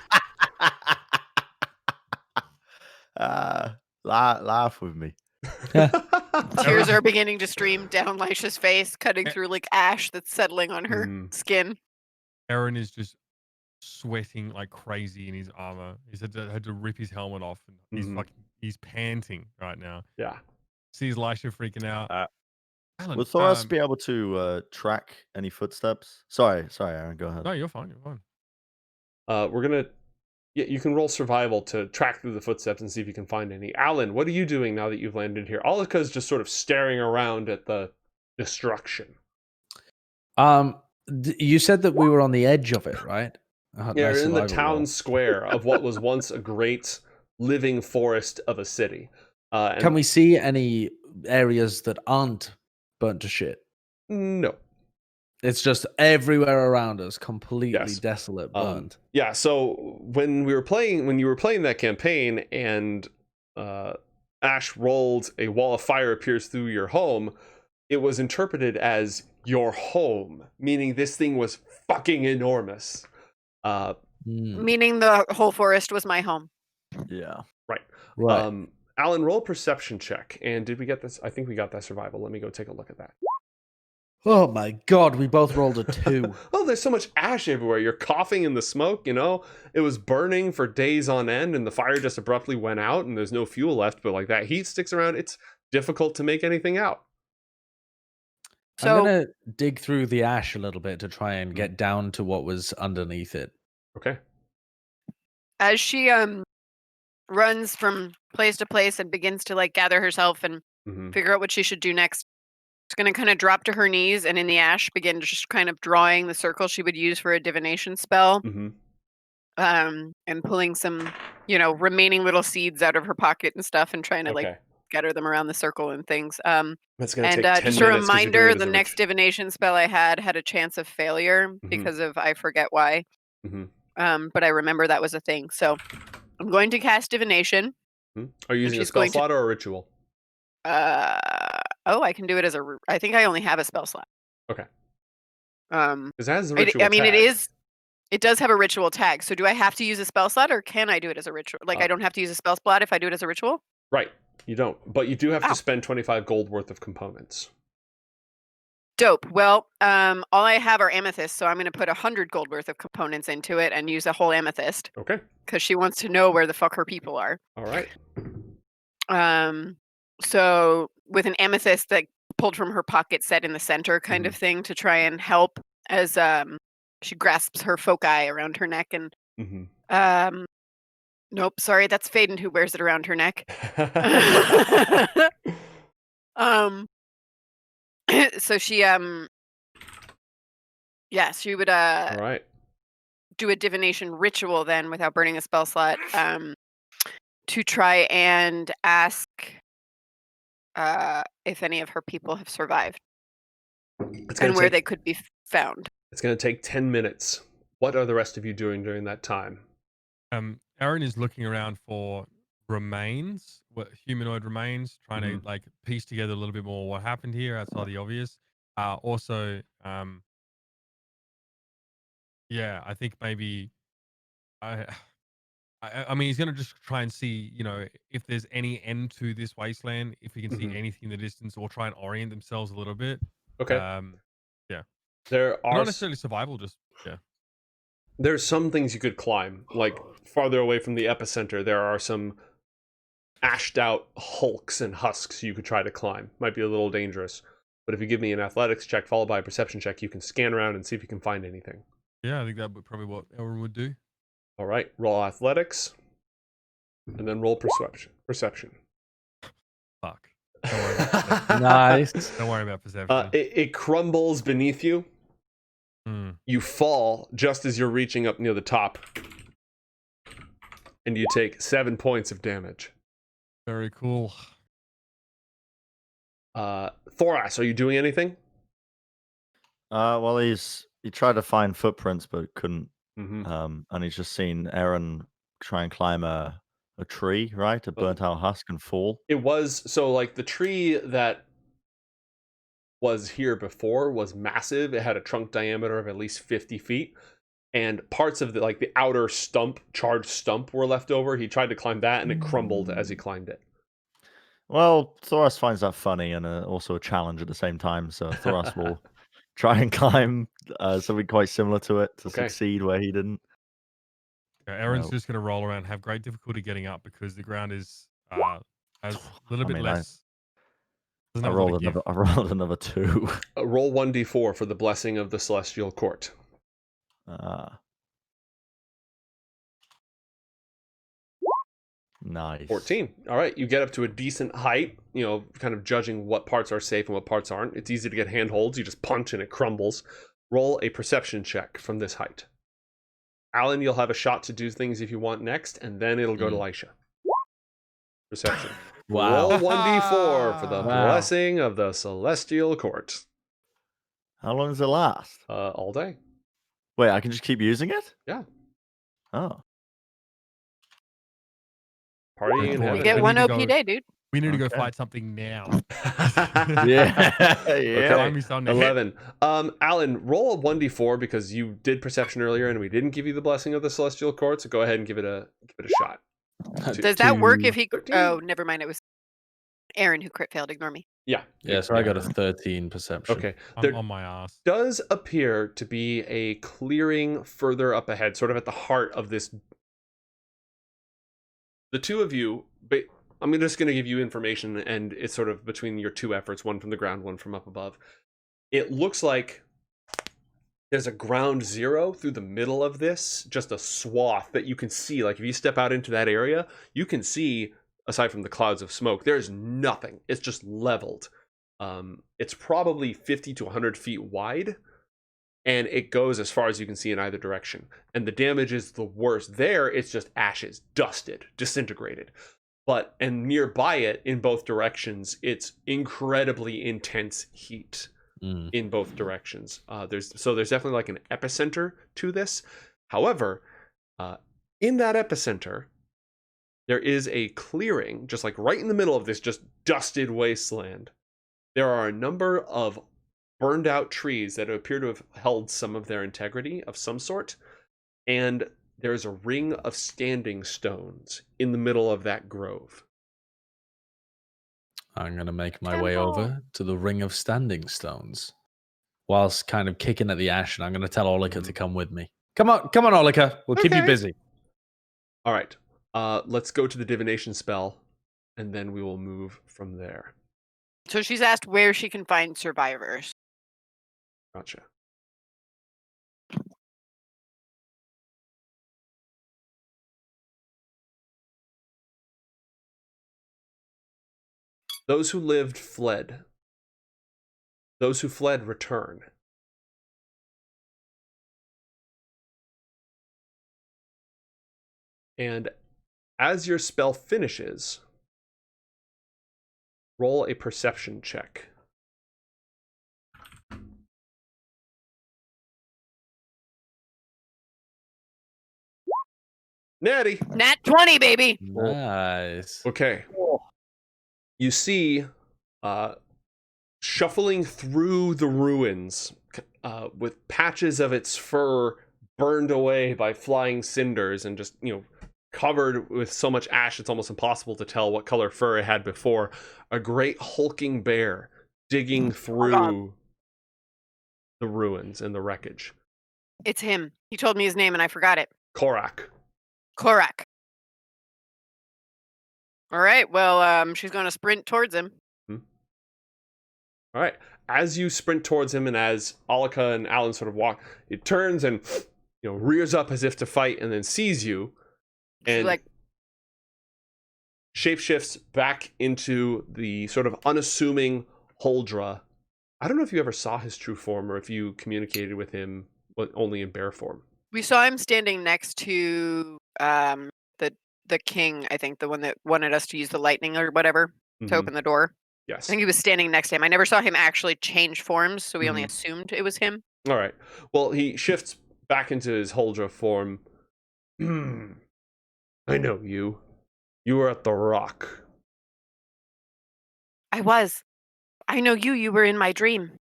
Laugh with me. Tears are beginning to stream down Lysha's face, cutting through like ash that's settling on her skin. Eren is just sweating like crazy in his armor. He's had to rip his helmet off, and he's panting right now. Yeah. Sees Lysha freaking out. Allan, Will Thoras be able to track any footsteps? Sorry, Eren, go ahead. No, you're fine. You're fine. We're gonna. Yeah, you can roll survival to track through the footsteps and see if you can find any. Allan, what are you doing now that you've landed here? Alika's just sort of staring around at the destruction. You said that we were on the edge of it, right? Yeah, in the town square of what was once a great living forest of a city. Can we see any areas that aren't burnt to shit? No. It's just everywhere around us, completely desolate, burned. Yeah, so when you were playing that campaign and Ash rolled a wall of fire appears through your home, it was interpreted as your home, meaning this thing was fucking enormous. Meaning the whole forest was my home. Yeah. Right. Right. Allan, roll a perception check. And did we get this? I think we got that survival. Let me go take a look at that. Oh my god, we both rolled a 2. Oh, there's so much ash everywhere. You're coughing in the smoke, you know? It was burning for days on end and the fire just abruptly went out and there's no fuel left, but like that heat sticks around. It's difficult to make anything out. I'm gonna dig through the ash a little bit to try and get down to what was underneath it. Okay. As she runs from place to place and begins to like gather herself and figure out what she should do next, she's going to kind of drop to her knees and in the ash begin to just kind of drawing the circle she would use for a divination spell. And pulling some, remaining little seeds out of her pocket and stuff and trying to like scatter them around the circle and things. That's going to take 10 just minutes a reminder, the next divination spell I had a chance of failure because of I forget why. But I remember that was a thing. So I'm going to cast divination. Are you using a spell slot or a ritual? I can do it as I think I only have a spell slot. Okay. Because it has a ritual tag. It does have a ritual tag. So do I have to use a spell slot or can I do it as a ritual? Like I don't have to use a spell slot if I do it as a ritual? Right. You don't. But you do have to spend 25 gold worth of components. Dope. Well, all I have are amethysts, so I'm going to put 100 gold worth of components into it and use a whole amethyst. Okay. Because she wants to know where the fuck her people are. All right. So with an amethyst that pulled from her pocket set in the center kind of thing to try and help as she grasps her foci around her neck and nope, sorry, that's Faden who wears it around her neck. So she she would all right. do a divination ritual then without burning a spell slot to try and ask if any of her people have survived and where they could be found. It's going to take 10 minutes. What are the rest of you doing during that time? Eren is looking around for remains, humanoid remains, trying to like piece together a little bit more what happened here outside the obvious. Also, I think maybe I mean, he's going to just try and see, if there's any end to this wasteland, if he can see anything in the distance, or try and orient themselves a little bit. Okay. Yeah. There are not necessarily survival, just There's some things you could climb, like farther away from the epicenter. There are some ashed out hulks and husks you could try to climb. Might be a little dangerous, but if you give me an athletics check followed by a perception check, you can scan around and see if you can find anything. Yeah, I think that would probably what Eren would do. All right, roll athletics, and then roll perception. Fuck. Don't worry about perception. Nice. Don't worry about perception. It crumbles beneath you. You fall just as you're reaching up near the top, and you take 7 points of damage. Very cool. Thoras, are you doing anything? Well, he tried to find footprints but couldn't. And he's just seen Eren try and climb a tree, right? A burnt out husk and fall. It was so like the tree that was here before was massive. It had a trunk diameter of at least 50 feet, and parts of the outer charged stump were left over. He tried to climb that and it crumbled as he climbed it. Well, Thoras finds that funny and also a challenge at the same time. So Thoras will try and climb something quite similar to it to succeed where he didn't. Yeah, Eren's just going to roll around, have great difficulty getting up because the ground is has a little bit less. I rolled another 2. Roll 1d4 for the blessing of the Celestial Court. Nice. 14. All right, you get up to a decent height, kind of judging what parts are safe and what parts aren't. It's easy to get handholds. You just punch and it crumbles. Roll a perception check from this height. Allan, you'll have a shot to do things if you want next, and then it'll go to Lysha. Perception. Wow. Roll 1d4 for the blessing of the Celestial Court. How long does it last? All day. Wait, I can just keep using it? Yeah. Oh. Partying in heaven. You get 1 OP a day, dude. We need to go fight something now. Yeah. Okay. 11. Allan, roll a 1d4 because you did perception earlier and we didn't give you the blessing of the Celestial Court, so go ahead and give it a shot. Does that work if he... Oh, never mind. It was Eren who crit failed. Ignore me. Yeah. Yeah, so I got a 13 perception. Okay. I'm There on my ass. does appear to be a clearing further up ahead, sort of at the heart of this. The two of you, but I'm just going to give you information, and it's sort of between your two efforts, one from the ground, one from up above. It looks like there's a ground zero through the middle of this, just a swath that you can see. Like if you step out into that area, you can see, aside from the clouds of smoke, there's nothing. It's just leveled. It's probably 50 to 100 feet wide, and it goes as far as you can see in either direction. And the damage is the worst. There, it's just ashes, dusted, disintegrated. And nearby it, in both directions, it's incredibly intense heat. In both directions. There's definitely like an epicenter to this. However, in that epicenter, there is a clearing, just like right in the middle of this just dusted wasteland. There are a number of burned out trees that appear to have held some of their integrity of some sort, and there's a ring of standing stones in the middle of that grove. I'm going to make my way over to the Ring of Standing Stones. Whilst kind of kicking at the ash, and I'm going to tell Olika to come with me. Come on, Olika. We'll keep you busy. All right. Let's go to the divination spell, and then we will move from there. So she's asked where she can find survivors. Gotcha. Those who lived fled. Those who fled return. And as your spell finishes, roll a perception check. Natty. Nat 20, baby. Nice. Okay. You see, shuffling through the ruins, with patches of its fur burned away by flying cinders and just, covered with so much ash it's almost impossible to tell what color fur it had before, a great hulking bear digging through the ruins and the wreckage. It's him. He told me his name and I forgot it. Korak. All right. Well, she's going to sprint towards him. All right. As you sprint towards him, and as Olika and Allan sort of walk, it turns and rears up as if to fight, and then sees you, and shapeshifts back into the sort of unassuming Huldra. I don't know if you ever saw his true form or if you communicated with him only in bear form. We saw him standing next to the king, I think, the one that wanted us to use the lightning or whatever to open the door. Yes. I think he was standing next to him. I never saw him actually change forms, so we only assumed it was him. All right. Well, he shifts back into his Huldra form. I know you. You were at the rock. I was. I know you. You were in my dream.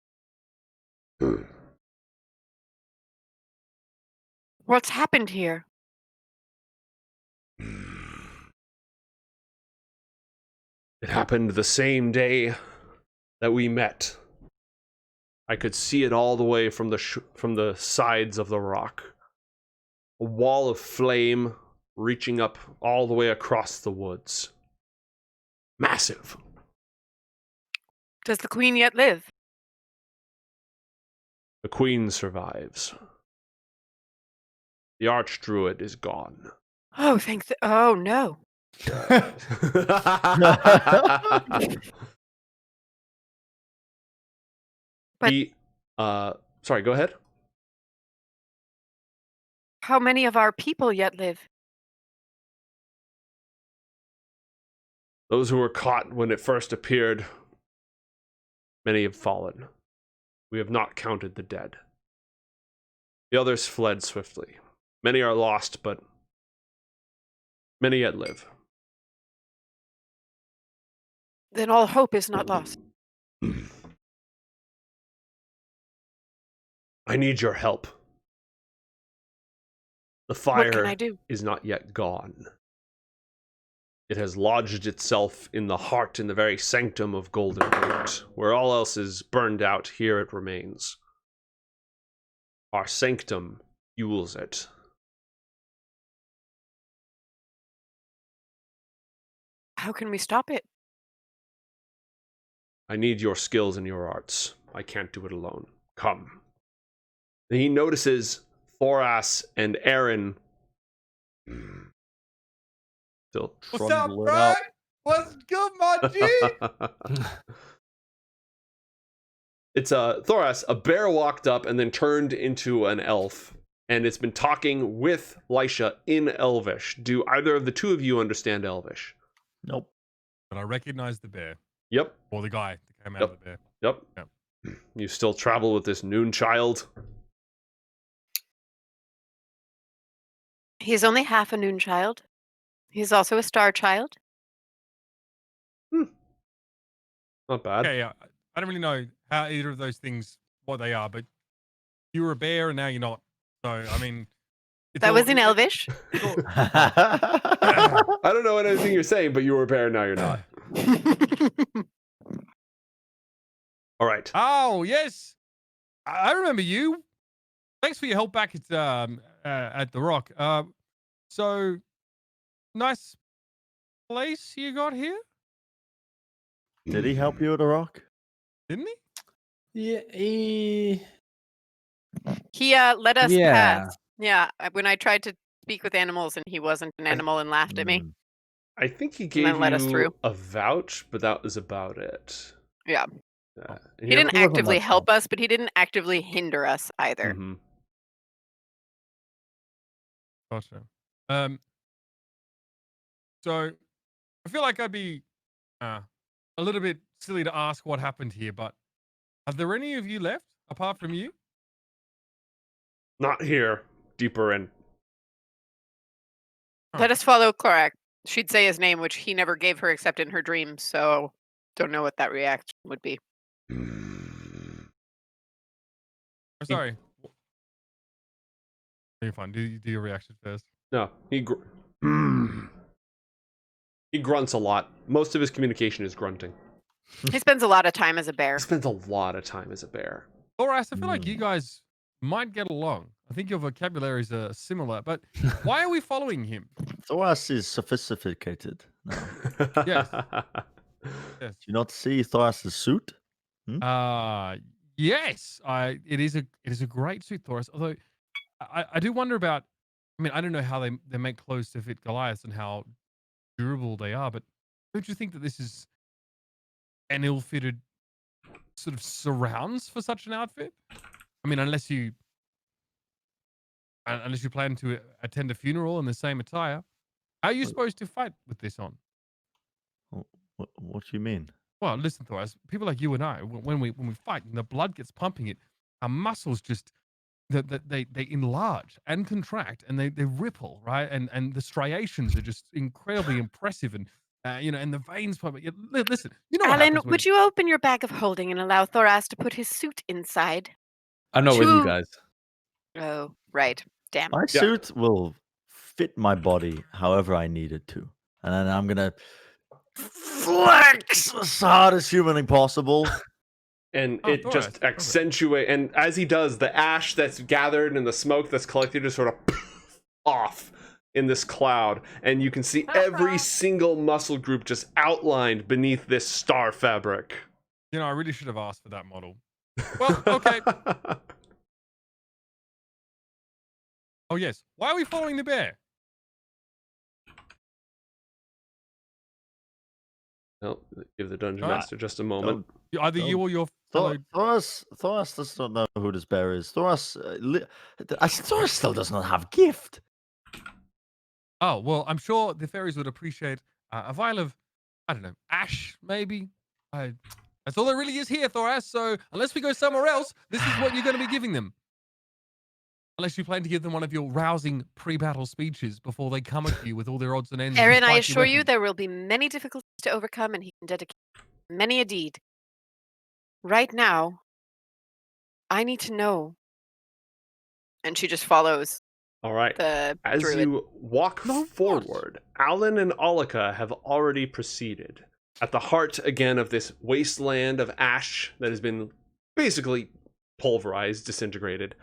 What's happened here? It happened the same day that we met. I could see it all the way from the sides of the rock. A wall of flame reaching up all the way across the woods. Massive. Does the queen yet live? The queen survives. The archdruid is gone. Oh, oh, no. But sorry, go ahead. How many of our people yet live? Those who were caught when it first appeared, many have fallen. We have not counted the dead. The others fled swiftly. Many are lost, but many yet live. Then all hope is not lost. I need your help. The What can fire I do? is not yet gone. It has lodged itself in the heart, in the very sanctum of Golden Root. Where all else is burned out, here it remains. Our sanctum fuels it. How can we stop it? I need your skills and your arts. I can't do it alone. Come. And he notices Thoras and Eren still What's up, trundling bro? up. What's good, my G? It's Thoras, a bear walked up and then turned into an elf, and it's been talking with Lysha in Elvish. Do either of the two of you understand Elvish? Nope. But I recognize the bear. Yep. Or the guy that came out of the bear. Yep. Yep. You still travel with this noon child? He's only half a noon child. He's also a star child. Not bad. Okay, I don't really know how either of those things, what they are, but you were a bear and now you're not. So, I mean... That was in Elvish. I don't know anything you're saying, but you were a bear, now you're not. All right. Oh, yes. I remember you. Thanks for your help back at the Rock. So, nice place you got here, Did he help you at the rock? didn't he? Yeah, He let us Yeah. pass. Yeah, when I tried to speak with animals and he wasn't an animal and laughed at me. Mm. I think he then gave let us you through. a vouch, but that was about it. Yeah. And He didn't He wasn't actively much help us, but he didn't actively hinder us either. Mhm. Gotcha. So I feel like I'd be a little bit silly to ask what happened here, but are there any of you left apart from you? Not here. Deeper in. Let us follow Klorak. She'd say his name, which he never gave her except in her dreams, so don't know what that reaction would be. I'm sorry. You're fine. Do your reaction first. No, he grunts a lot. Most of his communication is grunting. He spends a lot of time as a He bear. spends a lot of time as a bear. Thoras, I feel like you guys might get along. I think your vocabularies are similar, but why are we following him? Thoras is sophisticated. No. Yes. Do Yes. you not see Thoras' suit? Yes. It is a great suit, Thoras. Although I do wonder about. I mean, I don't know how they make clothes to fit Goliath and how durable they are, but don't you think that this is an ill-fitted sort of surrounds for such an outfit? I mean, unless you plan to attend a funeral in the same attire, how are you supposed to fight with this on? What do you mean? Well, listen, Thoras, people like you and I, when we fight and the blood gets pumping, our muscles just they enlarge and contract and they ripple, right? And the striations are just incredibly impressive, and and the veins pumping. Listen, you know what Alan, happens when would you open your bag of holding and allow Thoras to put his suit inside? I'm not with you Two- guys. Oh, right. Damn. My suit will fit my body however I need it to. And then I'm going to flex as hard as humanly possible. And Oh, it Thoras, just perfect. accentuate. And as he does, the ash that's gathered and the smoke that's collected is sort of off in this cloud, and you can see every single muscle group just outlined beneath this star fabric. I really should have asked for that model. Well, okay. Oh yes. Why are we following the bear? Well, give the dungeon Ah. master just a moment. Either you or your fellow. Thoras does not know who this bear is. Thoras still does not have gift. Oh well, I'm sure the fairies would appreciate a vial of, I don't know, ash maybe. That's all there really is here, Thoras. So unless we go somewhere else, this is what you're going to be giving them. Unless you plan to give them one of your rousing pre-battle speeches before they come at you with all their odds and ends. and Eren, I spiky assure you weapons. there will be many difficulties to overcome, and he can dedicate many a deed. Right now, I need to know. And she just follows All right. the As druid. you walk forward, Allan and Alika have already proceeded. At the heart, again, of this wasteland of ash that has been basically pulverized, disintegrated.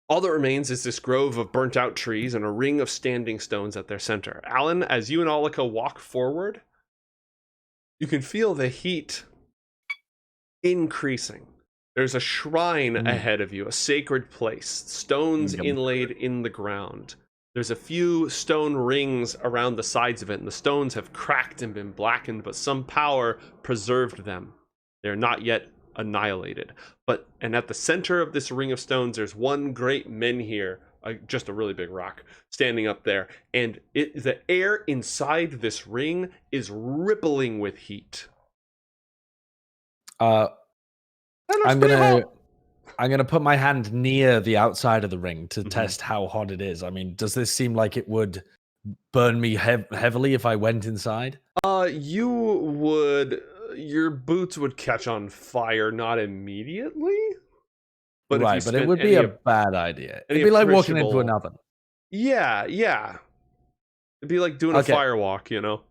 All that remains is this grove of burnt-out trees and a ring of standing stones at their center. Allan, as you and Alika walk forward, you can feel the heat increasing. There's a shrine ahead of you, a sacred place, stones inlaid in the ground. There's a few stone rings around the sides of it, and the stones have cracked and been blackened, but some power preserved them. They're not yet annihilated. And at the center of this ring of stones, there's one great menhir, just a really big rock, standing up there. And the air inside this ring is rippling with heat. I'm gonna put my hand near the outside of the ring to test how hot it is. I mean, does this seem like it would burn me heavily if I went inside? Your boots would catch on fire, not immediately. But right, but it would be a bad idea. It'd be like walking into an oven. Yeah. It'd be like doing a firewalk, you know.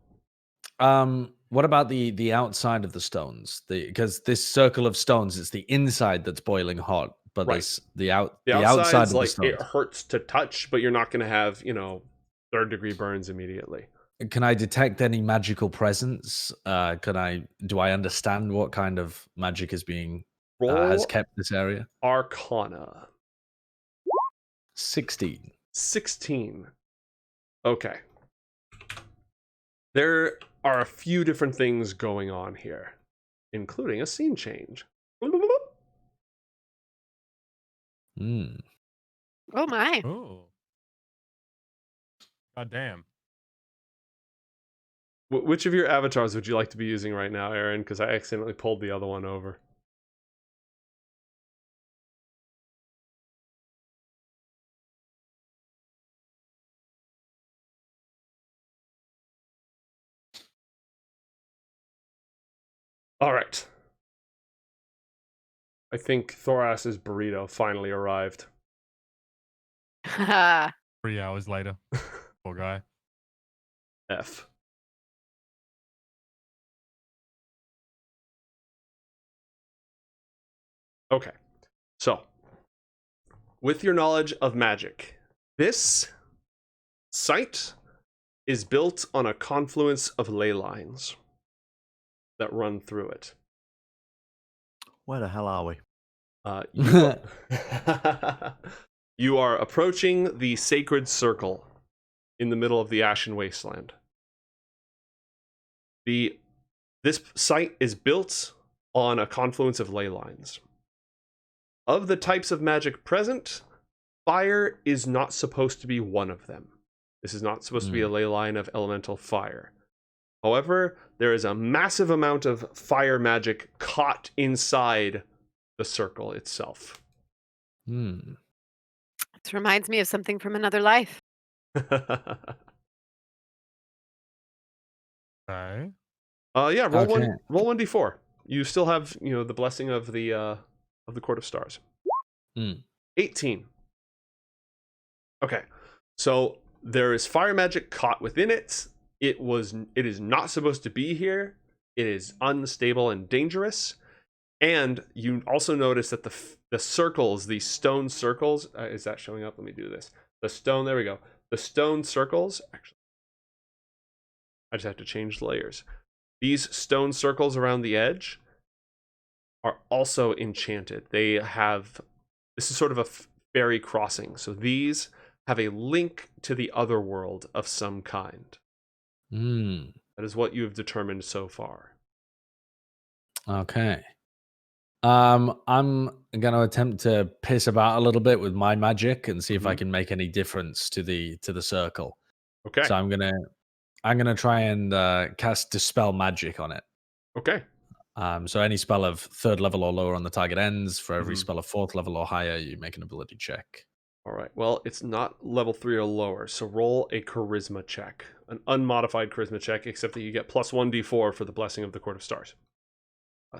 What about the outside of the stones? Because this circle of stones, it's the inside that's boiling hot, but there's the outside of the stones. It hurts to touch, but you're not going to have, third-degree burns immediately. Can I detect any magical presence? Do I understand what kind of magic is being has kept this area? Arcana. 16. 16. Okay. There are a few different things going on here, including a scene change. Oh my. Oh. God damn. Which of your avatars would you like to be using right now, Eren? Because I accidentally pulled the other one over. All right. I think Thoras's burrito finally arrived. 3 hours later. Poor guy. F. Okay. So, with your knowledge of magic, this site is built on a confluence of ley lines that run through it. Where the hell are we? You are approaching the sacred circle in the middle of the Ashen Wasteland. This site is built on a confluence of ley lines. Of the types of magic present, fire is not supposed to be one of them. This is not supposed to be a ley line of elemental fire. However, there is a massive amount of fire magic caught inside the circle itself. This reminds me of something from another life. Okay. Yeah, roll 1d4. You still have, the blessing of the Court of Stars. 18. Okay. So there is fire magic caught within it. It is not supposed to be here. It is unstable and dangerous. And you also notice that the circles, these stone circles, is that showing up? Let me do this. There we go. The stone circles, actually, I just have to change layers. These stone circles around the edge are also enchanted. This is sort of a fairy crossing. So these have a link to the other world of some kind. That is what you have determined so far. Okay. I'm gonna attempt to piss about a little bit with my magic and see if I can make any difference to the circle. Okay. So I'm gonna try and cast Dispel Magic on it. Okay. So any spell of 3rd level or lower on the target ends. For every spell of 4th level or higher, you make an ability check. All right. Well, it's not level 3 or lower, so roll a charisma check, an unmodified charisma check, except that you get plus 1d4 for the blessing of the Court of Stars.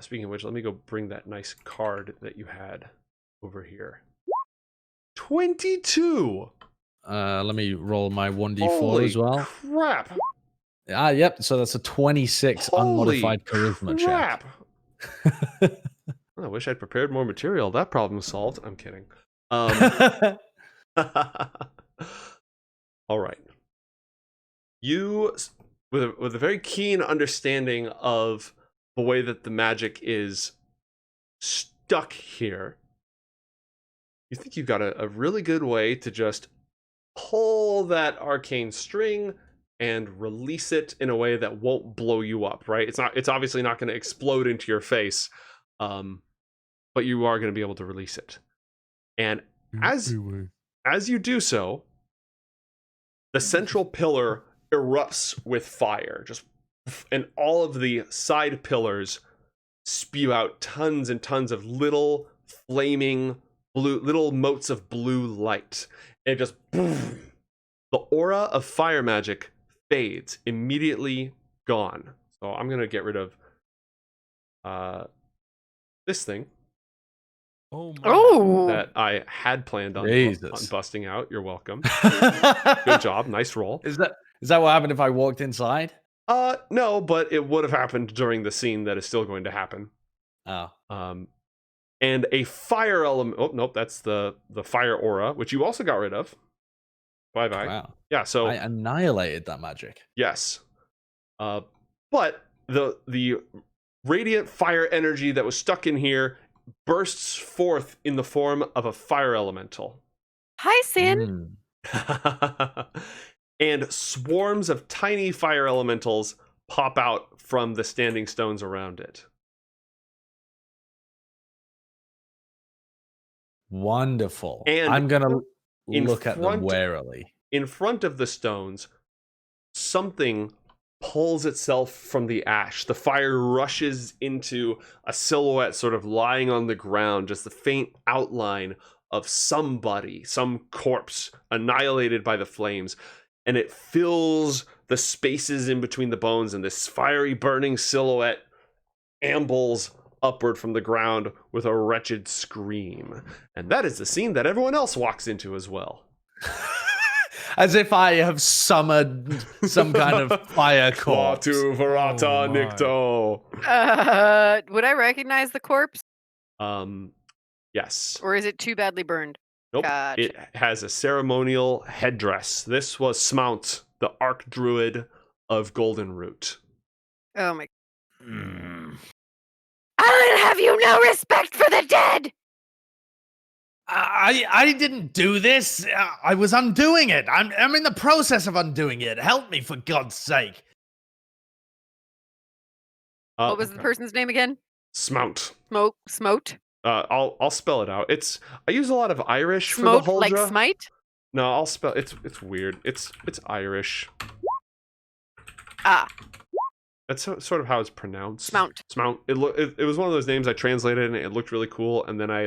Speaking of which, let me go bring that nice card that you had over here. 22. Let me roll my 1d4 Holy as well. crap. Yep. So that's a 26 unmodified charisma crap. check. I wish I'd prepared more material. That problem's solved. I'm kidding. All right. You, with a very keen understanding of the way that the magic is stuck here, you think you've got a really good way to just pull that arcane string and release it in a way that won't blow you up, right? It's obviously not going to explode into your face, but you are going to be able to release it. And as you do so, the central pillar erupts with fire, and all of the side pillars spew out tons and tons of little flaming little motes of blue light. And it just the aura of fire magic fades, immediately gone. So I'm gonna get rid of this thing. Oh my. That I had planned on busting out. You're welcome. Good job. Nice roll. Is that what happened if I walked inside? No, but it would have happened during the scene that is still going to happen. Oh. And a fire element. Oh, nope, that's the fire aura, which you also got rid of. Bye-bye. Wow. Yeah, so I annihilated that magic. Yes. But the radiant fire energy that was stuck in here bursts forth in the form of a fire elemental. Hi, Sin. And swarms of tiny fire elementals pop out from the standing stones around it. Wonderful. And I'm going to in look at them front- warily. In front of the stones, something pulls itself from the ash. The fire rushes into a silhouette sort of lying on the ground, just the faint outline of somebody, some corpse annihilated by the flames. And it fills the spaces in between the bones, and this fiery burning silhouette ambles upward from the ground with a wretched scream. And that is the scene that everyone else walks into as well. As if I have summoned some kind of fire corpse. Klaatu Varata Oh my. Nikto. Would I recognize the corpse, Yes. or is it too badly burned? Nope. Gotcha. It has a ceremonial headdress. This was Smount, the Archdruid of Golden Root. Oh my. Alan, have you no respect for the dead? I didn't do this. I was undoing it. I'm in the process of undoing it. Help me, for God's sake. What was the person's name again? Smount. Smote? I'll spell it out. I use a lot of Irish Smote, for the like Huldra. smite? No, I'll spell it's weird. It's Irish. Ah, That's sort of how it's pronounced. Smount. Smount. It was one of those names I translated and it looked really cool, and then I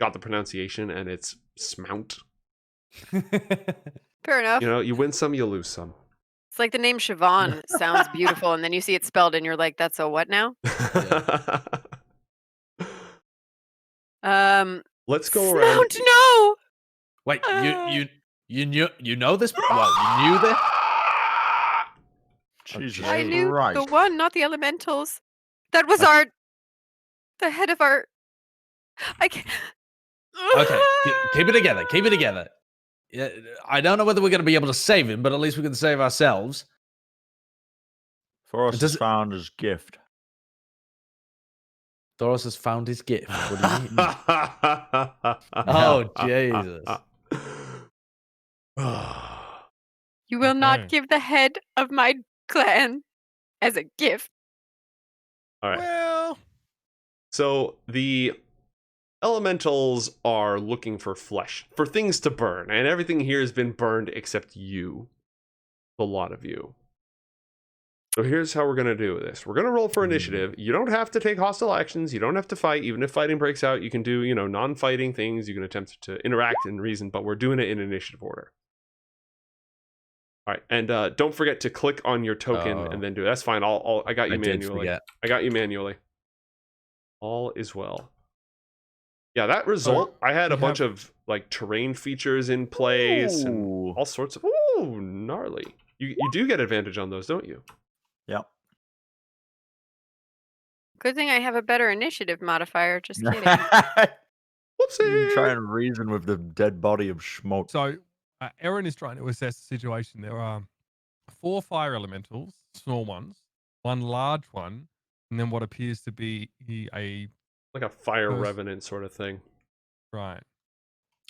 got the pronunciation and it's Smount. Fair enough. You know, you win some, you lose some. It's like the name Siobhan sounds beautiful, and then you see it spelled, and you're like, "That's a what now?" Let's go around. Smount, no. Wait, you know this? Well, you knew this? Jesus I knew Christ. the one, not the elementals. That was the head of our. I can't. Okay, keep it together. Keep it together. Yeah, I don't know whether we're going to be able to save him, but at least we can save ourselves. Thoras Does has it- found his gift. Thoras has found his gift. What do you mean? Oh, Jesus. You will not Okay. give the head of my clan as a gift. All right. Well, So the elementals are looking for flesh, for things to burn, and everything here has been burned except you. A lot of you. So here's how we're going to do this. We're going to roll for initiative. You don't have to take hostile actions. You don't have to fight. Even if fighting breaks out, you can do, non-fighting things. You can attempt to interact and reason, but we're doing it in initiative order. All right, and don't forget to click on your token and then do it. That's fine. I got you I did manually. forget. I got you manually. All is well. Yeah, that result, I had a you bunch have- of like terrain features in place and Ooh. all sorts of. Ooh, gnarly. You do get advantage on those, don't you? Yep. Good thing I have a better initiative modifier. Just kidding. You try Whoopsie. and reason with the dead body of Schmote. So, Eren is trying to assess the situation. There are 4 fire elementals, small ones, 1 large one, and then what appears to be a Like a fire Those- revenant sort of thing. right.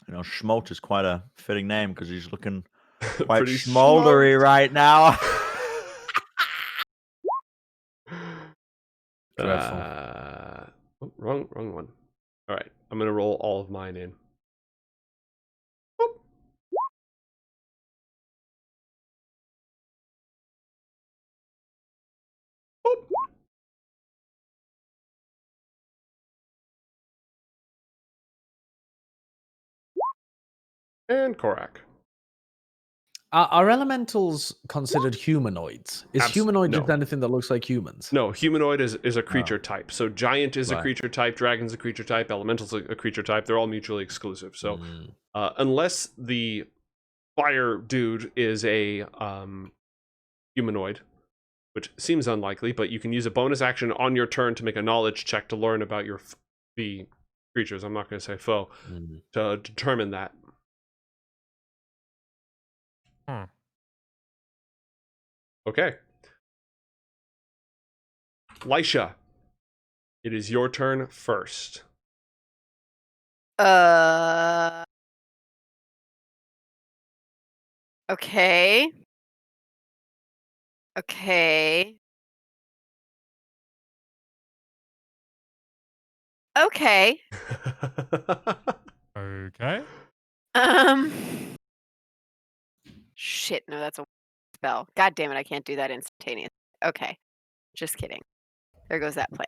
You know, Schmote is quite a fitting name because he's looking quite Pretty smoldery right now. Dreadful. Wrong one. All right, I'm gonna roll all of mine in. Boop. Boop. And Korak. Are elementals considered humanoids? Is humanoid just no. anything that looks like humans? No, humanoid is a creature type. So giant is a Right. creature type, dragon's a creature type, elemental's a creature type. They're all mutually exclusive. So Mm. unless the fire dude is a humanoid, which seems unlikely, but you can use a bonus action on your turn to make a knowledge check to learn about the creatures. I'm not going to say foe Mm. to determine that. Hmm. Okay. Lysha, it is your turn first. Okay. Okay. Okay. Okay. Shit, no, that's a spell. God damn it, I can't do that instantaneously. Okay. Just kidding. There goes that plan.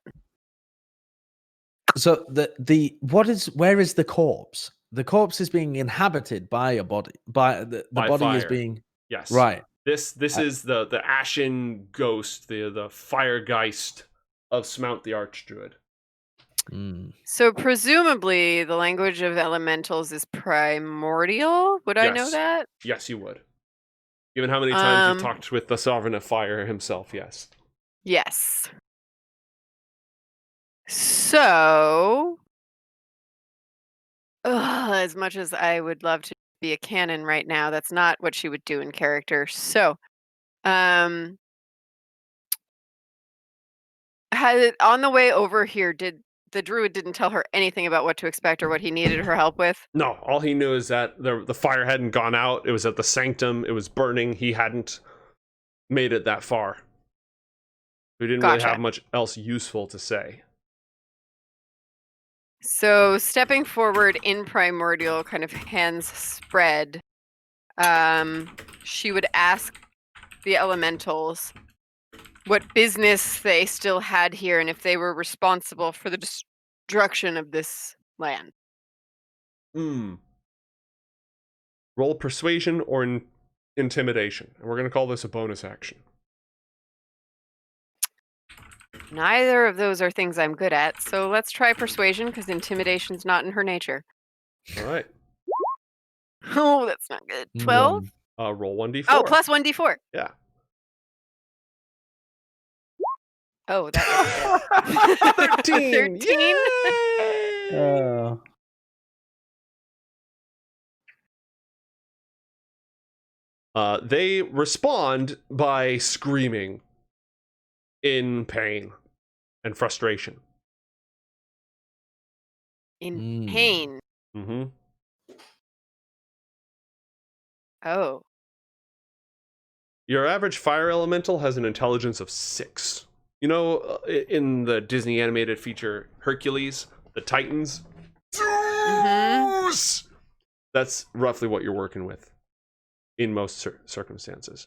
So where is the corpse? The corpse is being inhabited by a body. The By body is fire. being Yes. right. This is the ashen ghost, the fire geist of Smount the Archdruid. Mm. So presumably the language of elementals is primordial. Would I know Yes. that? Yes, you would. Given how many times you've Um, talked with the Sovereign of Fire himself, yes. Yes. So, as much as I would love to be a canon right now, that's not what she would do in character. So, on the way over here, the druid didn't tell her anything about what to expect or what he needed her help with? No, all he knew is that the fire hadn't gone out. It was at the sanctum. It was burning. He hadn't made it that far. We didn't really Gotcha. have much else useful to say. So, stepping forward in primordial, kind of hands spread, she would ask the elementals what business they still had here and if they were responsible for the destruction of this land. Roll persuasion or intimidation. And we're going to call this a bonus action. Neither of those are things I'm good at, so let's try persuasion because intimidation's not in her nature. All right. Oh, that's not good. 12? Roll 1d4. Oh, plus 1d4. Yeah. Oh, that was 13. 13? Yay! They respond by screaming in pain and frustration. In pain. Mm-hmm. Oh. Your average fire elemental has an intelligence of 6. You know, in the Disney animated feature Hercules, the Titans? Zeus! That's roughly what you're working with in most circumstances.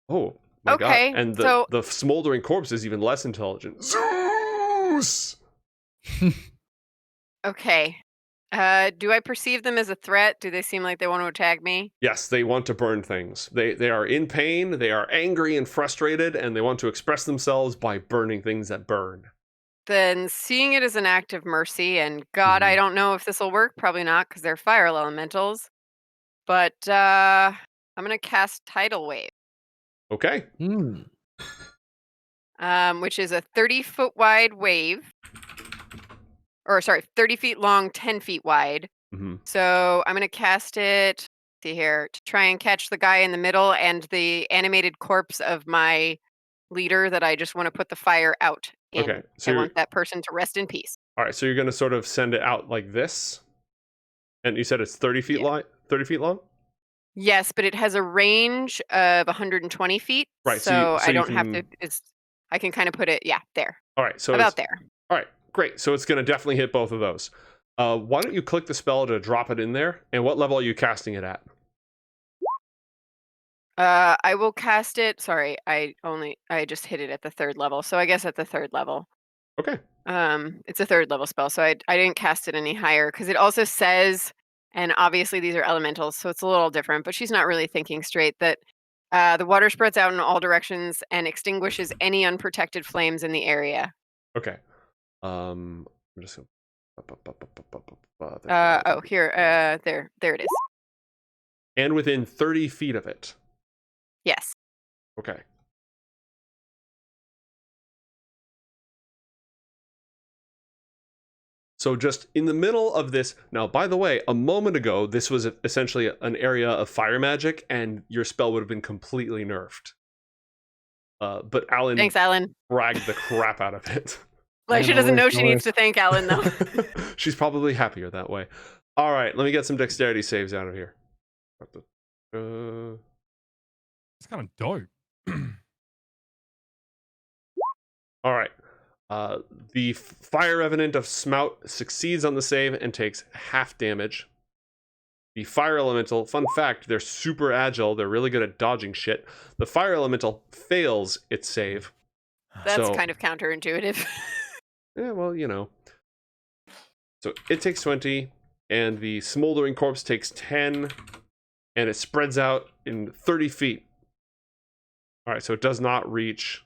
Oh, my Okay, God. And so- the smoldering corpse is even less intelligent. Zeus! Okay. Do I perceive them as a threat? Do they seem like they want to attack me? Yes, they want to burn things. They are in pain, they are angry and frustrated, and they want to express themselves by burning things that burn. then seeing it as an act of mercy, and God, I don't know if this will work. Probably not, because they're fire elementals. But I'm gonna cast Tidal Wave, Okay. which is a 30-foot wide wave, or sorry, 30 feet long, 10 feet wide. Mm-hmm. So I'm gonna cast it. See here, to try and catch the guy in the middle and the animated corpse of my leader that I just want to put the fire out in. Okay, so I you're- want that person to rest in peace. All right, so you're going to sort of send it out like this, and you said it's 30 feet Yeah. long. 30 feet long. Yes, but it has a range of 120 feet. Right, so So, so I you don't have to. can- I can kind of put it. Yeah, there. All right, so About it's, there. all right, great. So it's going to definitely hit both of those. Why don't you click the spell to drop it in there? And what level are you casting it at? I will cast it. Sorry, I just hit it at the 3rd level. So I guess at the 3rd level. Okay. It's a 3rd level spell, so I didn't cast it any higher because it also says, and obviously these are elementals, so it's a little different. But she's not really thinking straight. That the water spreads out in all directions and extinguishes any unprotected flames in the area. Okay. I'm just gonna... Oh, here, there it is. And within 30 feet of it. Yes. Okay. So just in the middle of this, now, by the way, a moment ago, this was essentially an area of fire magic, and your spell would have been completely nerfed. But Allan Thanks, Allan. bragged the crap out of it. Lysha doesn't know she needs to thank Allan, though. She's probably happier that way. All right, let me get some dexterity saves out of here. It's kind of dope. All right. The Fire Revenant of Smout succeeds on the save and takes half damage. The Fire Elemental, fun fact, they're super agile. They're really good at dodging shit. The Fire Elemental fails its save. That's So- kind of counterintuitive. Yeah, well, you know. So it takes 20, and the Smoldering Corpse takes 10, and it spreads out in 30 feet. All right, so it does not reach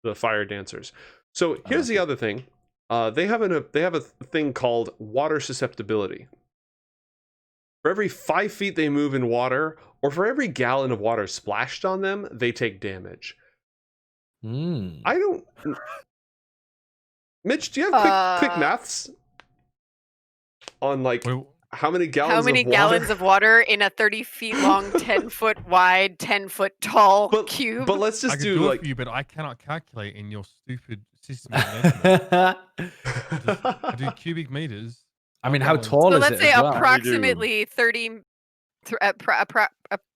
the Fire Dancers. So here's the other thing. They have a thing called water susceptibility. For every 5 feet they move in water, or for every gallon of water splashed on them, they take damage. I don't... Mitch, do you have quick maths on like Wait, how many gallons? How many of water? gallons of water in a 30 feet long, 10 foot wide, 10 foot tall cube? But let's I just could do do it like. for you, but I cannot calculate in your stupid system of measurement. I do cubic meters. I mean, not how gallons. tall So is let's it say as well? approximately 30,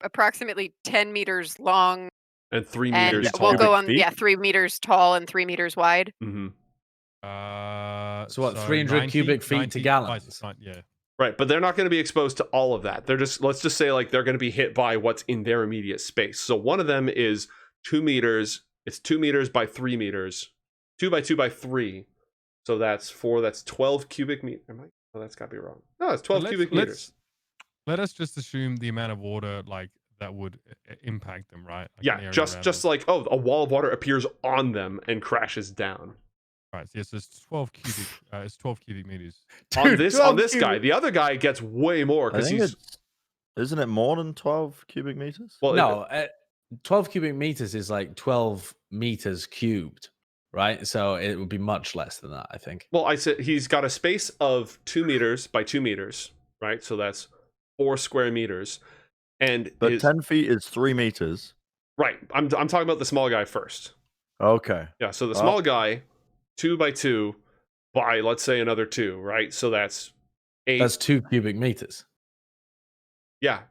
approximately 10 meters long, And 3 and meters we'll tall. go on, feet? 3 meters tall and 3 meters wide. Mm-hmm. So what, 300 cubic feet to gallons? Yeah. Right, but they're not going to be exposed to all of that. They're just, let's just say, like, they're going to be hit by what's in their immediate space. So one of them is 2 meters. It's 2 meters by 3 meters. 2 by 2 by 3. So that's 4. That's 12 cubic meters. Oh, that's got to be wrong. No, it's 12 cubic meters. Let us just assume the amount of water like that would impact them, right? Like an Yeah, area just around just them. like, oh, a wall of water appears on them and crashes down. Right. So yes, it's 12 cubic. It's 12 cubic meters. On this guy. cubic- The other guy gets way more I because think he's isn't it more than 12 cubic meters? well. No, 12 cubic meters is like 12 meters cubed, right? So it would be much less than that, I think. Well, I said he's got a space of 2 meters by 2 meters, right? So that's 4 square meters, and But his- 10 feet is 3 meters. right. I'm talking about the small guy first. Okay. Yeah. So the small guy, 2 by 2 by, let's say, another 2, right? So that's 8. That's 2 cubic meters, Yeah.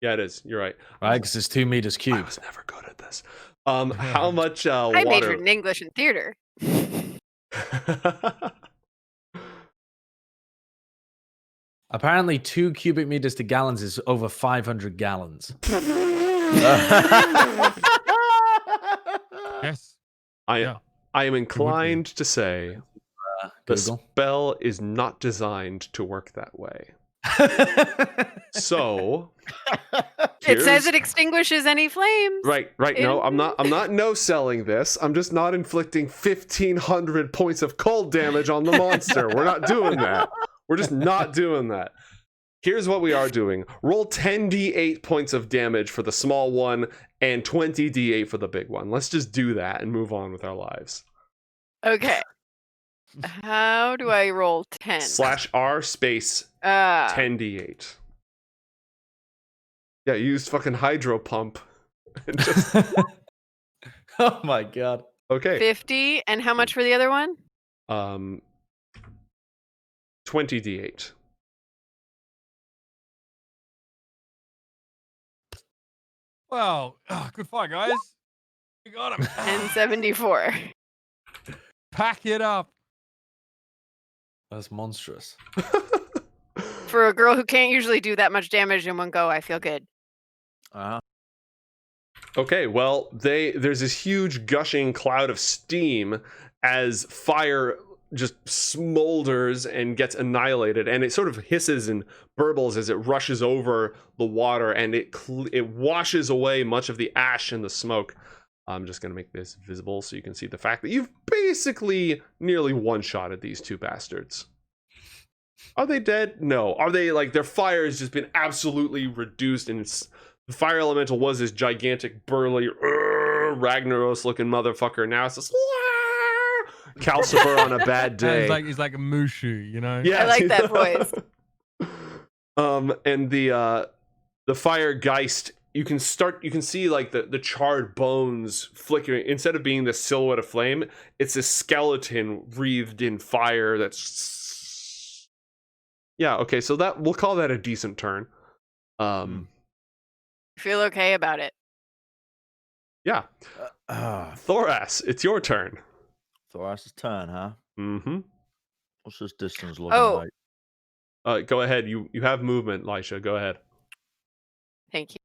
Yeah, it is. You're right. right? Because it's 2 meters I cubed. was never good at this. How much I water? majored in English and theater. Apparently, 2 cubic meters to gallons is over 500 gallons. Yes. I Yeah. am inclined to say the Google. spell is not designed to work that way. So It says here's- it extinguishes any flames. Right. No, I'm not no selling this. I'm just not inflicting 1,500 points of cold damage on the monster. We're not doing that. We're just not doing that. Here's what we are doing. Roll 10d8 points of damage for the small one and 20d8 for the big one. Let's just do that and move on with our lives. Okay. How do I roll 10? /R space 10d8. Yeah, you used fucking hydro pump. And just, Oh my god. okay. 50. And how much for the other one? 20d8. Well, good fight, guys. You got him. And 74. Pack it up. That's monstrous. For a girl who can't usually do that much damage in one go, I feel good. Okay, well, there's this huge gushing cloud of steam as fire just smolders and gets annihilated, and it sort of hisses and burbles as it rushes over the water, and it washes away much of the ash and the smoke. I'm just going to make this visible so you can see the fact that you've basically nearly one-shotted these two bastards. Are they dead? No. Are they, like, their fire has just been absolutely reduced, and the fire elemental was this gigantic, burly, Ragnaros-looking motherfucker. Now it's just Calcifer on a bad day. He's like a Mushu, you know? Yeah, I like that voice. And the fire geist, you can see like the charred bones flickering. Instead of being the silhouette of flame, it's a skeleton wreathed in fire that's okay, so that we'll call that a decent turn. Feel okay about it. Yeah. Thoras, it's your turn. Thoras' turn, huh? Mm-hmm. What's this distance looking like? Go ahead. You have movement, Lysha. Go ahead. Thank you.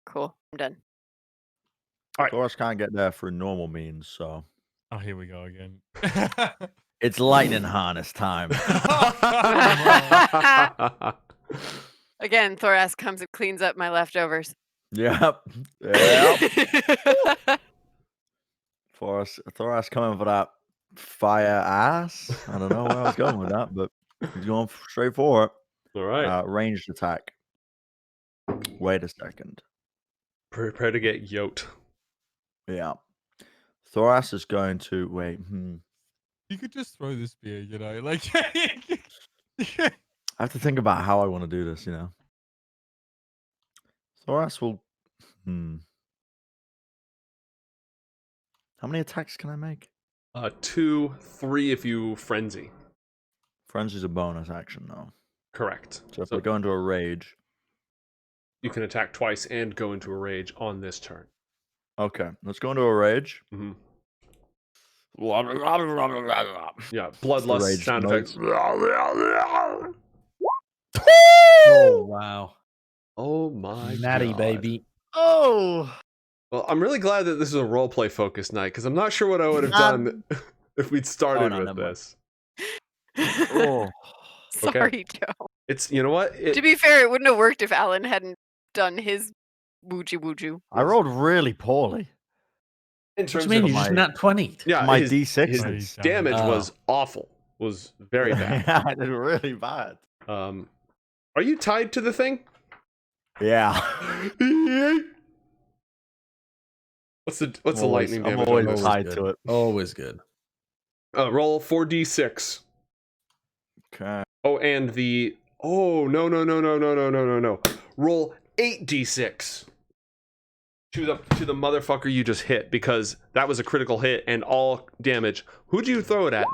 Cool. I'm done. All right. Thoras can't get there through normal means, so Oh, here we go again. it's lightning harness time. Again, Thoras comes and cleans up my leftovers. Yep. Thoras coming for that fire ass. I don't know where I was going with that, but he's going straight for it. All right. Ranged attack. Wait a second. Prepare to get yoked. Yeah. Thoras is going to wait. You could just throw the spear, you know, like. I have to think about how I want to do this, you know. Thoras will. How many attacks can I make? 2, 3 if you frenzy. Frenzy's a bonus action, though. Correct. So if I go into a rage. You can attack twice and go into a rage on this turn. Okay, let's go into a rage. Mm-hmm. Yeah, Yeah, bloodlust rage sound noise. effects. Oh wow. Oh my Natty God. baby. Oh! Well, I'm really glad that this is a roleplay focused night, because I'm not sure what I would have done if we'd started with never mind. this. Oh. Sorry, Joe. It's, you know what? To be fair, it wouldn't have worked if Alan hadn't done his wooju. I rolled really poorly. In What terms do you mean? of You just my- not 20? yeah, My his D6s. damage Oh. was awful. Was very bad. Yeah, I did really bad. Are you tied to the thing? Yeah. What's the lightning I'm damage? always on this? tied good. to it. Always good. Roll 4d6. Okay. Oh, and the no. Roll 8d6 to the motherfucker you just hit, because that was a critical hit and all damage. Who'd you throw it at?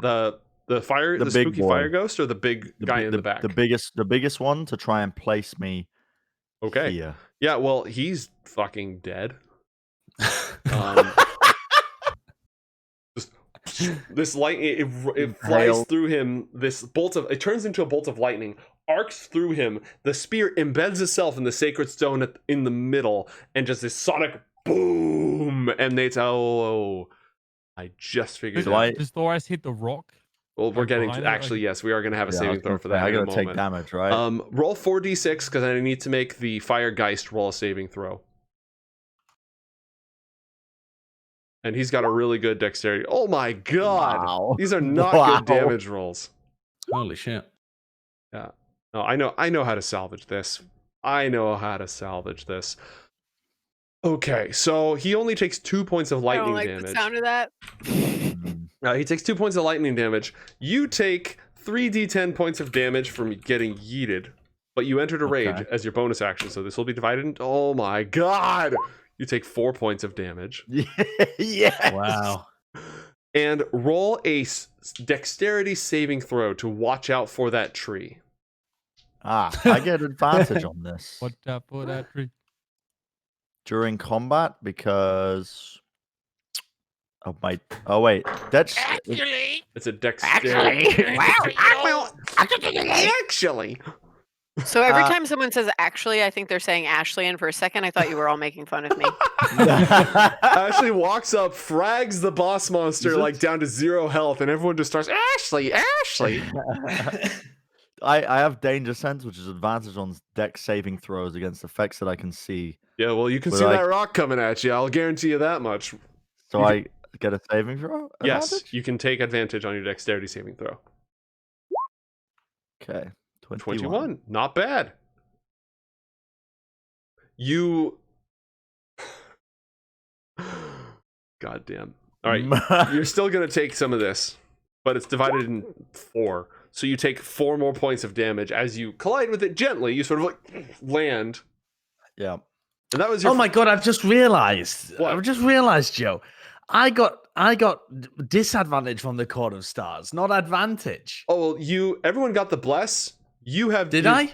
The fire, the big spooky boy. fire ghost, or the big guy in the back? The biggest one to try and place me Okay. here. Yeah, well, he's fucking dead. This lightning, it flies Hail. through him. It turns into a bolt of lightning, arcs through him. The spear embeds itself in the sacred stone in the middle, and just this sonic boom. And I just figured So out. Does Thoras hit the rock? Well, we're I'm getting behind to, it, actually, like- yes, we are going to have a Yeah, I saving was throw gonna for say, that I in a gotta take moment. damage, right? Roll 4d6 because I need to make the Firegeist roll a saving throw. And he's got a really good dexterity. Oh my god! Wow. These are not Wow. good damage rolls. Holy shit. Yeah. No, I know how to salvage this. I know how to salvage this. Okay, so he only takes 2 points of I don't lightning like damage. the sound of that. Mm. He takes 2 points of lightning damage. You take 3d10 points of damage from getting yeeted, but you entered a rage Okay. as your bonus action, so this will be divided into. Oh my god! You take 4 points of damage. Yes. Wow. And roll a dexterity saving throw to watch out for that tree. I get advantage on this What up for that tree? during combat because of my. Oh wait, that's It's a dexterity. Actually. So every Uh, time someone says actually, I think they're saying Ashley, and for a second I thought you were all making fun of me. Ashley walks up, frags the boss monster Is it? like down to 0 health, and everyone just starts, Ashley. I have danger sense, which is advantage on dex saving throws against effects that I can see. Yeah, well, you can But see I- that rock coming at you. I'll guarantee you that much. So You I get a saving throw. Yes, advantage? you can take advantage on your dexterity saving throw. Okay. 21. Not bad. You. God damn. All right. You're still going to take some of this, but it's divided in 4. So you take 4 more points of damage as you collide with it gently. You sort of like land. Yeah. And that was your. Oh my god! I've just realised. What? I've just realised, Joe. I got disadvantage from the Court of Stars, not advantage. Oh, well, everyone got the bless. You have. Did you- I?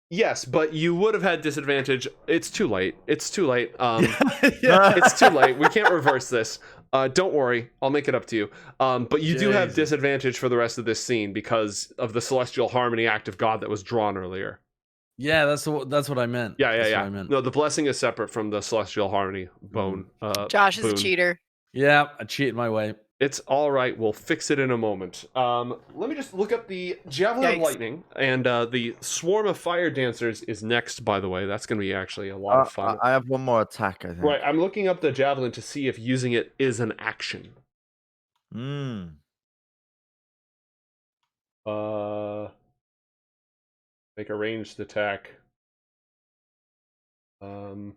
Yes, but you would have had disadvantage. It's too late. It's too late. Yeah. It's too late. We can't reverse this. Don't worry. I'll make it up to you. But you do have Jesus. disadvantage for the rest of this scene because of the celestial harmony act of God that was drawn earlier. Yeah, that's what I meant. Yeah. That's what I meant. No, the blessing is separate from the celestial harmony bone. Josh is a boon. cheater. Yeah, I cheated my way. It's all right. We'll fix it in a moment. Let me just look up the Javelin of Yikes. Lightning, and the Swarm of Fire Dancers is next, by the way. That's going to be actually a lot of fun. I have one more attack, I think. Right, I'm looking up the Javelin to see if using it is an action. Mm. Make a ranged attack. I'll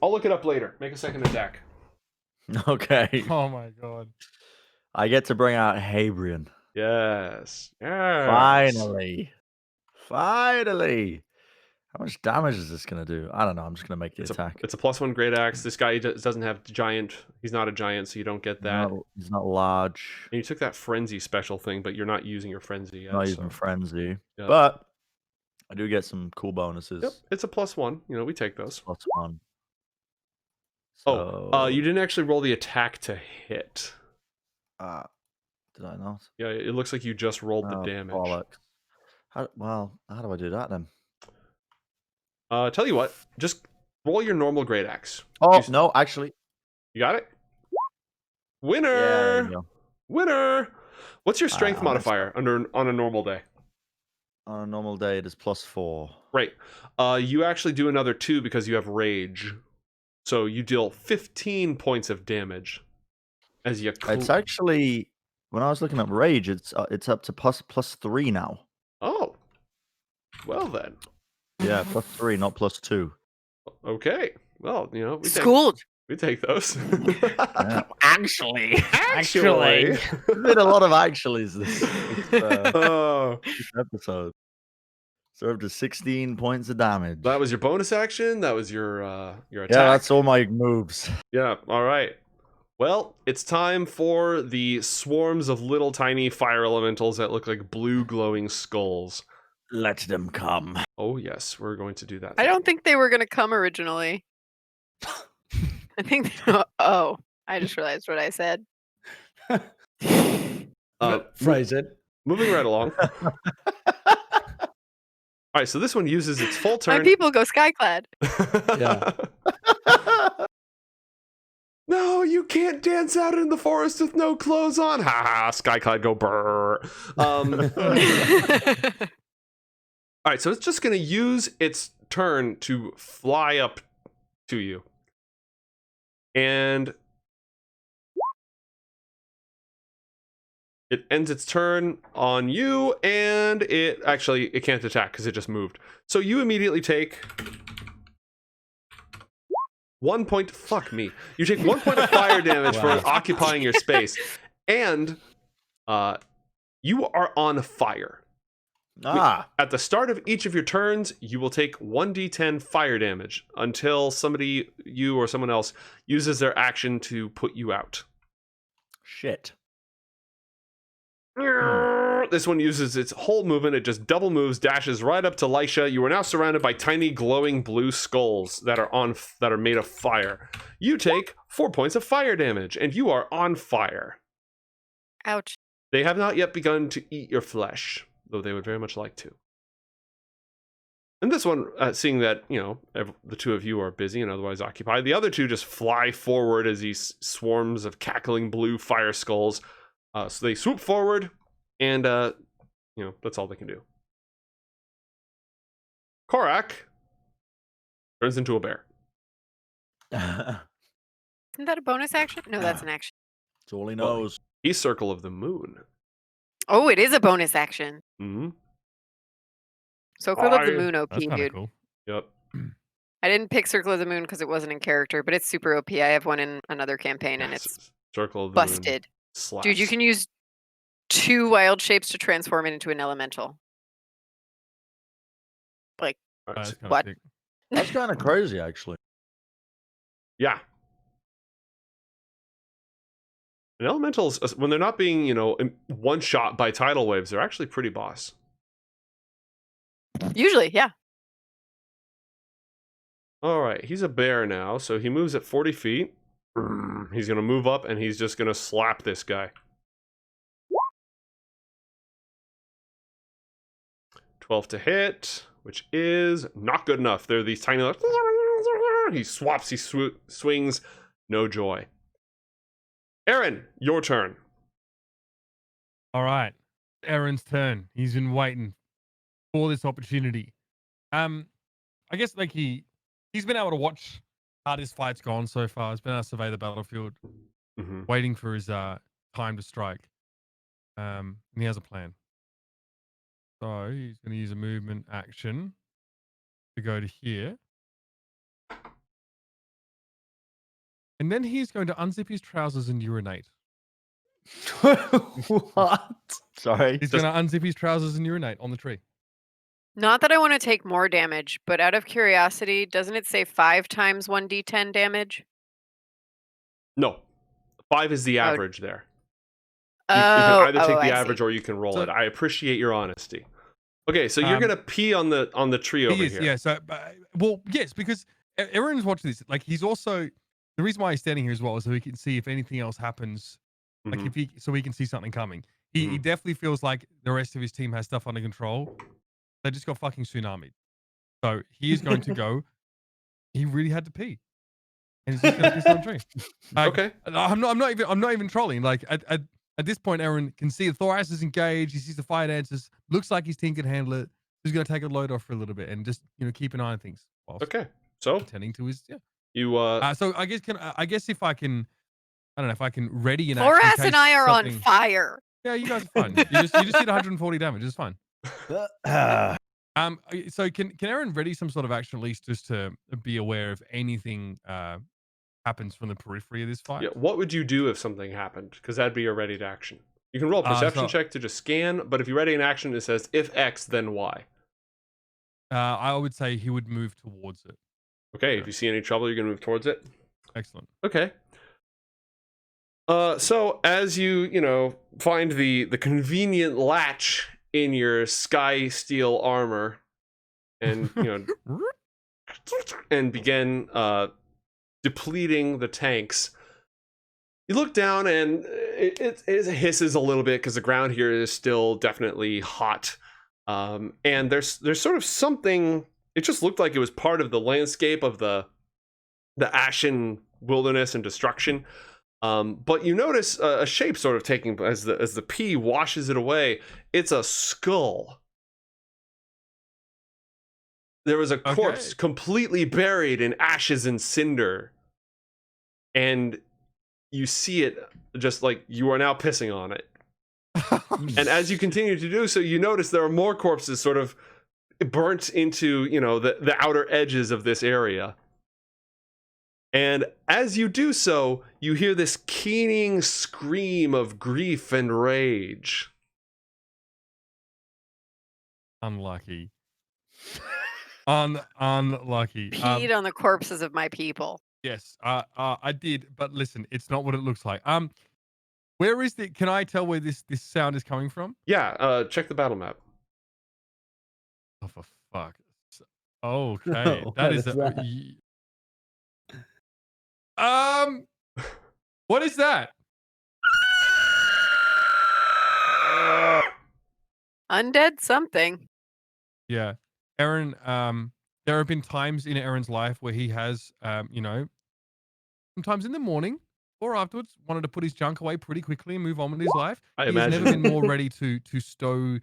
look it up later. Make a second attack. Okay. Oh my god. I get to bring out Habrian. Yes. Finally. Finally. How much damage is this going to do? I don't know. I'm just going to make the attack. It's a +1 great axe. This guy doesn't have giant. He's not a giant, so you don't get that. He's not large. And you took that frenzy special thing, but you're not using your frenzy yet. Not so- even frenzy. Yeah. But I do get some cool bonuses. Yep, it's a +1. You know, we take those. +1. You didn't actually roll the attack to hit. Did I not? Yeah, it looks like you just rolled the Oh, damage. bollocks. How do I do that then? Tell you what, just roll your normal great axe. Oh, You- no, actually. You got it? Yeah, there Winner! you go. Winner! What's your strength I messed modifier on a normal day? On a normal day, it is +4. Right. You actually do another 2 because you have rage. So you deal 15 points of damage as you. It's actually, when I was looking up rage, it's up to +3 now. Oh. Well then. Yeah, +3, not +2. Okay. Well, you know, Schooled. we take those. Actually. Actually. Did a lot of actuallys this Oh, episode. Served to 16 points of damage. that was your bonus action. That was your attack. Yeah, that's all my moves. Yeah, all right. Well, it's time for the swarms of little tiny fire elementals that look like blue glowing skulls. Let them come. Oh, yes, we're going to do that. I don't think they were going to come originally. I think. Oh, I just realized what I said. Phrase it. Moving right along. All right, so this one uses its full My turn. people go skyclad. Yeah. No, you can't dance out in the forest with no clothes on. Ha ha, Skycloud go brrr. All right, so it's just going to use its turn to fly up to you. And it ends its turn on you, and it can't attack because it just moved. So you immediately take 1 point. Fuck me. You take 1 point of fire damage for occupying your space, and you are on fire. At the start of each of your turns, you will take 1d10 fire damage until somebody, you or someone else, uses their action to put you out. Shit. This one uses its whole movement. It just double moves, dashes right up to Lysha. You are now surrounded by tiny glowing blue skulls that are made of fire. You take 4 points of fire damage, and you are on fire. Ouch. They have not yet begun to eat your flesh, though they would very much like to. And this one, seeing that, the two of you are busy and otherwise occupied, the other two just fly forward as these swarms of cackling blue fire skulls. So they swoop forward, and, that's all they can do. Korak turns into a bear. Isn't that a bonus action? No, that's an action. That's all he knows. He's Circle of the Moon. Oh, it is a bonus action. Mm-hmm. Circle of the Moon OP, That's kind of dude. cool. Yep. I didn't pick Circle of the Moon because it wasn't in character, but it's super OP. I have one in another campaign, and it's Circle of the busted. Moon slaps. Dude, you can use 2 wild shapes to transform it into an elemental. Like, That's kinda what? sick. That's kind of crazy, actually. Yeah. And elementals, when they're not being, one shot by tidal waves, they're actually pretty boss. Usually, yeah. All right, he's a bear now, so he moves at 40 feet. He's going to move up, and he's just going to slap this guy. 12 to hit, which is not good enough. They're these tiny... He swaps, he swings. No joy. Eren, your turn. All right. Eren's turn. He's been waiting for this opportunity. I guess he's been able to watch how this fight's gone so far. He's been able to survey the battlefield, waiting for his time to strike. And he has a plan. So he's going to use a movement action to go to here. And then he's going to unzip his trousers and urinate. What? Sorry. He's going to unzip his trousers and urinate on the tree. Not that I want to take more damage, but out of curiosity, doesn't it say 5 times 1d10 damage? No. 5 is the average there. You Oh, can either take I the average see. or you can roll So- it. I appreciate your honesty. Okay, so you're gonna pee on the tree over He is, here. yeah. So, well, yes, because Eren's watching this. He's also the reason why he's standing here as well is so he can see if anything else happens. Mhm. So he can see something coming. He definitely feels like the rest of his team has stuff under control. They just got fucking tsunami. So he is going to go. He really had to pee, and he's just going to piss on the tree. Okay. I'm not even trolling. At this point, Eren can see the Thoras is engaged. He sees the fire dancers. Looks like his team can handle it. He's going to take a load off for a little bit and just keep an eye on things. Okay. So Attending to his you So I guess if I can, I don't know if I can ready an Thoras action in and I case are on something- fire. Yeah, you guys are fine. You just did 140 damage. It's fine. So can Eren ready some sort of action at least just to be aware if anything happens from the periphery of this fight? yeah, what would you do if something happened? Because that'd be a ready to action. You can roll a perception check to just scan, but if you ready an action, it says if X, then Y. I would say he would move towards it. Okay, if you see any trouble, you're gonna move towards it. Excellent. Okay. So as you find the convenient latch in your sky steel armor, and and begin depleting the tanks, you look down and it hisses a little bit because the ground here is still definitely hot, and there's sort of something. It just looked like it was part of the landscape of the ashen wilderness and destruction. But you notice a shape sort of taking as the pea washes it away. It's a skull. There was a corpse completely buried in ashes and cinder. And you see it just like you are now pissing on it. And as you continue to do so, you notice there are more corpses sort of burnt into, the outer edges of this area. And as you do so, you hear this keening scream of grief and rage. Unlucky. Unlucky. Peed on the corpses of my people. Yes, I did, but listen, it's not what it looks like. Where is the? Can I tell where this sound is coming from? Yeah, check the battle map. Oh, for fuck. Okay, that is what is that? Undead something. Yeah, Eren. There have been times in Eren's life where he has, sometimes in the morning or afterwards, wanted to put his junk away pretty quickly and move on with his life. I He's imagine. never been more ready to stow.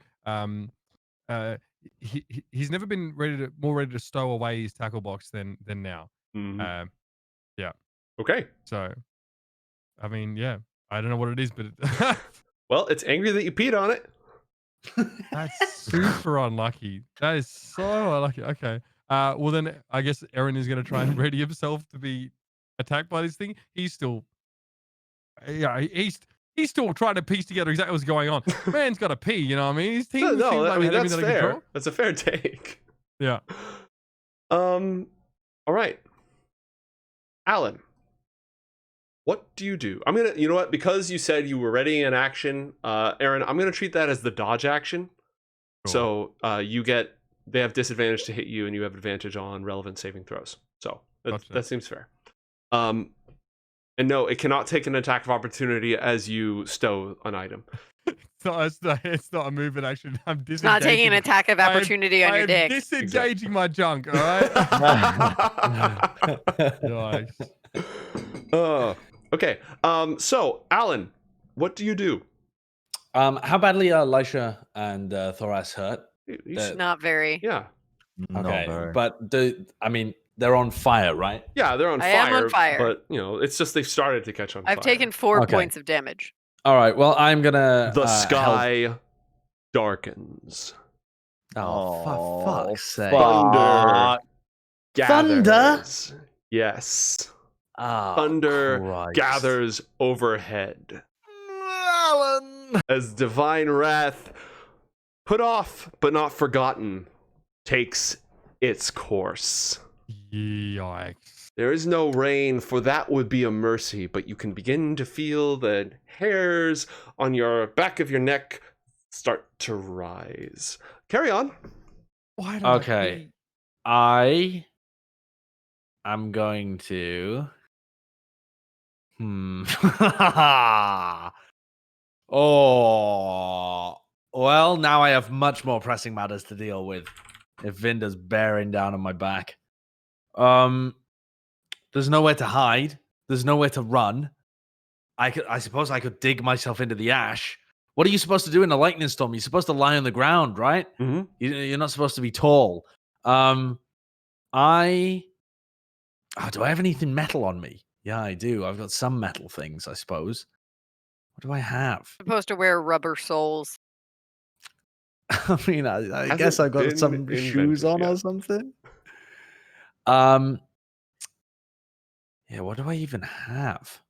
He's never been more ready to stow away his tackle box than now. Mhm. Yeah. Okay. So, I mean, yeah, I don't know what it is, but Well, it's angry that you peed on it. that's super unlucky. That is so unlucky. Okay. Well then, I guess Eren is going to try and ready himself to be attacked by this thing. He's still, he's still trying to piece together exactly what's going on. Man's got to pee, you know what I mean? His team No, seems I like mean, they're that's under fair. control. That's a fair take. Yeah. All right. Allan, what do you do? I'm gonna, you know what? Because you said you were ready in action, Eren, I'm gonna treat that as the dodge action. Cool. So they have disadvantage to hit you, and you have advantage on relevant saving throws. So that seems fair. And no, it cannot take an attack of opportunity as you stow an item. So it's not a move in action. I'm disengaging. It's not taking an attack of opportunity on your dick. Disengaging my junk, all right? Nice. Okay. So, Allan, what do you do? How badly are Lysha and Thoras hurt? Not very. Yeah. Okay, but they're on fire, right? Yeah, they're on I fire. am on fire. But, it's just they've started to catch on fire. I've taken 4 points of damage. All right, well, I'm going to... The sky darkens. Oh, for fuck's sake. Thunder gathers. Thunder? Yes. Oh, Thunder Christ. gathers overhead. Allan! As divine wrath, put off but not forgotten, takes its course. Yikes. There is no rain, for that would be a mercy, but you can begin to feel the hairs on your back of your neck start to rise. Carry on. Why do Okay. I am going to... Oh. Well, now I have much more pressing matters to deal with. If Vinder's bearing down on my back. There's nowhere to hide. There's nowhere to run. I suppose I could dig myself into the ash. What are you supposed to do in a lightning storm? You're supposed to lie on the ground, right? Mm-hmm. You're not supposed to be tall. Do I have anything metal on me? Yeah, I do. I've got some metal things, I suppose. What do I have? Supposed to wear rubber soles. I mean, I guess I've got some shoes on or something. Yeah, what do I even have?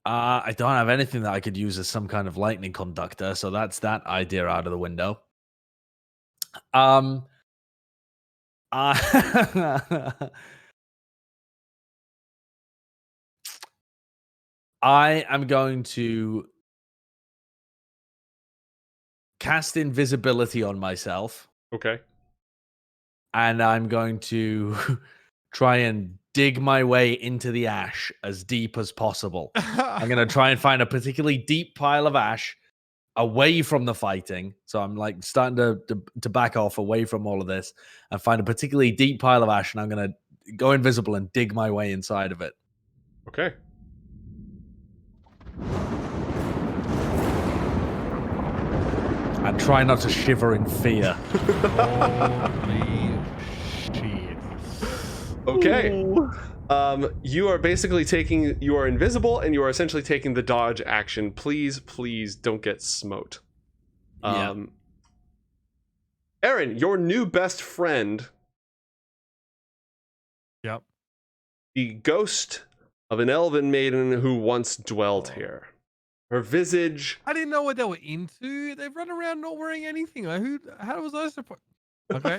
I don't have anything that I could use as some kind of lightning conductor, so that's that idea out of the window. I am going to cast invisibility on myself. Okay. And I'm going to try and dig my way into the ash as deep as possible. I'm going to try and find a particularly deep pile of ash away from the fighting. So I'm like starting to back off away from all of this and find a particularly deep pile of ash. And I'm going to go invisible and dig my way inside of it. Okay. And try not to shiver in fear. Holy shit. Okay. You are basically you are invisible and you are essentially taking the dodge action. Please don't get smote. Yeah. Eren, your new best friend, Yep. the ghost of an elven maiden who once dwelt here. Her visage. I didn't know what they were into. They run around not wearing anything. Like, how was I supposed? Okay.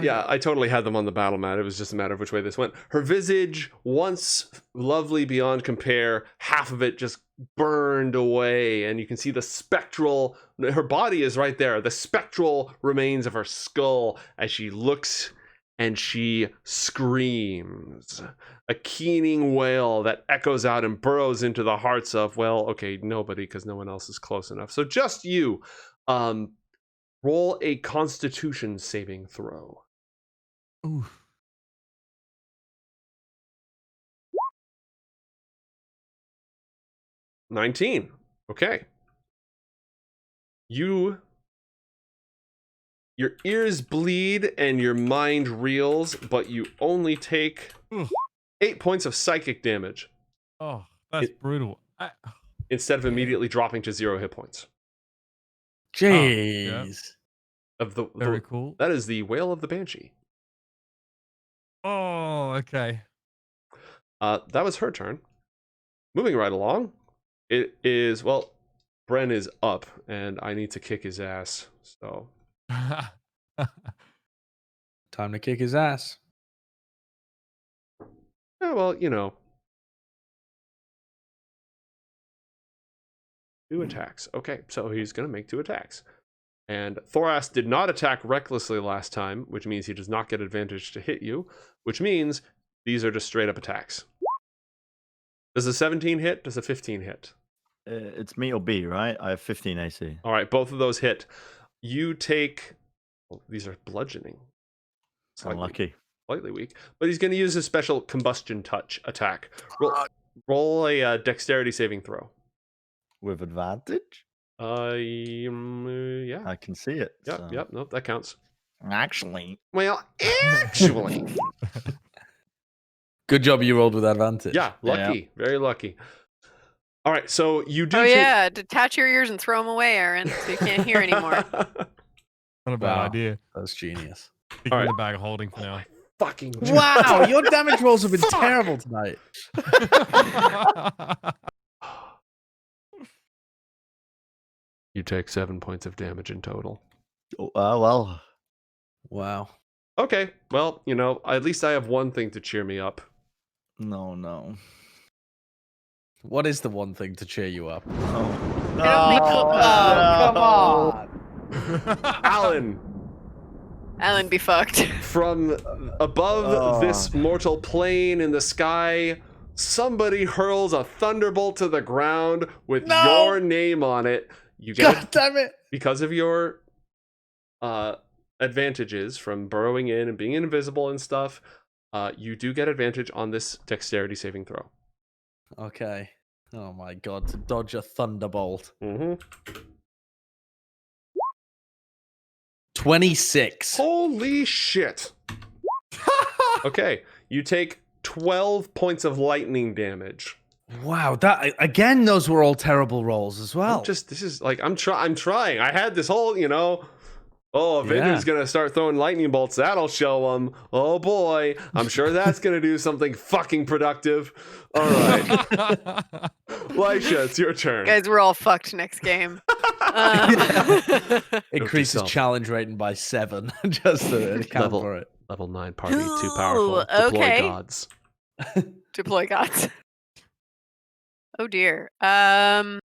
Yeah, I totally had them on the battle mat. It was just a matter of which way this went. Her visage, once lovely beyond compare, half of it just burned away, and you can see the spectral. Her body is right there. The spectral remains of her skull as she looks and she screams. A keening wail that echoes out and burrows into the hearts of, well, okay, nobody, because no one else is close enough. So just you. Roll a Constitution saving throw. Ooh. $19. Okay. Your ears bleed and your mind reels, but you only take 8 points of psychic damage. Oh, that's brutal. Instead of immediately dropping to 0 hit points. Jeez. Of the Very cool. That is the Wail of the Banshee. Oh, okay. That was her turn. Moving right along, it is, well, Bren is up, and I need to kick his ass, so. Time to kick his ass. Yeah, well, 2 attacks. Okay, so he's going to make 2 attacks. And Thoras did not attack recklessly last time, which means he does not get advantage to hit you, which means these are just straight up attacks. Does a 17 hit? Does a 15 hit? It's me or B, right? I have 15 AC. All right, both of those hit. You take... Well, these are bludgeoning. Unlucky. Slightly weak. But he's going to use his special combustion touch attack. Roll a dexterity saving throw. With advantage? Yeah. I can see it. Yep, so. yep, nope, that counts. Actually. Well, actually. Good job you rolled with advantage. Yeah, lucky. Very lucky. All right, so you do... Oh, yeah. Detach your ears and throw them away, Eren, so you can't hear anymore. Not a bad idea. That's genius. Stick All in right. the bag of holding for now. Fucking... Wow, your damage rolls have been terrible tonight. You take 7 points of damage in total. Oh, well. Wow. Okay, well, at least I have one thing to cheer me up. No. What is the one thing to cheer you up? Oh, come on. Allan, be fucked. from above this mortal plane in the sky, somebody hurls a thunderbolt to the ground with your name on it. You get God damn it. because of your advantages from burrowing in and being invisible and stuff. You do get advantage on this dexterity saving throw. Okay. Oh my god, to dodge a thunderbolt. 26. Holy shit. Okay, you take 12 points of lightning damage. Wow, that again, those were all terrible rolls as well. I'm trying. I had this whole, Avenger's gonna start throwing lightning bolts. That'll show them. Oh boy, I'm sure that's gonna do something fucking productive. All right, Lysha, it's your turn. Guys, we're all fucked next game. Increases challenge rating by 7 just to account for it. Level 9 party, too powerful. Deploy okay. gods. Deploy gods. Oh dear. Well,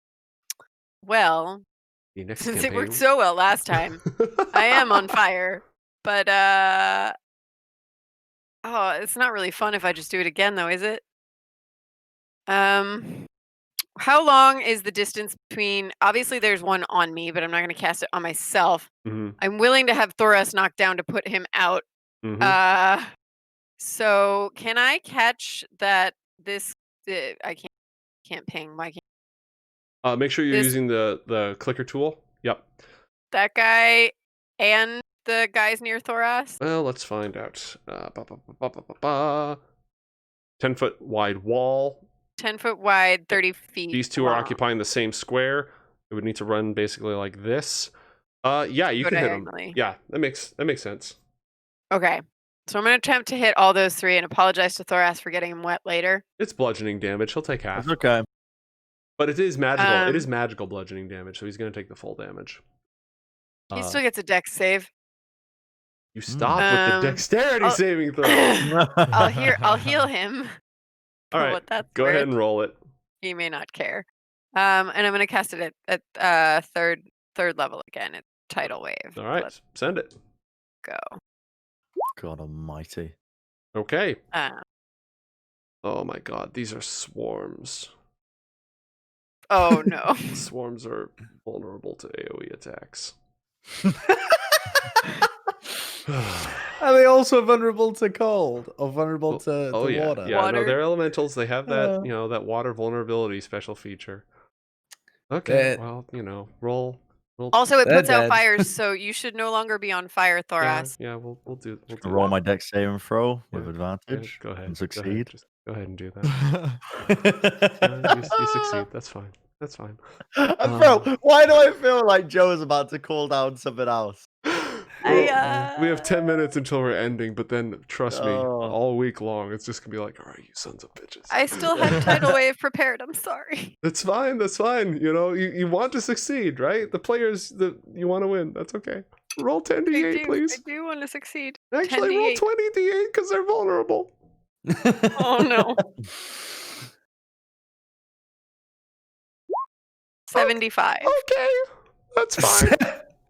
since it worked so well last time, I am on fire. But it's not really fun if I just do it again, though, is it? How long is the distance between? Obviously, there's one on me, but I'm not going to cast it on myself. Mm-hmm. I'm willing to have Thoras knocked down to put him out. Mhm. So can I catch that this I can't ping. Why can't Make sure you're this using the clicker tool. Yep. that guy and the guys near Thoras? Well, let's find out. 10-foot wide wall. 10 foot wide, 30 feet. These two are long. occupying the same square. It would need to run basically like this. Yeah, you Go can hit them. diagonally. Yeah, that makes sense. Okay. So I'm gonna attempt to hit all those three and apologize to Thoras for getting him wet later. It's bludgeoning damage. He'll take half. It's okay. But it is magical. It is Um, magical bludgeoning damage, so he's going to take the full damage. He still gets a dex save. You stop with the Um, dexterity I'll- saving throw. I'll heal him. All for right, what that's go ahead worth. and roll it. He may not care. And I'm gonna cast it at third level again. It's tidal wave. All right, Let's send it. go. God almighty. Okay. Uh, Oh my god, these are swarms. oh no. Swarms are vulnerable to AoE attacks. Are they also vulnerable to cold or vulnerable to yeah, water? yeah. No, Water. they're elementals. They have that, Uh. that water vulnerability special feature. Okay, well, roll. Also, it They're puts out dead. fires, so you should no longer be on fire, Thoras. Yeah, we'll do Roll that. my dex saving throw with Yeah, advantage. go ahead. And Go ahead. succeed. Just go ahead and do that. You succeed. That's fine. That's fine. Bro, why do I feel like Joe is about to call down something else? Well, we have 10 minutes until we're ending, but then trust me, Oh. all week long, it's just gonna be like, all right, you sons of bitches. I still have tidal wave prepared. I'm sorry. That's fine. That's fine. You want to succeed, right? The players that you want to win. That's okay. Roll 10d8, please. I do want to succeed. Actually, roll 10d8. 20d8 because they're vulnerable. Oh no. 75. Okay, that's fine.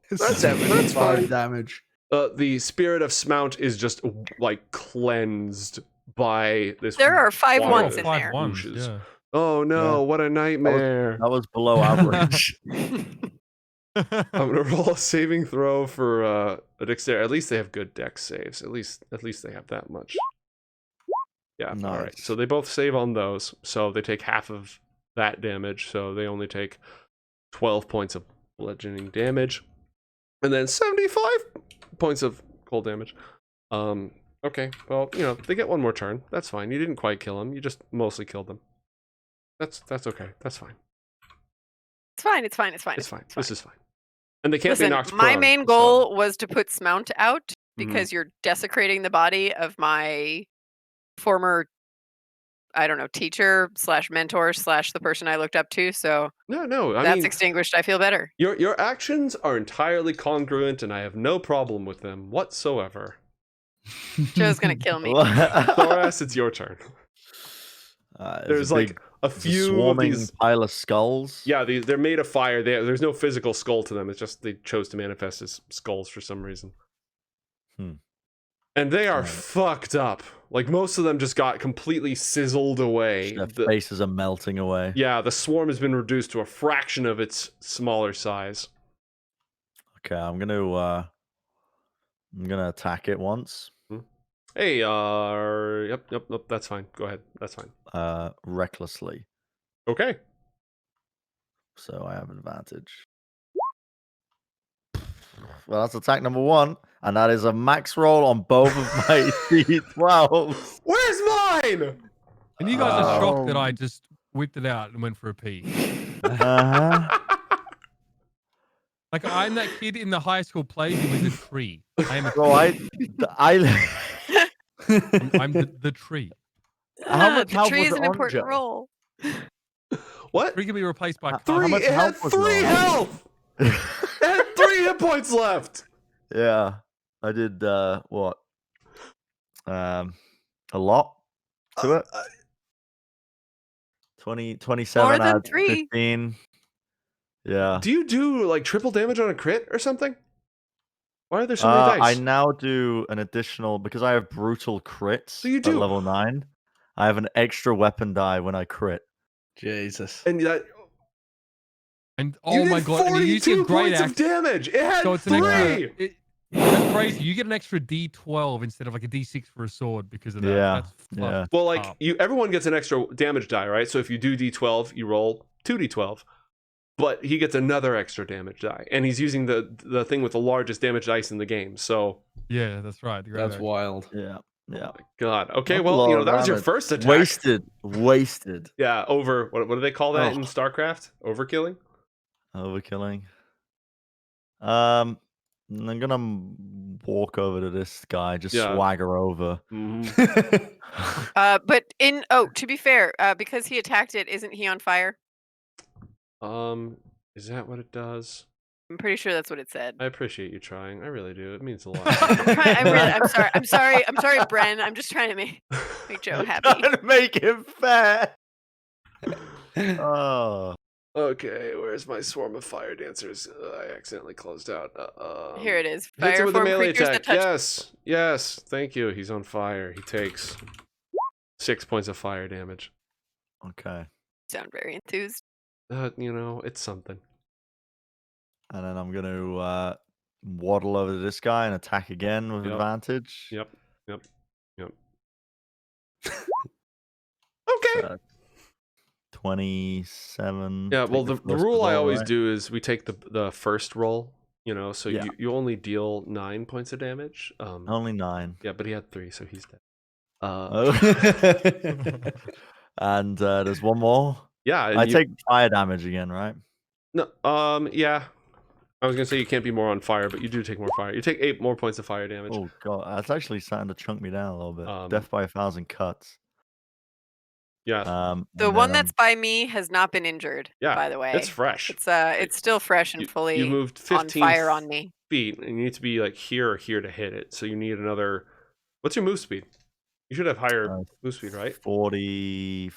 That's 75 fine. damage. The spirit of Smount is just like cleansed by this. There are 5 water ones that in Five there. ones, whooshes. yeah. Oh no! Yeah. What a nightmare! That was below average. I'm gonna roll a saving throw for a dexterity. At least they have good dex saves. At least they have that much. Yeah. All right. Nice. So they both save on those. So they take half of that damage. So they only take 12 points of bludgeoning damage, and then 75 points of cold damage. Okay. Well, they get one more turn. That's fine. You didn't quite kill them. You just mostly killed them. That's okay. That's fine. It's fine. It's fine. It's fine. This is fine. And they can't Listen, be knocked my prone, main so- goal was to put Smount out Mhm. because you're desecrating the body of my former, I don't know, teacher / mentor / the person I looked up to. So No. I that's mean, extinguished. I feel better. your actions are entirely congruent, and I have no problem with them whatsoever. Joe's gonna kill me. Thoras, it's your turn. There's a like big, a there's few of swarming these. pile of skulls. Yeah, they're made of fire. There's no physical skull to them. It's just they chose to manifest as skulls for some reason. And they are Right. fucked up. Like most of them just got completely sizzled away. Their faces are melting away. Yeah, the swarm has been reduced to a fraction of its smaller size. Okay, I'm gonna attack it once. Hey, yep, that's fine. Go ahead. That's fine. Recklessly. Okay. So I have advantage. Well, that's attack number 1, and that is a max roll on both of my D12s. Where's mine? And you guys are shocked that Oh. I just whipped it out and went for a pee. Uh-huh. Like I'm that kid in the high school play who is a tree. I am a Bro, I'm the tree. How much the health tree was is it an on, important Joe? role. What? Tree can be replaced by How Three. much It had health was it 3 on? health. It had 3 hit points left. Yeah, I did what? A lot to it. 27 More than out of 3. 15. Yeah. Do you do like triple damage on a crit or something? Why are there so many I dice? now do an additional because I have brutal crits So you at do. level 9. I have an extra weapon die when I crit. Jesus. And that And you oh my did god, and you're using 42 a great points axe. of damage. It had So it's an extra. 3. That's crazy. You get an extra D12 instead of like a D6 for a sword because of that. Yeah, That's yeah. fucked Well, like up. everyone gets an extra damage die, right? So if you do D12, you roll 2d12. But he gets another extra damage die, and he's using the thing with the largest damage dice in the game. So, Yeah, that's right. That's wild. Yeah. Yeah. God. Okay, That's a well, lot you know of that was your damage. first attack. Wasted. Yeah, over. What do they call that Oh. in StarCraft? Overkilling. Overkilling. I'm gonna walk over to this guy, just Yeah. swagger over. Mhm. But to be fair, because he attacked it, isn't he on fire? Is that what it does? I'm pretty sure that's what it said. I appreciate you trying. I really do. It means a lot. I'm sorry, Bren. I'm just trying to make Joe happy. Trying to make it fair. Oh. Okay, where's my swarm of fire dancers? I accidentally closed out. Here it is. Hits him Fire with a form melee creatures attack. that touch. Yes. Thank you. He's on fire. He takes 6 points of fire damage. Okay. Sound very enthused. It's something. And then I'm gonna waddle over to this guy and attack again with Yep. advantage. Yep. Okay. 27. Yeah, well, take the first rule I roll, always right? do is we take the first roll, so Yeah. you only deal 9 points of damage. Only 9. Yeah, but he had 3, so he's dead. Oh. And there's one more. Yeah, and I take fire damage again, right? no, yeah. I was gonna say you can't be more on fire, but you do take more fire. You take 8 more points of fire damage. Oh god, that's actually starting to chunk me down a little bit. Um, Death by 1,000 cuts. Yeah, The one that's by me has not been injured. yeah. By the way, It's fresh. it's still fresh and fully You moved on 15 fire on me. feet, and you need to be like here or here to hit it. So you need another. What's your move speed? You should have higher move speed, right? 40.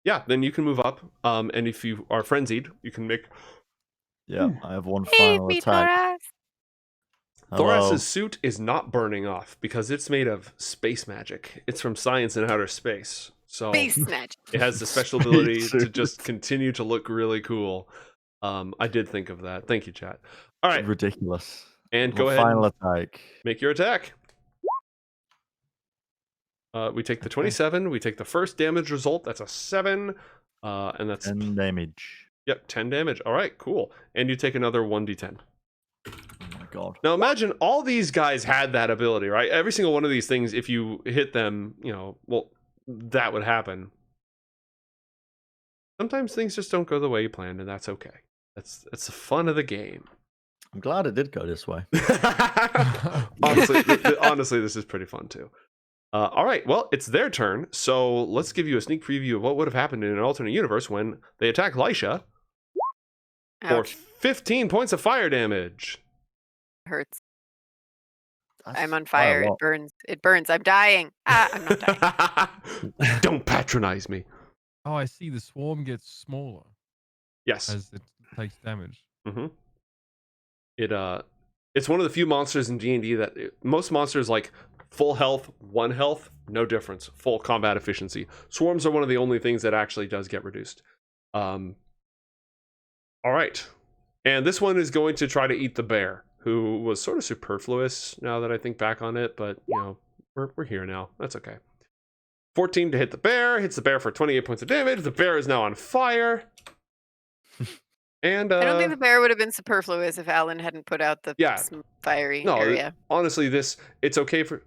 Yeah, then you can move up. And if you are frenzied, you can make. Yeah, I have one Hey, final me attack. Thoras. Hello. Thoras' suit is not burning off because it's made of space magic. It's from science in outer space. So Space magic. it has the special ability to suit. just continue to look really cool. I did think of that. Thank you, chat. All right, Ridiculous. and My go ahead final and attack. make your attack. We take the 27. We take the first damage result. That's a 7. And that's 10 damage. Yep, 10 damage. All right, cool. And you take another 1d10. Oh my god. Now imagine all these guys had that ability, right? Every single one of these things, if you hit them, well, that would happen. Sometimes things just don't go the way you planned, and that's okay. That's the fun of the game. I'm glad it did go this way. honestly, this is pretty fun too. All right, well, it's their turn, so let's give you a sneak preview of what would have happened in an alternate universe when they attack Lysha for Ouch. 15 points of fire damage. Hurts. That's I'm on quite a fire. It lot. burns. It burns. I'm dying. I'm not dying. Don't patronize me. Oh, I see. The swarm gets smaller Yes. as it takes damage. Mm-hmm. It's one of the few monsters in D&D that most monsters like full health, 1 health, no difference, full combat efficiency. Swarms are one of the only things that actually does get reduced. All right, and this one is going to try to eat the bear, who was sort of superfluous now that I think back on it, but we're here now. That's okay. 14 to hit the bear, hits the bear for 28 points of damage. The bear is now on fire. And I don't think the bear would have been superfluous if Allan hadn't put out the fiery area. Honestly, it's okay for.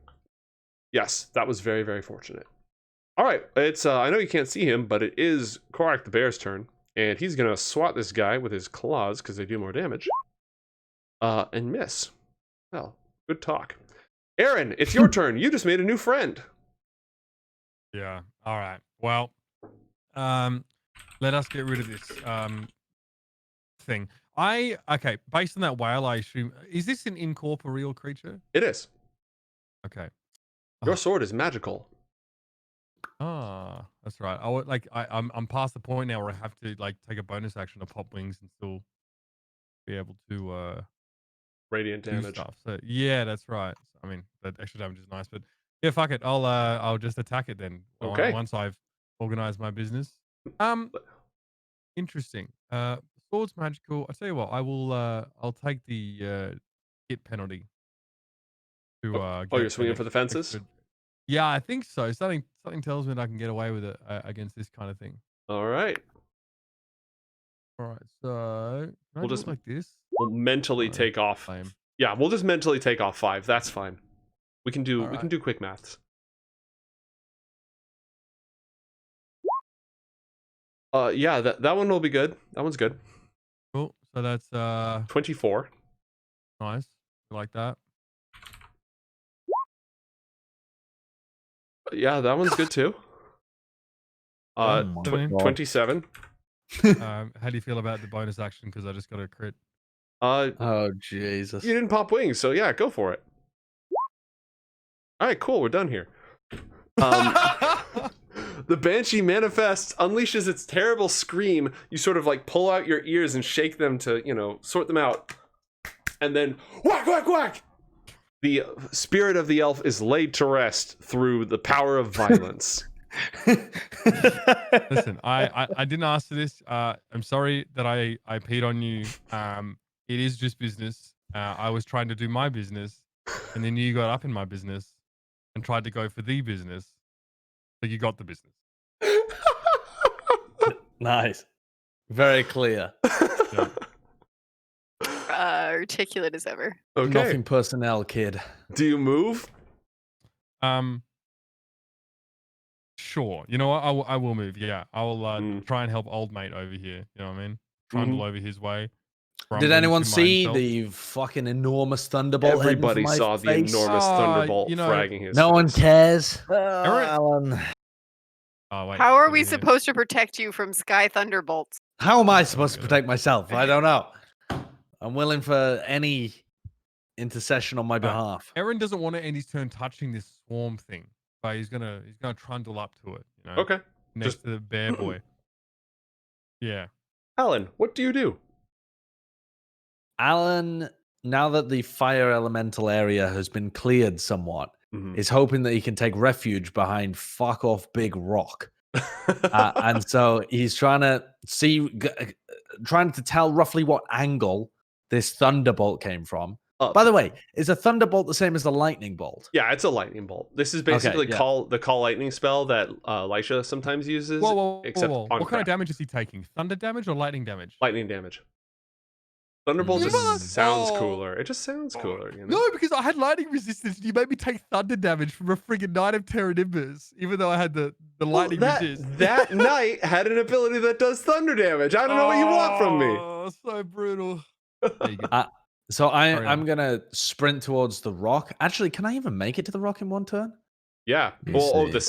Yes, that was very, very fortunate. All right, it's I know you can't see him, but it is Korak the bear's turn, and he's gonna swat this guy with his claws because they do more damage. And miss. Well, good talk. Eren, it's your turn. You just made a new friend. Yeah. All right. Well, let us get rid of this thing. Based on that whale, I assume is this an incorporeal creature? It is. Okay. Your sword is magical. Ah, that's right. I'm past the point now where I have to take a bonus action to pop wings and still be able to Radiant do damage. stuff. So yeah, that's right. I mean, that extra damage is nice, but yeah, fuck it. I'll just attack it then. Okay. Once I've organized my business. Interesting. Sword's magical. I tell you what, I'll take the hit penalty. To Oh, get you're swinging an for the fences? extra- Yeah, I think so. Something tells me that I can get away with it against this kind of thing. All right. All right, so can I We'll do just- it like this? We'll mentally Oh, take off. Lame. Yeah, we'll just mentally take off 5. That's fine. We can do Alright. quick maths. Yeah, that one will be good. That one's good. Cool. So that's 24. nice. I like that. Yeah, that one's good too. Oh my God. 27. How do you feel about the bonus action? Because I just got a crit. Oh Jesus! You didn't pop wings, so yeah, go for it. All right, cool. We're done here. The Banshee manifests, unleashes its terrible scream. You sort of like pull out your ears and shake them to, sort them out. And then whack, whack, whack! The spirit of the elf is laid to rest through the power of violence. Listen, I didn't ask for this. I'm sorry that I peed on you. It is just business. I was trying to do my business, and then you got up in my business and tried to go for the business. So you got the business. Nice, very clear. Yeah. Articulate as ever. Okay. Nothing personnel, kid. Do you move? Sure. You know what? I will move. Yeah, I will Mm. try and help old mate over here. You know what I mean? Trundle over his way. Did grumbling anyone to see myself. the fucking enormous thunderbolt? heading for Everybody my saw the face? enormous thunderbolt you know, fragging his No one face. cares. Alan. Oh, wait, How are put we it here. supposed to protect you from sky thunderbolts? How am I supposed to protect myself? I don't know. I'm willing for any intercession on my behalf. Eren doesn't want to end his turn touching this swarm thing, but he's gonna trundle up to it. You know, Okay. next Just- to the bear boy. Yeah. Alan, what do you do? Alan, now that the fire elemental area has been cleared somewhat, is hoping that he can take refuge behind fuck off big rock. And so he's trying to trying to tell roughly what angle this thunderbolt came from. Up. By the way, is a thunderbolt the same as a lightning bolt? Yeah, it's a lightning bolt. This is basically yeah. call lightning spell that Lysha sometimes uses. Whoa. except on What kind craft. of damage is he taking? Thunder damage or lightning damage? Lightning damage. Thunderbolt Mm. just sounds Oh. cooler. It just sounds cooler, you know? No, because I had lightning resistance and you made me take thunder damage from a friggin' Knight of Terra Nimbus, even though I had the Well, lightning that, resist. that knight had an ability that does thunder damage. I don't know what you want from me. Oh, so brutal. There you go. So Carry I'm on. gonna sprint towards the rock. Actually, can I even make it to the rock in one turn? Yeah. Let me Well, see. the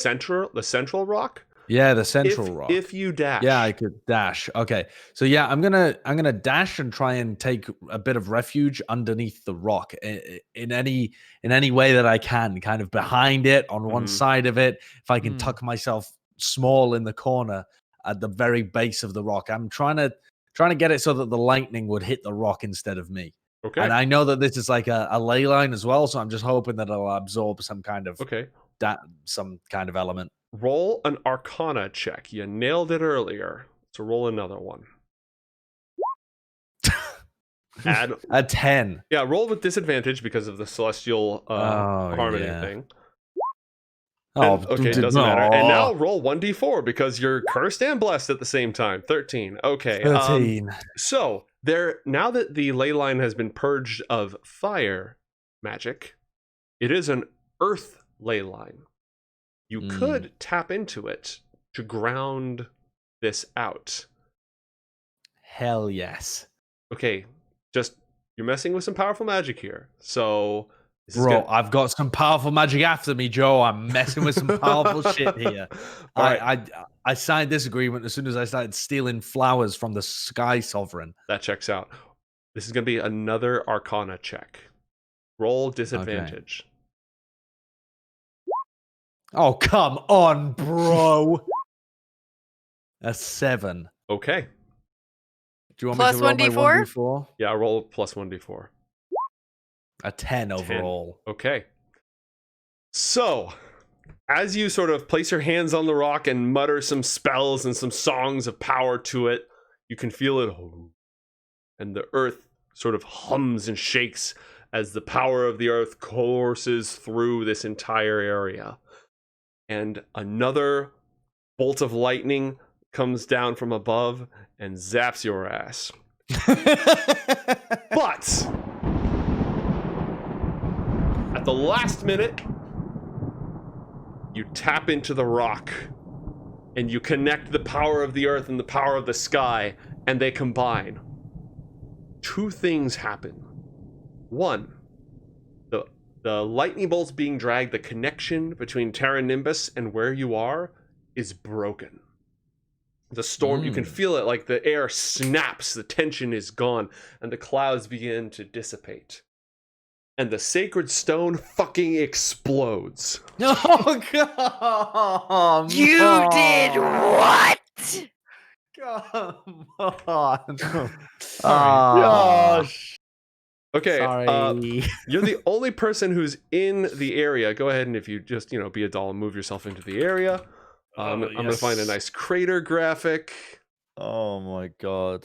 central rock. Yeah, the central rock. If you dash. Yeah, I could dash. Okay. So yeah, I'm gonna dash and try and take a bit of refuge underneath the rock in any way that I can, kind of behind it, on one Mhm. side of it. If I can Mm. tuck myself small in the corner at the very base of the rock. I'm trying to get it so that the lightning would hit the rock instead of me. Okay. And I know that this is like a ley line as well, so I'm just hoping that it'll absorb some kind of Okay. some kind of element. Roll an Arcana check. You nailed it earlier. So roll another one. Add. A 10. Yeah, roll with disadvantage because of the celestial harmony yeah. thing. Oh, And- okay, it doesn't matter. And now roll 1d4 because you're cursed and blessed at the same time. 13. Okay. 13. So now that the ley line has been purged of fire magic, it is an earth ley line. You could tap into it to ground this out. Hell yes. Okay, just you're messing with some powerful magic here. So this is Bro, good. I've got some powerful magic after me, Joe. I'm messing with some powerful shit here. All right, I signed this agreement as soon as I started stealing flowers from the Sky Sovereign. that checks out. This is going to be another Arcana check. Roll disadvantage. Oh, come on, bro. A 7. Okay. Do you want Plus me to roll 1d4? my 1d4? Yeah, roll plus 1d4. A 10 overall. Okay. So, as you sort of place your hands on the rock and mutter some spells and some songs of power to it, you can feel it, and the earth sort of hums and shakes as the power of the earth courses through this entire area. And another bolt of lightning comes down from above and zaps your ass. But at the last minute, you tap into the rock and you connect the power of the earth and the power of the sky, and they combine. Two things happen. One, the lightning bolts being dragged, the connection between Terra Nimbus and where you are is broken. The storm, you can feel it, like the air snaps, the tension is gone, and the clouds begin to dissipate. And the sacred stone fucking explodes. Oh, God. You did what? Come on. Gosh. Okay, Sorry. you're the only person who's in the area. Go ahead and if you just, be a doll and move yourself into the area. I'm going to find a nice crater graphic. Oh my god.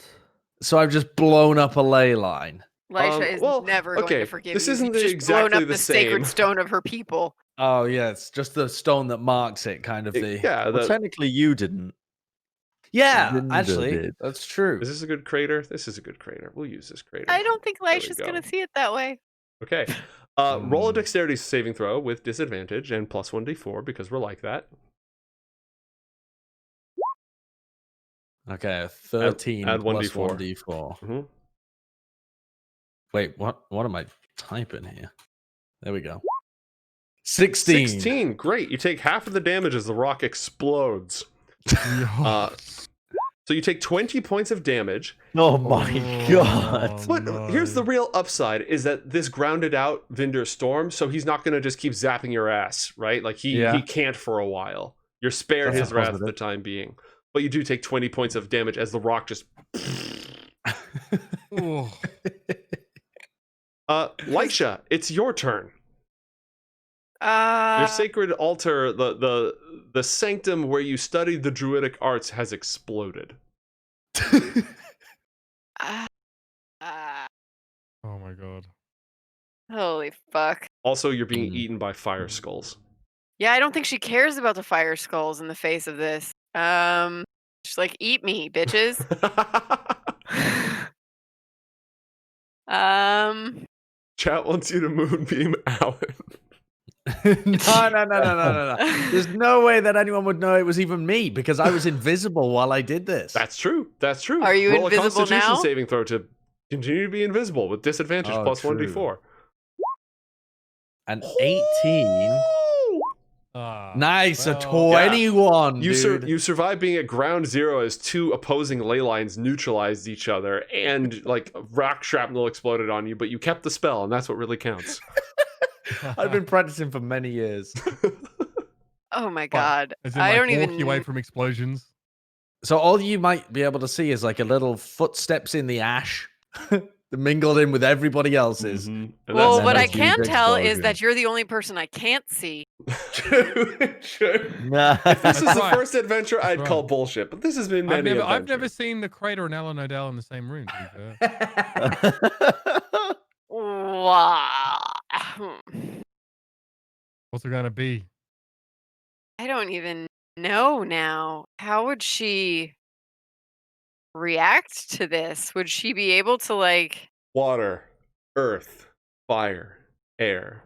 So I've just blown up a ley line. Lysha is well, never going okay, to forgive this you. isn't You've just exactly blown up the the sacred same. stone of her people. Oh, yeah. It's just the stone that marks it, kind of the. Yeah, Well, technically, you didn't. Yeah, Linda actually, did. that's true. is this a good crater? This is a good crater. We'll use this crater. I don't think There we Lysha's go. going to see it that way. Okay. Roll a dexterity saving throw with disadvantage and plus 1d4 because we're like that. Okay, 13 add plus 1d4. 1d4. Mm-hmm. Wait, what am I typing here? There we go. 16. 16. Great. You take half of the damage as the rock explodes. So you take 20 points of damage. Oh my god. But here's the real upside is that this grounded out Vinder's storm, so he's not going to just keep zapping your ass, right? Like he can't for a while. You're spared That's his a wrath positive. for the time being. But you do take 20 points of damage as the rock just... Lysha, it's your turn. Your sacred altar, the sanctum where you studied the druidic arts has exploded. Oh my god. Holy fuck. Also, you're being eaten by fire skulls. Yeah, I don't think she cares about the fire skulls in the face of this. She's like, eat me, bitches. Chat wants you to moonbeam Allan. No. There's no way that anyone would know it was even me because I was invisible while I did this. That's true. That's true. Are you Roll invisible a Constitution now? saving throw to continue to be invisible with disadvantage plus true. 1d4. An 18. Nice, well, a 21, dude. You survived being at ground zero as two opposing ley lines neutralized each other and like rock shrapnel exploded on you, but you kept the spell, and that's what really counts. I've been practicing for many years. Oh my god. As in, I like, don't walking even away from explosions. So all you might be able to see is like a little footsteps in the ash, mingled in with everybody else's. And Well, that's- what I that's a can huge tell is explosion. that you're the only person I can't see. True. Nah. If this is That's the right. first adventure, I'd That's call right. bullshit, but this has been many I've never adventures. seen the crater and Allan O'Dale in the same room. To be fair. Wow. What's it gonna be? I don't even know now. How would she react to this? Would she be able to like Water, earth, fire, air.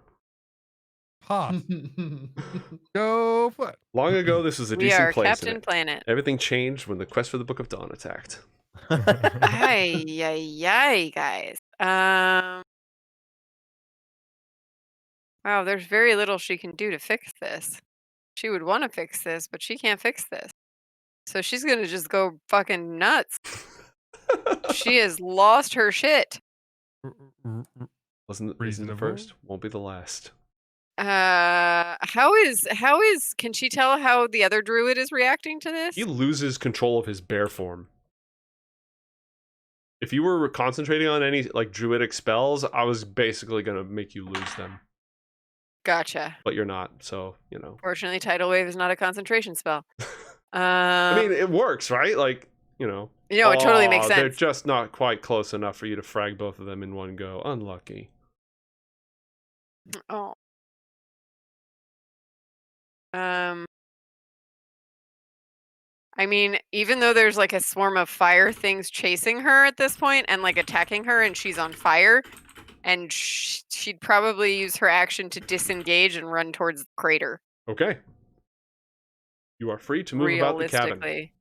Pass. Go for it. Long ago, this was a we decent are place. and Captain Planet? everything changed when the quest for the Book of Dawn attacked. Ay, guys. Wow, there's very little she can do to fix this. She would want to fix this, but she can't fix this. So she's gonna just go fucking nuts. She has lost her shit. Isn't the Reasonable. first? Won't be the last. How is can she tell how the other druid is reacting to this? He loses control of his bear form. If you were concentrating on any like druidic spells, I was basically gonna make you lose them. Gotcha. But you're not, so Fortunately, tidal wave is not a concentration spell. I mean, it works, right? Like, it totally makes They're sense. just not quite close enough for you to frag both of them in one go. Unlucky. Oh. I mean, even though there's like a swarm of fire things chasing her at this point and like attacking her, and she's on fire, and she'd probably use her action to disengage and run towards the crater. Okay. You are free to move about the cabin. Realistically.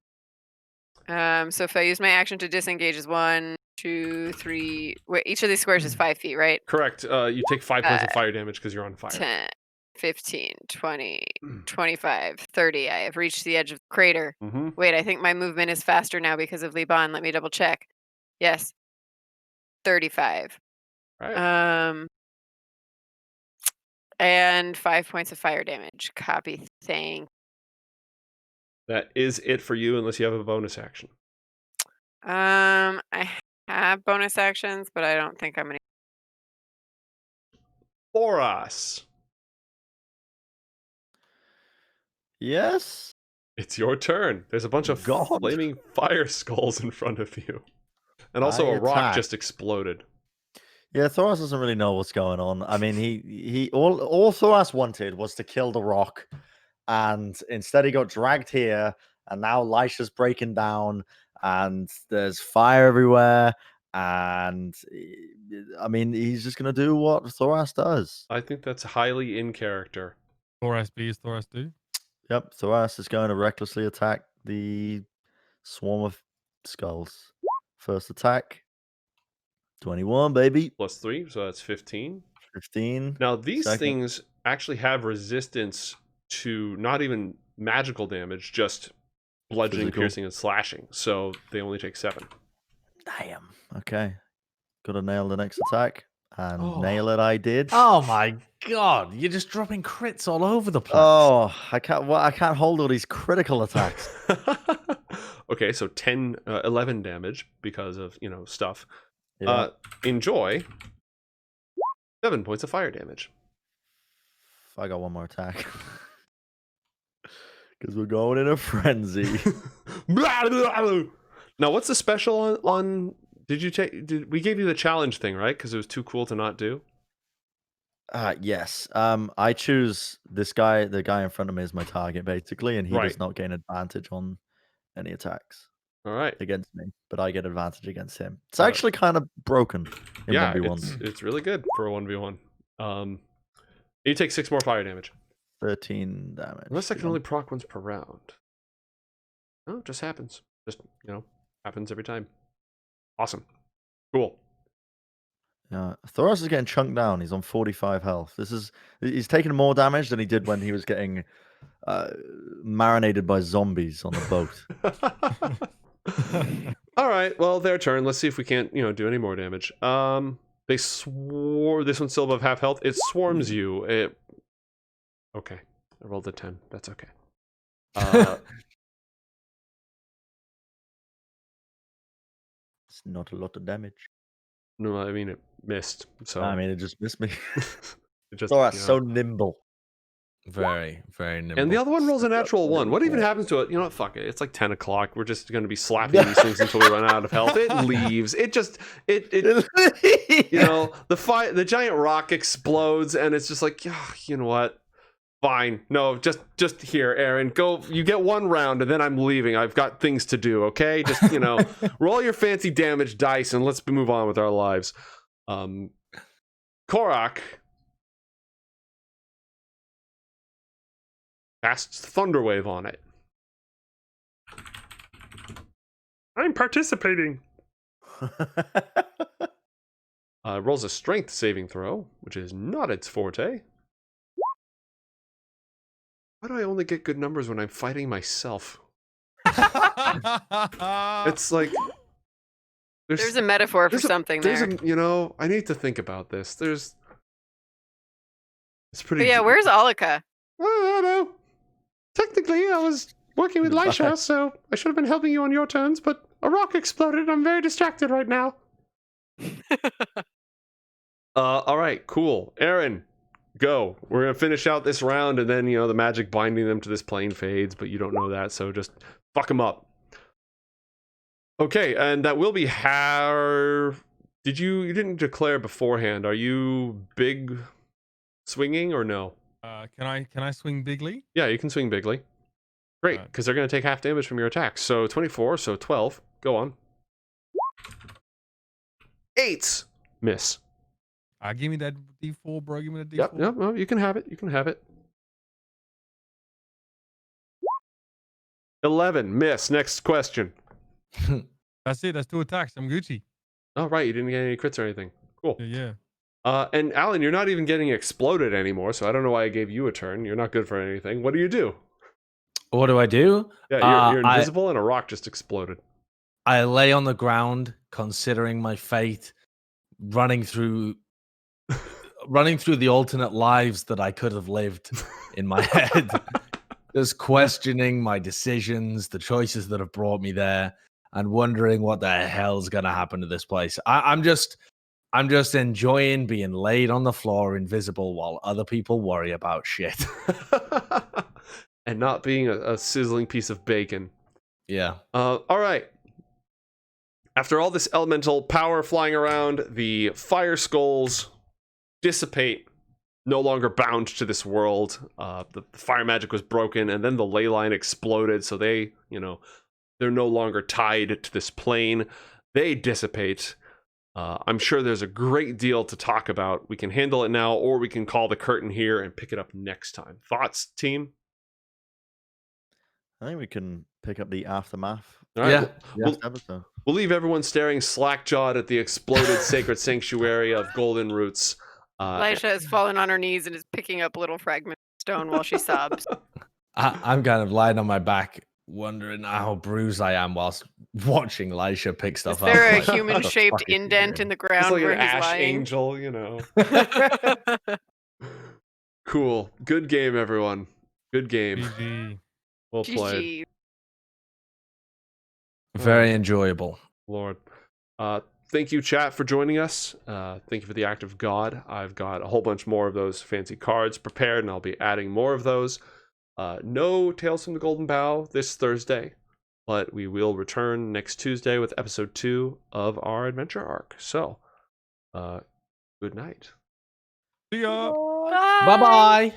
So if I use my action to disengage is 1, 2, 3. Wait, each of these squares is 5 feet, right? Correct. You take 5 points of fire damage because you're on fire. 10, 15, 20, 25, 30. I have reached the edge of the crater. Mm-hmm. Wait, I think my movement is faster now because of Liban. Let me double check. Yes. 35. Right. And 5 points of fire damage. Copy. Thank. That is it for you unless you have a bonus action. I have bonus actions, but I don't think I'm gonna. Thoras. Yes. It's your turn. There's a bunch of flaming fire skulls in front of you. And also a rock just exploded. Yeah, Thoras doesn't really know what's going on. I mean, all Thoras wanted was to kill the rock, and instead he got dragged here, and now Lysha's breaking down, and there's fire everywhere, and I mean, he's just gonna do what Thoras does. I think that's highly in character. Thoras B is Thoras do. Yep, Thoras is going to recklessly attack the swarm of skulls. First attack. 21, baby. +3, so that's 15. 15. Now, these Second. things actually have resistance to not even magical damage, just bludgeoning, Physical. piercing, and slashing. So they only take 7. Damn. Okay. Gotta nail the next attack. And nail it I did. Oh my god, you're just dropping crits all over the place. Oh, I can't hold all these critical attacks. Okay, so 11 damage because of, stuff. Yeah. Enjoy 7 points of fire damage. I got one more attack. Because we're going in a frenzy. Now, what's the special on we gave you the challenge thing, right? Because it was too cool to not do. Yes. I choose this guy. The guy in front of me is my target, basically, and he does not gain advantage on any attacks. All right. Against me, but I get advantage against him. It's actually kind of broken in 1v1s. It's really good for a 1v1. You take 6 more fire damage. 13 damage. Unless I can only proc once per round. No, it just happens. Just, happens every time. Awesome. Cool. Yeah, Thoras is getting chunked down. He's on 45 health. He's taking more damage than he did when he was getting marinated by zombies on the boat. All right, well, their turn. Let's see if we can't, do any more damage. They swore. This one's still above half health. It swarms you. Okay, I rolled a 10. That's okay. It's not a lot of damage. No, I mean it missed. So I mean, it just missed me. it just. Thoras so nimble. Very, very nimble. And the other one rolls a natural 1. What even happens to it? You know what? Fuck it. It's like 10 o'clock. We're just going to be slapping these things until we run out of health. It leaves. It the giant rock explodes, and it's just like, you know what? Fine. No, just here, Eren. Go. You get 1 round, and then I'm leaving. I've got things to do, okay? Just, roll your fancy damage dice, and let's move on with our lives. Korak casts Thunderwave on it. I'm participating. Rolls a strength saving throw, which is not its forte. Why do I only get good numbers when I'm fighting myself? It's like there's a metaphor for something there. I need to think about this. It's pretty. But yeah, where's Alika? Well, I don't know. Technically, I was working with Lysha, so I should have been helping you on your turns, but a rock exploded. I'm very distracted right now. All right, cool. Eren, go. We're going to finish out this round, and then, the magic binding them to this plane fades, but you don't know that, so just fuck them up. Okay, and that will be you didn't declare beforehand. Are you big swinging or no? Can I swing bigly? Yeah, you can swing bigly. Great, Right. because they're going to take half damage from your attacks. So 24, so 12. Go on. 8. Miss. Give me that D4, bro. Give me that D4. Yep, no, you can have it. You can have it. 11. Miss. Next question. That's it. That's 2 attacks. I'm Gucci. Oh, right. You didn't get any crits or anything. Cool. Yeah. And Allan, you're not even getting exploded anymore, so I don't know why I gave you a turn. You're not good for anything. What do you do? What do I do? Yeah, you're invisible and a rock just exploded. I lay on the ground, considering my fate, running through the alternate lives that I could have lived in my head, just questioning my decisions, the choices that have brought me there, and wondering what the hell's gonna happen to this place. I'm just enjoying being laid on the floor invisible while other people worry about shit. And not being a sizzling piece of bacon. Yeah. All right. After all this elemental power flying around, the fire skulls dissipate, no longer bound to this world. The fire magic was broken, and then the ley line exploded, so they're no longer tied to this plane. They dissipate. I'm sure there's a great deal to talk about. We can handle it now, or we can call the curtain here and pick it up next time. Thoughts, team? I think we can pick up the aftermath. All right, Yeah. Next episode. We'll leave everyone staring slack-jawed at the exploded sacred sanctuary of golden roots. Lysha has fallen on her knees and is picking up little fragments of stone while she sobs. I'm kind of lying on my back, wondering how bruised I am whilst watching Lysha pick Is stuff up. there a Like, human-shaped fucking indent weird. in the It's ground like where an he's ash lying? angel, Cool. Good game, everyone. Good game. GG. Well played. GG. very enjoyable. Lord. Thank you, chat, for joining us. Thank you for the act of God. I've got a whole bunch more of those fancy cards prepared, and I'll be adding more of those. No Tales from the Golden Bough this Thursday, but we will return next Tuesday with episode 2 of our adventure arc. So, good night. See ya. Bye bye.